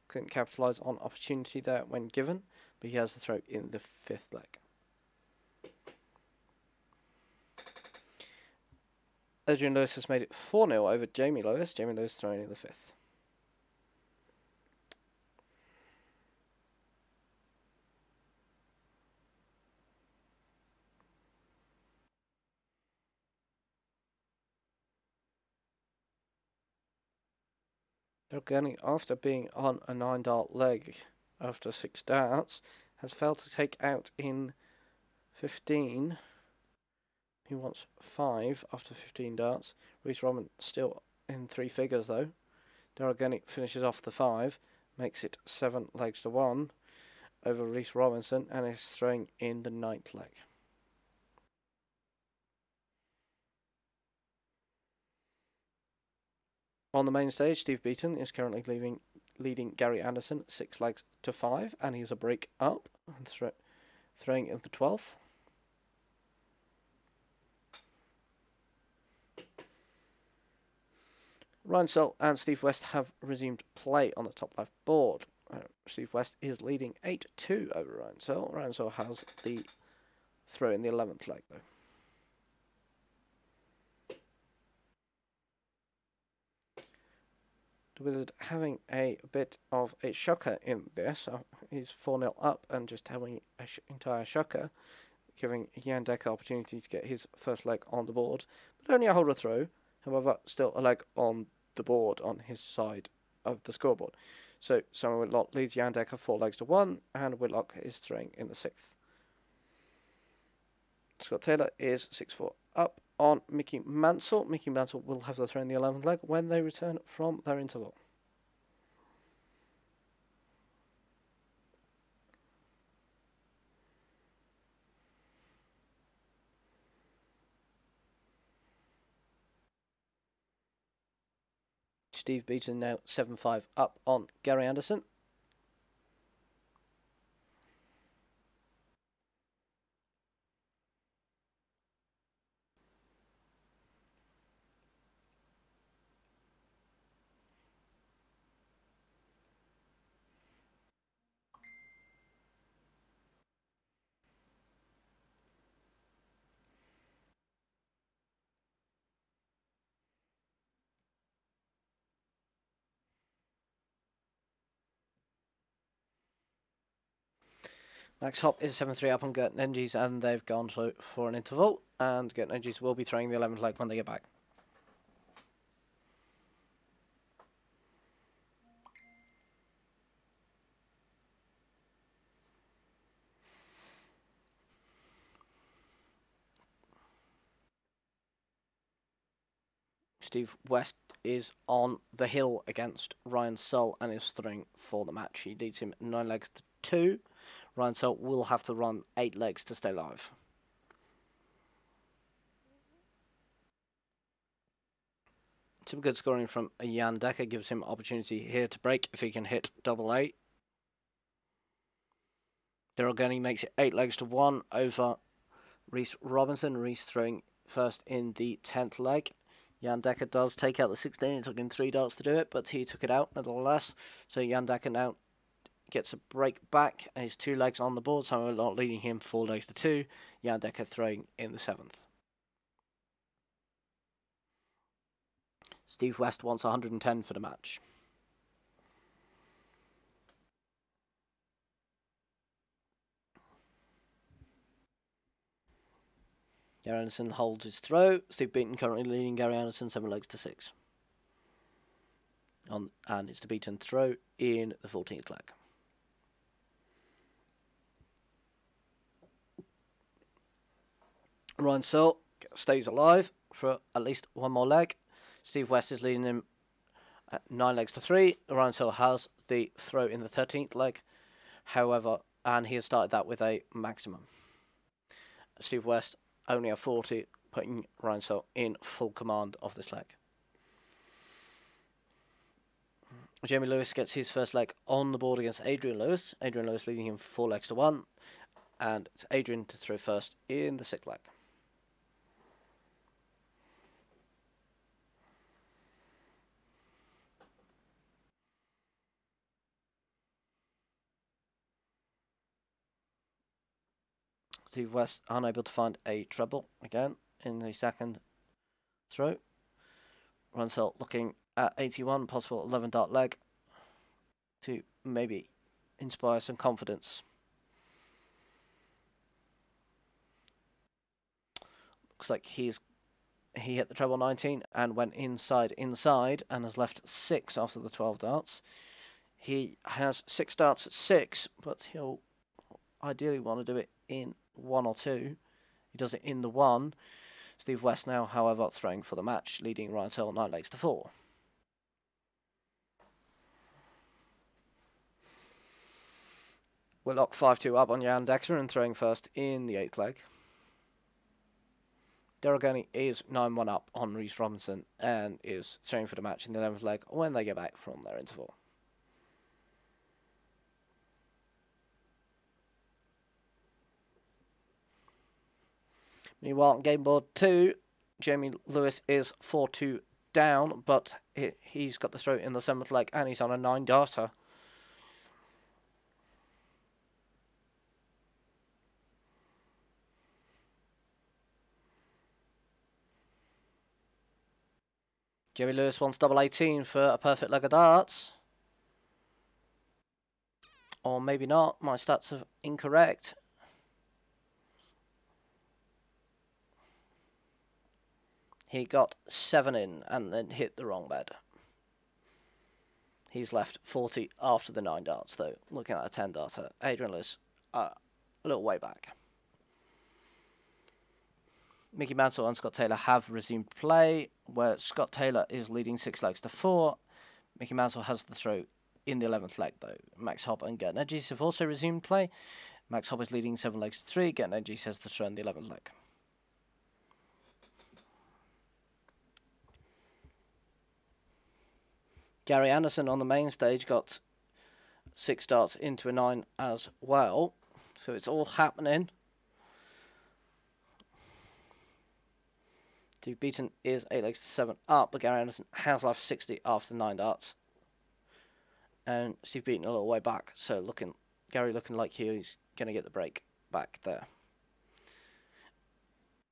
couldn't capitalise on opportunity there when given, but he has the throw in the 5th leg. Adrian Lewis has made it 4-0 over Jamie Lewis. Jamie Lewis throwing in the 5th. Gurney, after being on a 9 dart leg after 6 darts, has failed to take out in 15. He wants 5 after 15 darts. Reese Robinson still in 3 figures though. Daryl Gurney finishes off the 5, makes it 7 legs to 1 over Reese Robinson, and is throwing in the 9th leg. On the main stage, Steve Beaton is currently leading Gary Anderson 6 legs to 5, and he's a break up and throwing in the 12th. Ryan Searle and Steve West have resumed play on the top left board. Steve West is leading 8-2 over Ryan Searle. Ryan Searle has the throw in the 11th leg though. The Wizard having a bit of a shocker in this. He's 4-0 up and just having an entire shocker, giving Jan Decker opportunity to get his first leg on the board, but only a holder throw. However, still a leg on the board on his side of the scoreboard. So Simon Whitlock leads Jan Decker 4 legs to 1, and Whitlock is throwing in the 6th. Scott Taylor is 6-4 up on Mickey Mansell. Mickey Mansell will have the throw in the 11th leg when they return from their interval. Steve Beaton now 7-5 up on Gary Anderson. Next hop is 7-3 up on Gert Nenges, and they've gone for an interval, and Gert Nenges will be throwing the 11th leg when they get back. Steve West is on the hill against Ryan Sull and is throwing for the match. He leads him 9 legs to 2. Ryan Sull will have to run 8 legs to stay live. Some good scoring from Jan Dekker gives him opportunity here to break if he can hit double 8. Daryl Gurney makes it 8 legs to 1 over Reese Robinson. Reese throwing first in the 10th leg. Jan Dekker does take out the 16. It took him 3 darts to do it, but he took it out nevertheless. So Jan Dekker now gets a break back and he's 2 legs on the board, so we're not leading him 4 legs to 2. Jan Dekker throwing in the 7th. Steve West wants 110 for the match. Gary Anderson holds his throw. Steve Beaton currently leading Gary Anderson 7 legs to 6. And it's the Beaton throw in the 14th leg. Ryan Sull stays alive for at least 1 more leg. Steve West is leading him at 9 legs to 3. Ryan Sull has the throw in the 13th leg, however, and he has started that with a maximum. Steve West only a 40, putting Ryan Sull in full command of this leg. Jamie Lewis gets his first leg on the board against Adrian Lewis. Adrian Lewis leading him 4 legs to 1, and it's Adrian to throw first in the 6th leg. Steve West unable to find a treble again in the 2nd throw. Ryan Sull looking at 81, possible 11 dart leg to maybe inspire some confidence. Looks like he hit the treble 19 and went inside and has left 6 after the 12 darts. He has 6 darts at 6, but he'll ideally want to do it in 1 or 2. He does it in the 1. Steve West now, however, throwing for the match, leading Ryan Sull 9 legs to 4. Willock 5-2 up on Jan Dekker and throwing first in the 8th leg. Daryl Gurney is 9-1 up on Reese Robinson and is throwing for the match in the 11th leg when they get back from their interval. Meanwhile, on game board 2, Jamie Lewis is 4-2 down, but he's got the throw in the 7th leg and he's on a 9-darter. Jamie Lewis wants double 18 for a perfect leg of darts. Or maybe not, my stats are incorrect. He got 7 in and then hit the wrong bed. He's left 40 after the 9 darts, though. Looking at a 10 darter. Adrian Lewis, a little way back. Mickey Mantle and Scott Taylor have resumed play, where Scott Taylor is leading 6-4. Mickey Mantle has the throw in the 11th leg, though. Max Hopp and Gert Edges have also resumed play. Max Hopp is leading 7-3. Gert Edges has the throw in the 11th leg. Gary Anderson on the main stage got 6 darts into a 9 as well. So it's all happening. Steve Beaton is 8-7 up, but Gary Anderson has left 60 after 9 darts. And Steve Beaton a little way back, so Gary looking like he's going to get the break back there.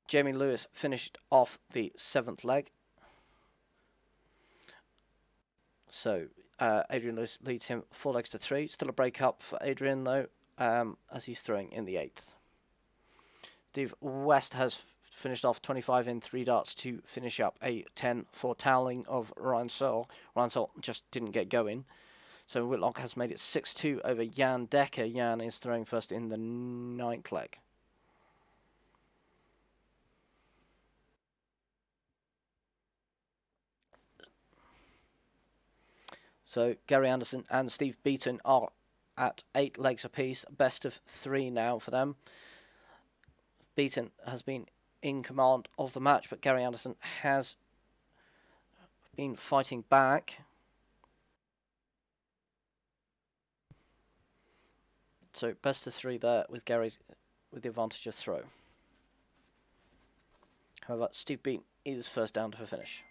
Jamie Lewis finished off the 7th leg. So Adrian Lewis leads him 4-3. Still a break up for Adrian though, as he's throwing in the 8th. Steve West has finished off 25 in 3 darts to finish up a 10 for toweling of Ryan Searle. Ryan Searle just didn't get going. So Whitlock has made it 6-2 over Jan Decker. Jan is throwing first in the 9th leg. So Gary Anderson and Steve Beaton are at 8 legs apiece. Best of 3 now for them. Beaton has been in command of the match, but Gary Anderson has been fighting back. So best of 3 there with Gary with the advantage of throw. However, Steve Beaton is first down to finish.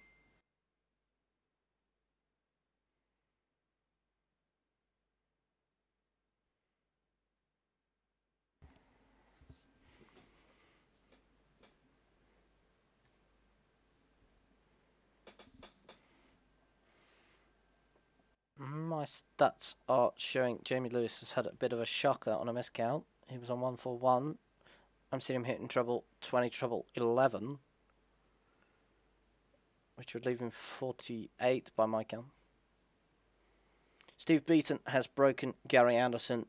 My stats are showing Jamie Lewis has had a bit of a shocker on a miscount. He was on 1-4-1. I'm seeing him hitting treble 20, treble 11, which would leave him 48 by my count. Steve Beaton has broken Gary Anderson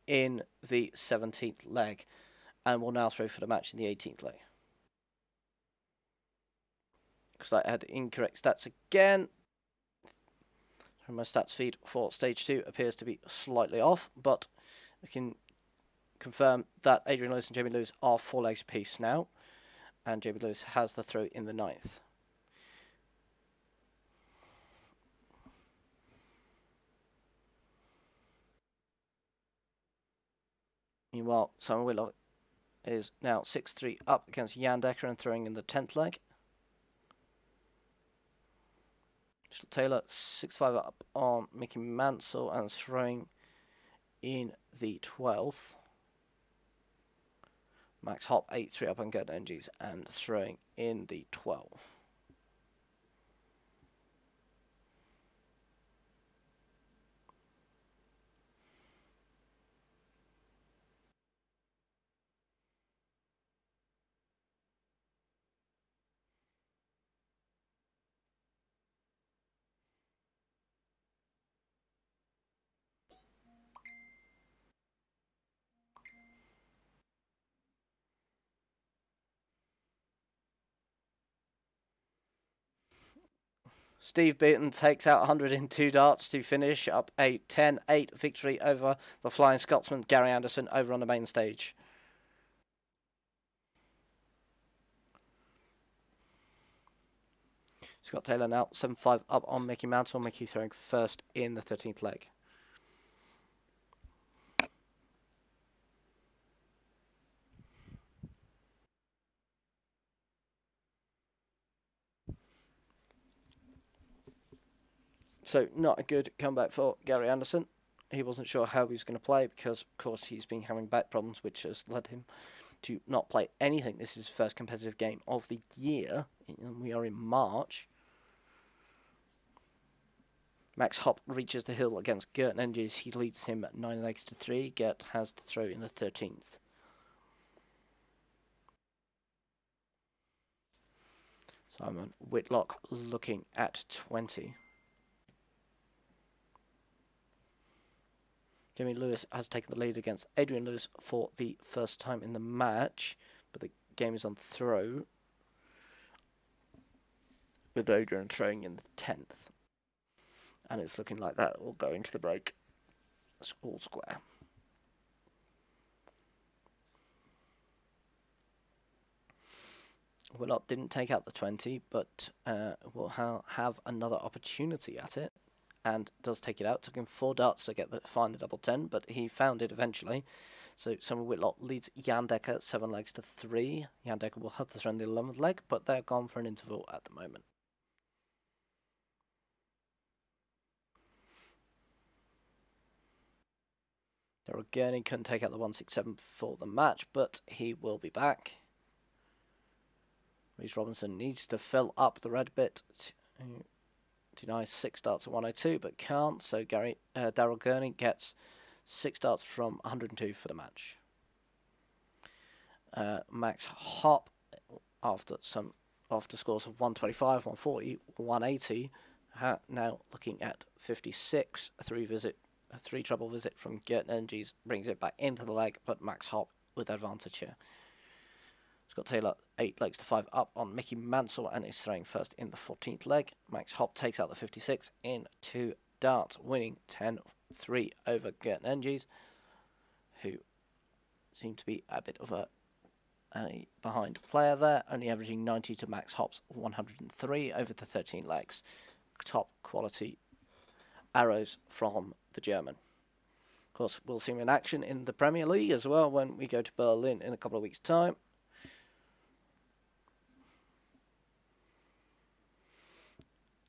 in the 17th leg and will now throw for the match in the 18th leg. Because I had incorrect stats again. My stats feed for stage 2 appears to be slightly off, but we can confirm that Adrian Lewis and Jamie Lewis are 4 legs apiece now, and Jamie Lewis has the throw in the 9th. Meanwhile, Simon Whitlock is now 6-3 up against Jan Decker and throwing in the 10th leg. Taylor 6-5 up on Mickey Mansell and throwing in the 12th. Max Hopp 8-3 up on Gert Edges and throwing in the 12th. Steve Beaton takes out 102 darts to finish up a 10-8 victory over the Flying Scotsman Gary Anderson over on the main stage. Scott Taylor now 7-5 up on Mickey Mantle. Mickey throwing first in the 13th leg. So not a good comeback for Gary Anderson. He wasn't sure how he was going to play because, of course, he's been having back problems, which has led him to not play anything. This is his first competitive game of the year, and we are in March. Max Hopp reaches the hill against Gert Edges. He leads him 9-3. Gert has the throw in the 13th. Simon Whitlock looking at 20. Jamie Lewis has taken the lead against Adrian Lewis for the first time in the match, but the game is on throw. with Adrian throwing in the 10th. And it's looking like that will go into the break. It's all square. Willott didn't take out the 20, but will have another opportunity at it, and does take it out. Took him 4 darts to find the double 10, but he found it eventually. So Simon Whitlock leads Jan Dekker 7 legs to 3. Jan Dekker will have to throw in the 11th leg, but they're gone for an interval at the moment. Daryl Gurney couldn't take out the 167 for the match, but he will be back. Reece Robinson needs to fill up the red bit to deny 6 darts at 102, but can't. So Daryl Gurney gets 6 darts from 102 for the match. Max Hop, after scores of 125, 140, 180, now looking at 56. A 3 treble visit from Gert Energies brings it back into the leg, but Max Hop with advantage here. Scott Taylor 8 legs to 5 up on Mickey Mansell and is throwing first in the 14th leg. Max Hop takes out the 56 in 2 darts, winning 10-3 over Gert Energies, who seem to be a bit of a behind player there, only averaging 90 to Max Hop's 103 over the 13 legs. Top quality arrows from the German. Of course, we'll see him in action in the Premier League as well when we go to Berlin in a couple of weeks' time.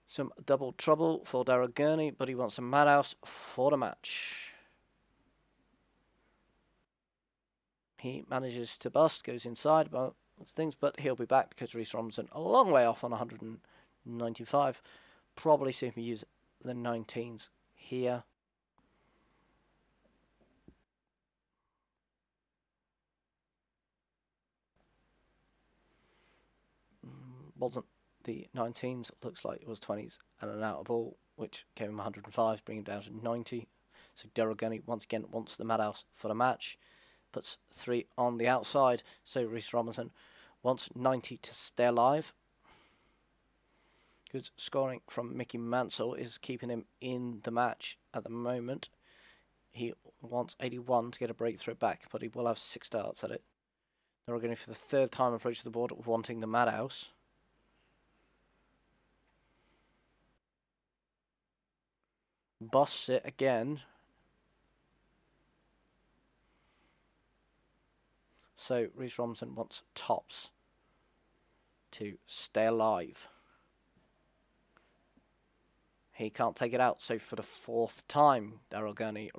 Some double trouble for Daryl Gurney, but he wants a madhouse for the match. He manages to bust, goes inside about things, but he'll be back because Reece Robinson a long way off on 195. Probably see him use the 19s here. Wasn't the 19s, looks like it was 20s and an out of ball, which gave him 105, bringing him down to 90. So Daryl Gurney once again wants the madhouse for the match. Puts 3 on the outside, so Reece Robinson wants 90 to stay alive. Good scoring from Mickey Mansell is keeping him in the match at the moment. He wants 81 to get a breakthrough back, but he will have 6 darts at it. Daryl Gurney for the 3rd time approaches the board, wanting the madhouse. Busts it again. So Reece Robinson wants tops to stay alive. He can't take it out, so for the 4th time, Daryl Gurney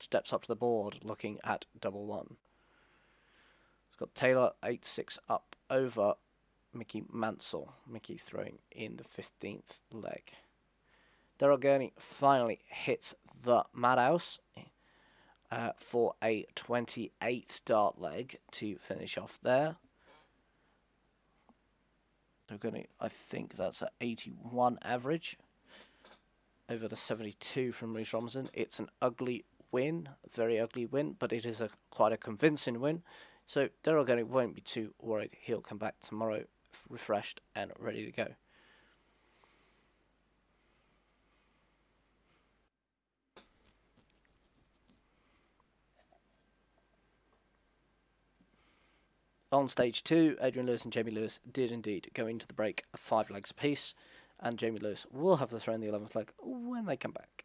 steps up to the board, looking at double 1. He's got Taylor 8-6 up over Mickey Mansell. Mickey throwing in the 15th leg. Daryl Gurney finally hits the madhouse for a 28 dart leg to finish off there. Daryl Gurney, I think that's an 81 average over the 72 from Reece Robinson. It's an ugly win, very ugly win, but it is quite a convincing win. So Daryl Gurney won't be too worried. He'll come back tomorrow refreshed and ready to go. On stage 2, Adrian Lewis and Jamie Lewis did indeed go into the break 5 legs apiece, and Jamie Lewis will have to throw in the 11th leg when they come back.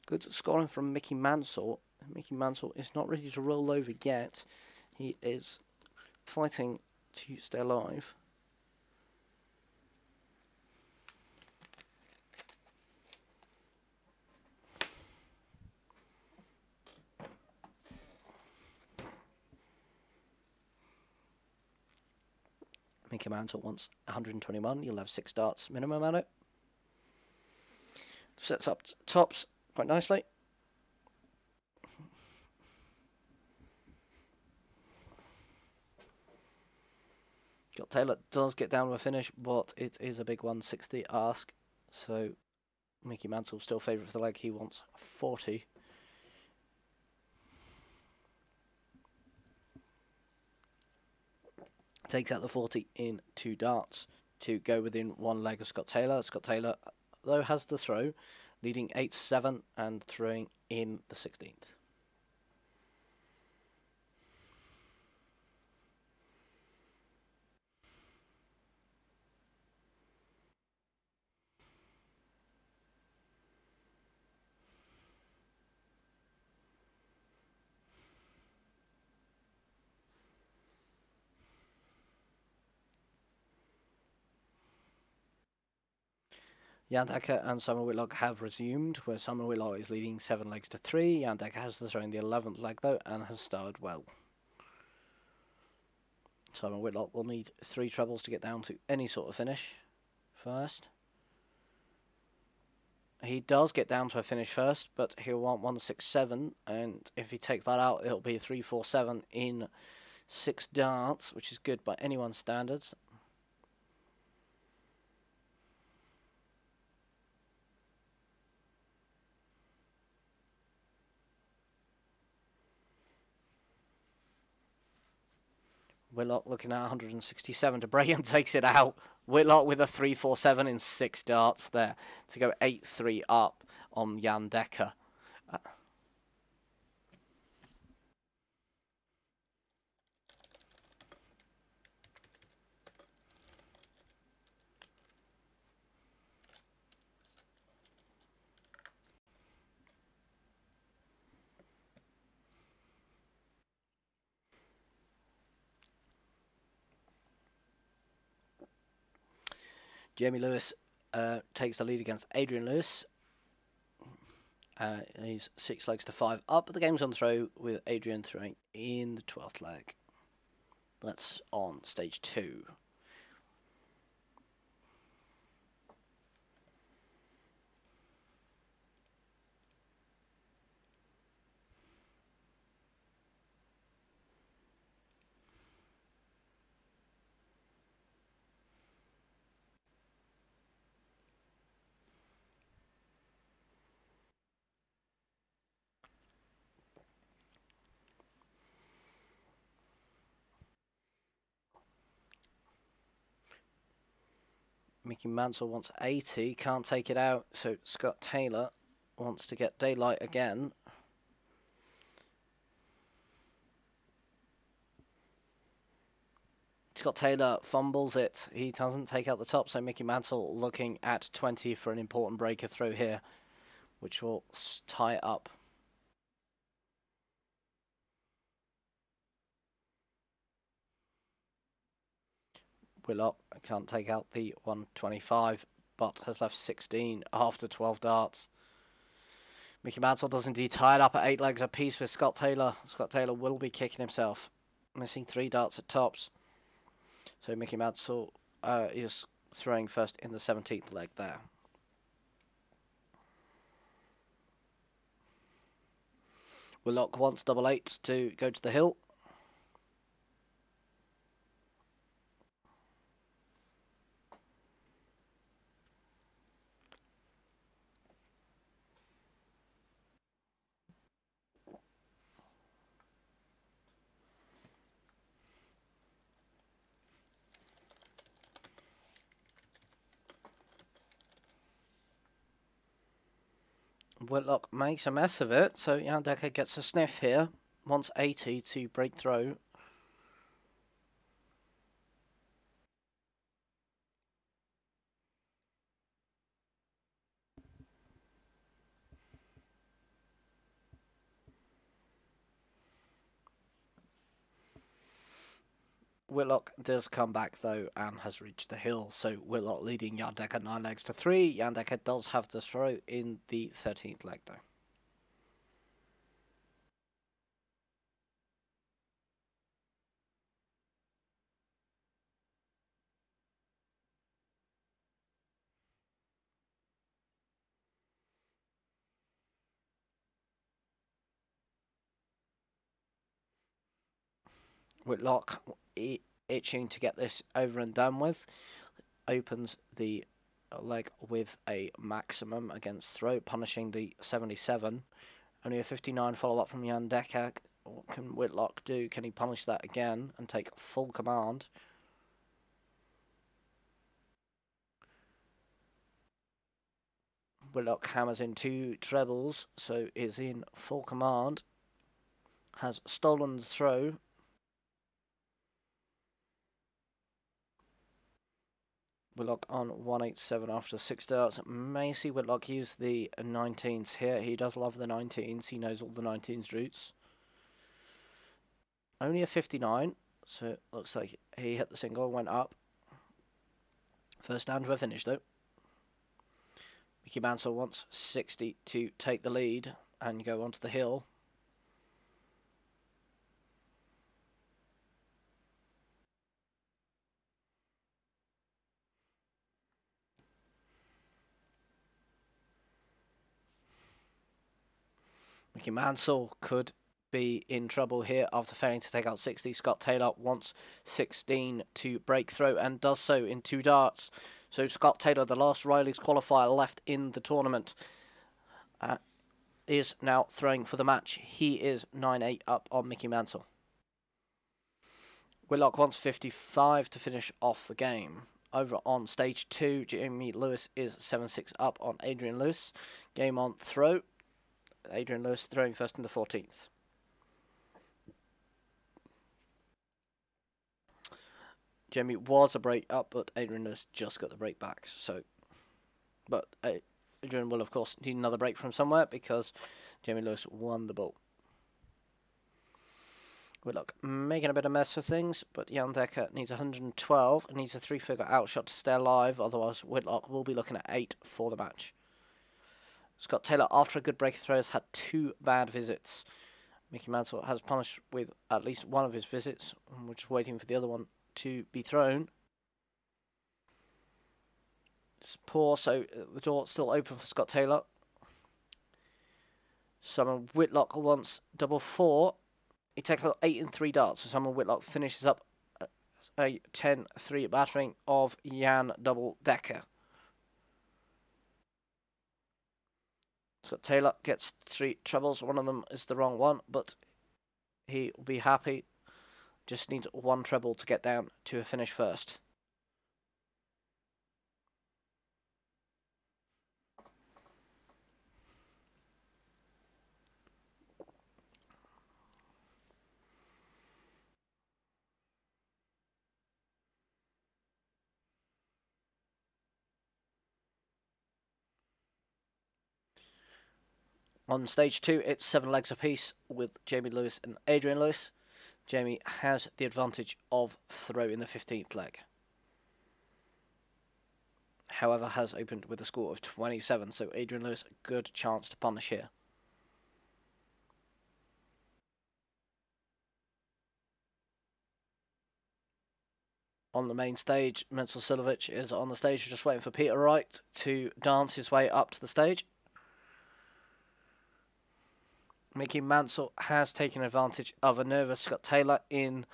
Good scoring from Mickey Mansell. Mickey Mansell is not ready to roll over yet. He is fighting to stay alive. Mickey Mansell wants 121. You'll have 6 darts minimum at it. Sets up tops quite nicely. Scott Taylor does get down to a finish, but it is a big 160 ask. So Mickey Mantle still favourite for the leg. He wants 40. Takes out the 40 in 2 darts to go within 1 leg of Scott Taylor. Scott Taylor, though, has the throw, leading 8-7 and throwing in the 16th. Jan Dekker and Simon Whitlock have resumed, where Simon Whitlock is leading 7 legs to 3. Jan Dekker has the throw in the 11th leg, though, and has started well. Simon Whitlock will need 3 trebles to get down to any sort of finish first. He does get down to a finish first, but he'll want 167, and if he takes that out, it'll be a 3-4-7 in 6 darts, which is good by anyone's standards. Whitlock looking at 167 to break and takes it out. Whitlock with a 3-4-7 in 6 darts there to go 8-3 up on Jan Dekker. Jamie Lewis takes the lead against Adrian Lewis. He's 6 legs to 5 up, but the game's on throw with Adrian throwing in the 12th leg. That's on stage 2. Mickey Mansell wants 80, can't take it out, so Scott Taylor wants to get daylight again. Scott Taylor fumbles it. He doesn't take out the top, so Mickey Mansell looking at 20 for an important breaker throw here, which will tie it up. Whitlock can't take out the 125, but has left 16 after 12 darts. Mickey Mansell does indeed tie it up at 8 legs apiece with Scott Taylor. Scott Taylor will be kicking himself, missing 3 darts at tops. So Mickey Mansell is throwing first in the 17th leg there. Whitlock wants double 8 to go to the hill. Whitlock makes a mess of it, so Jan Dekker gets a sniff here. Wants 80 to break through. Whitlock does come back though and has reached the hill, so Whitlock leading Jan Dekker 9 legs to 3. Jan Dekker does have the throw in the 13th leg though. Whitlock itching to get this over and done with. Opens the leg with a maximum against throw, punishing the 77. Only a 59 follow-up from Jan Decker. What can Whitlock do? Can he punish that again and take full command? Whitlock hammers in 2 trebles, so is in full command. Has stolen the throw. Whitlock on 187 after 6 darts. May see Whitlock use the 19s here. He does love the 19s. He knows all the 19s routes. Only a 59, so it looks like he hit the single, went up. First down to a finish, though. Mickey Mansell wants 60 to take the lead and go onto the hill. Mickey Mansell could be in trouble here after failing to take out 60. Scott Taylor wants 16 to break through and does so in 2 darts. So Scott Taylor, the last Riley's qualifier left in the tournament, is now throwing for the match. He is 9-8 up on Mickey Mansell. Whitlock wants 55 to finish off the game. Over on stage 2, Jamie Lewis is 7-6 up on Adrian Lewis. Game on throw. Adrian Lewis throwing first in the 14th. Jamie was a break up, but Adrian Lewis just got the break back. So, but Adrian will, of course, need another break from somewhere because Jamie Lewis won the ball. Whitlock making a bit of mess of things, but Jan Decker needs 112 and needs a 3-figure outshot to stay alive. Otherwise, Whitlock will be looking at 8 for the match. Scott Taylor, after a good break of throws, had 2 bad visits. Mickey Mansell has punished with at least one of his visits. We're just waiting for the other one to be thrown. It's poor, so the door's still open for Scott Taylor. Simon Whitlock wants double 4. He takes out 8 in 3 darts, so Simon Whitlock finishes up a 10-3 battering of Jan Double Decker. Scott Taylor gets 3 trebles. One of them is the wrong one, but he will be happy. Just needs 1 treble to get down to a finish first. On stage 2, it's 7 legs apiece with Jamie Lewis and Adrian Lewis. Jamie has the advantage of throw in the 15th leg. However, has opened with a score of 27, so Adrian Lewis, a good chance to punish here. On the main stage, Menzel Silovic is on the stage, just waiting for Peter Wright to dance his way up to the stage. Mickey Mansell has taken advantage of a nervous Scott Taylor in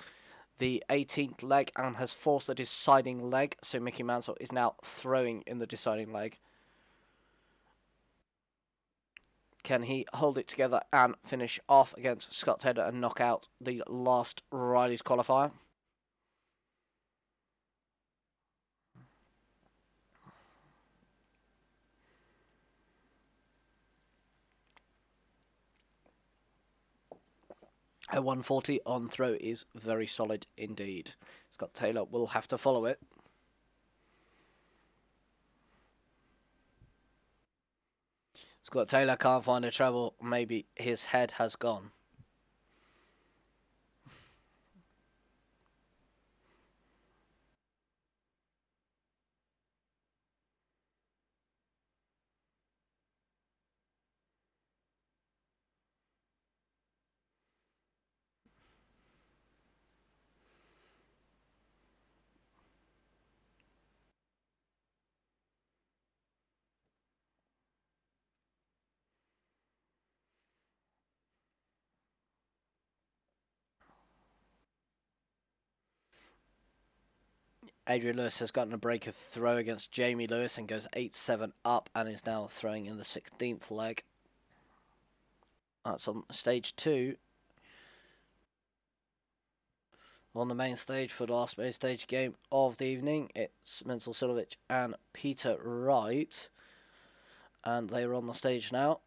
the 18th leg and has forced the deciding leg, so Mickey Mansell is now throwing in the deciding leg. Can he hold it together and finish off against Scott Taylor and knock out the last Riley's qualifier? A 140 on throw is very solid indeed. Scott Taylor will have to follow it. Scott Taylor can't find a treble. Maybe his head has gone. Adrian Lewis has gotten a break of throw against Jamie Lewis and goes 8-7 up and is now throwing in the 16th leg. That's on stage 2. On the main stage for the last main stage game of the evening, it's Menzel Silovic and Peter Wright. And they are on the stage now.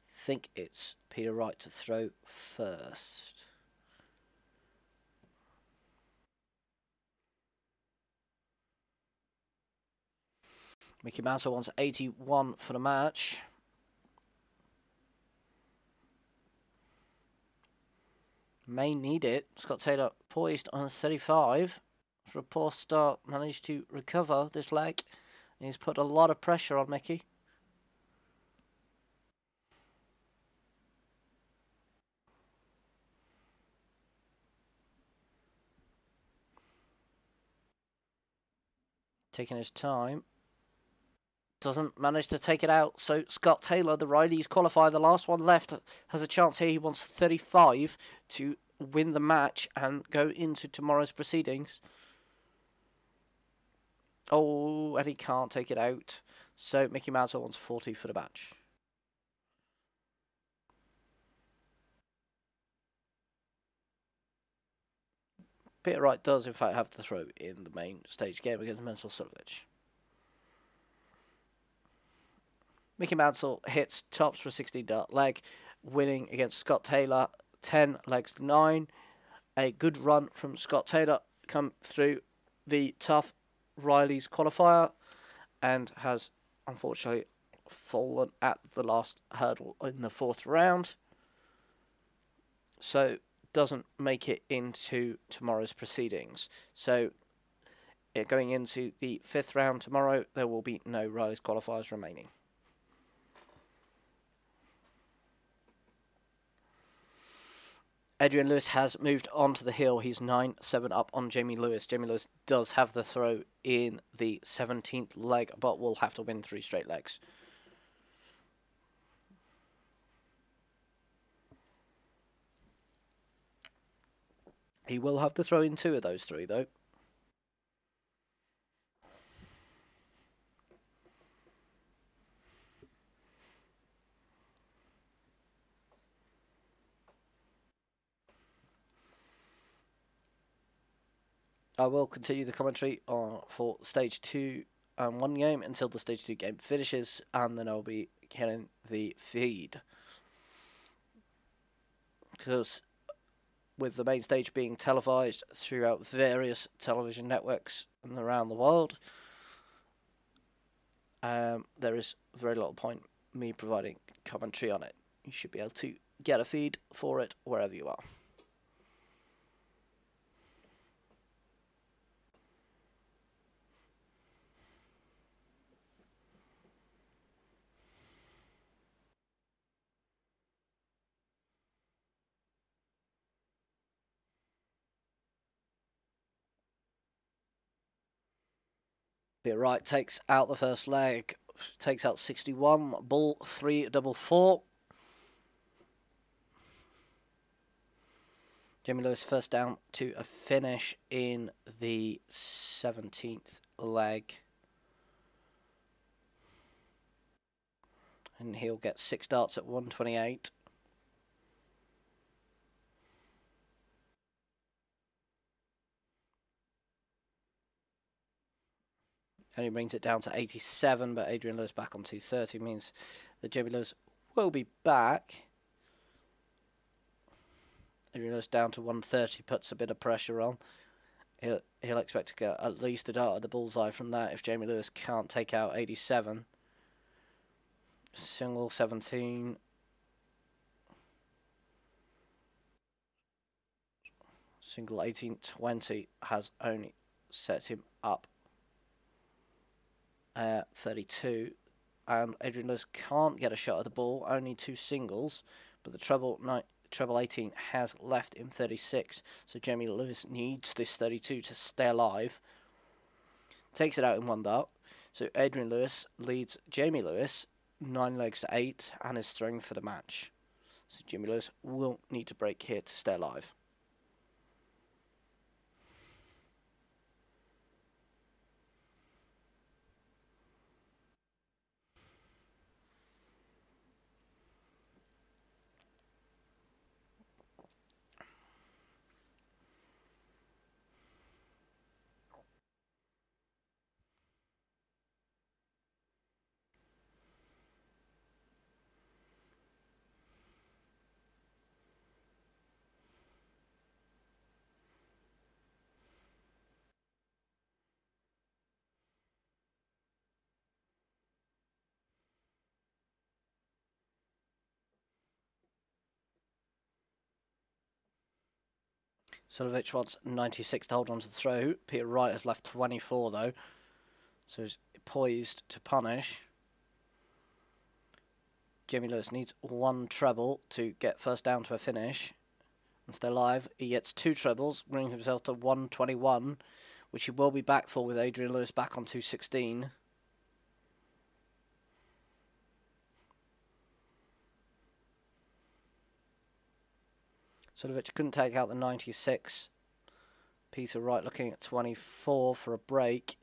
I think it's Peter Wright to throw first. Mickey Mantle wants 81 for the match. May need it. Scott Taylor poised on a 35. For a poor start, managed to recover this leg. He's put a lot of pressure on Mickey. Taking his time. Doesn't manage to take it out. So Scott Taylor, the Riley's qualifier, the last one left, has a chance here. He wants 35 to win the match and go into tomorrow's proceedings. Oh, and he can't take it out. So Mickey Mantle wants 40 for the match. Peter Wright does, in fact, have to throw in the main stage game against Menzel Silovic. Mickey Mantle hits tops for a 16-dart leg, winning against Scott Taylor, 10 legs to 9. A good run from Scott Taylor come through the tough Riley's qualifier and has unfortunately fallen at the last hurdle in the 4th round. So doesn't make it into tomorrow's proceedings. So going into the 5th round tomorrow, there will be no Riley's qualifiers remaining. Adrian Lewis has moved on to the hill. He's 9-7 up on Jamie Lewis. Jamie Lewis does have the throw in the 17th leg, but will have to win 3 straight legs. He will have to throw in 2 of those 3, though. I will continue the commentary for stage 2 and 1 game until the stage 2 game finishes, and then I'll be getting the feed. Because with the main stage being televised throughout various television networks around the world, there is very little point me providing commentary on it. You should be able to get a feed for it wherever you are. Peter Wright takes out the first leg, takes out 61, bull 3-4-4. Jamie Lewis first down to a finish in the 17th leg. And he'll get 6 darts at 128. And he brings it down to 87, but Adrian Lewis back on 230 means that Jamie Lewis will be back. Adrian Lewis down to 130 puts a bit of pressure on. He'll expect to get at least a dart at the bullseye from that if Jamie Lewis can't take out 87. Single 17. Single 18-20 has only set him up 32, and Adrian Lewis can't get a shot at the ball, only 2 singles, but the treble 18 has left him 36, so Jamie Lewis needs this 32 to stay alive. Takes it out in 1 dart, so Adrian Lewis leads Jamie Lewis 9 legs to 8 and is throwing for the match. So Jamie Lewis will need to break here to stay alive. Sulovic wants 96 to hold on to the throw. Peter Wright has left 24 though, so he's poised to punish. Jamie Lewis needs 1 treble to get first down to a finish and stay alive. He gets 2 trebles, brings himself to 121, which he will be back for with Adrian Lewis back on 216. Sulovic couldn't take out the 96. Peter Wright looking at 24 for a break.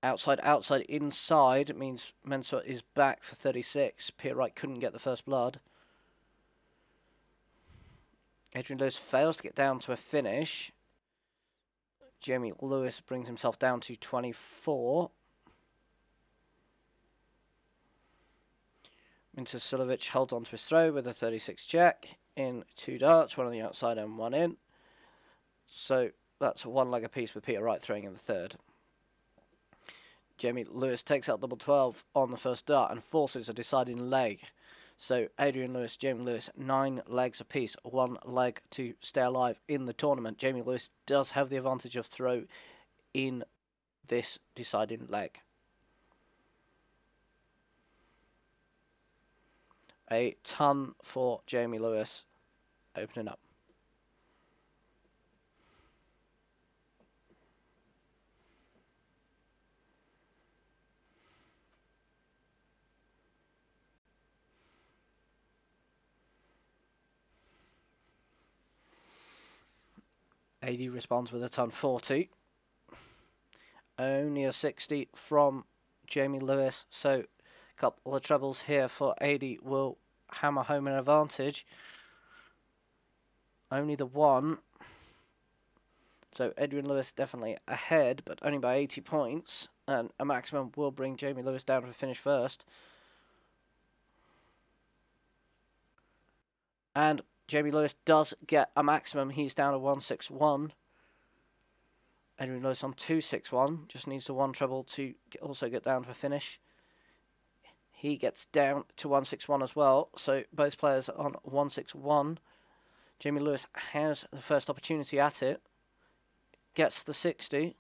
Outside, outside, inside means Mensah is back for 36. Peter Wright couldn't get the first blood. Adrian Lewis fails to get down to a finish. Jamie Lewis brings himself down to 24. Minter Sulovic holds on to his throw with a 36 check. In 2 darts, 1 on the outside and 1 in. So that's 1 leg apiece with Peter Wright throwing in the third. Jamie Lewis takes out double 12 on the first dart and forces a deciding leg. So Adrian Lewis, Jamie Lewis, 9 legs apiece, 1 leg to stay alive in the tournament. Jamie Lewis does have the advantage of throw in this deciding leg. A ton for Jamie Lewis opening up. AD responds with a ton 40. Only a 60 from Jamie Lewis, so a couple of trebles here for AD will hammer home an advantage. Only the 1. So Adrian Lewis definitely ahead, but only by 80 points. And a maximum will bring Jamie Lewis down to finish first. And Jamie Lewis does get a maximum. He's down to 161. Adrian Lewis on 261. Just needs the 1 treble to also get down to a finish. He gets down to 161 as well. So both players on 161. Jamie Lewis has the first opportunity at it. Gets the 60.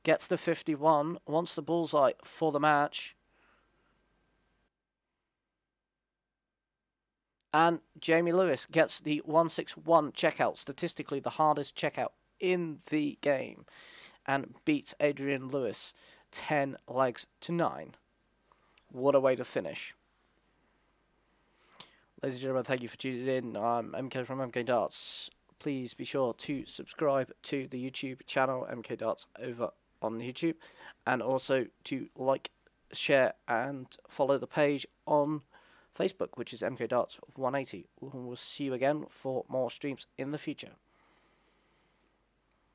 Gets the 51. Wants the bullseye for the match. And Jamie Lewis gets the 161 checkout. Statistically the hardest checkout in the game. And beats Adrian Lewis 10 legs to 9. What a way to finish. Ladies and gentlemen, thank you for tuning in. I'm MK from MK Darts. Please be sure to subscribe to the YouTube channel, MK Darts, over on YouTube. And also to like, share and follow the page on Facebook, which is MK Darts 180. We'll see you again for more streams in the future.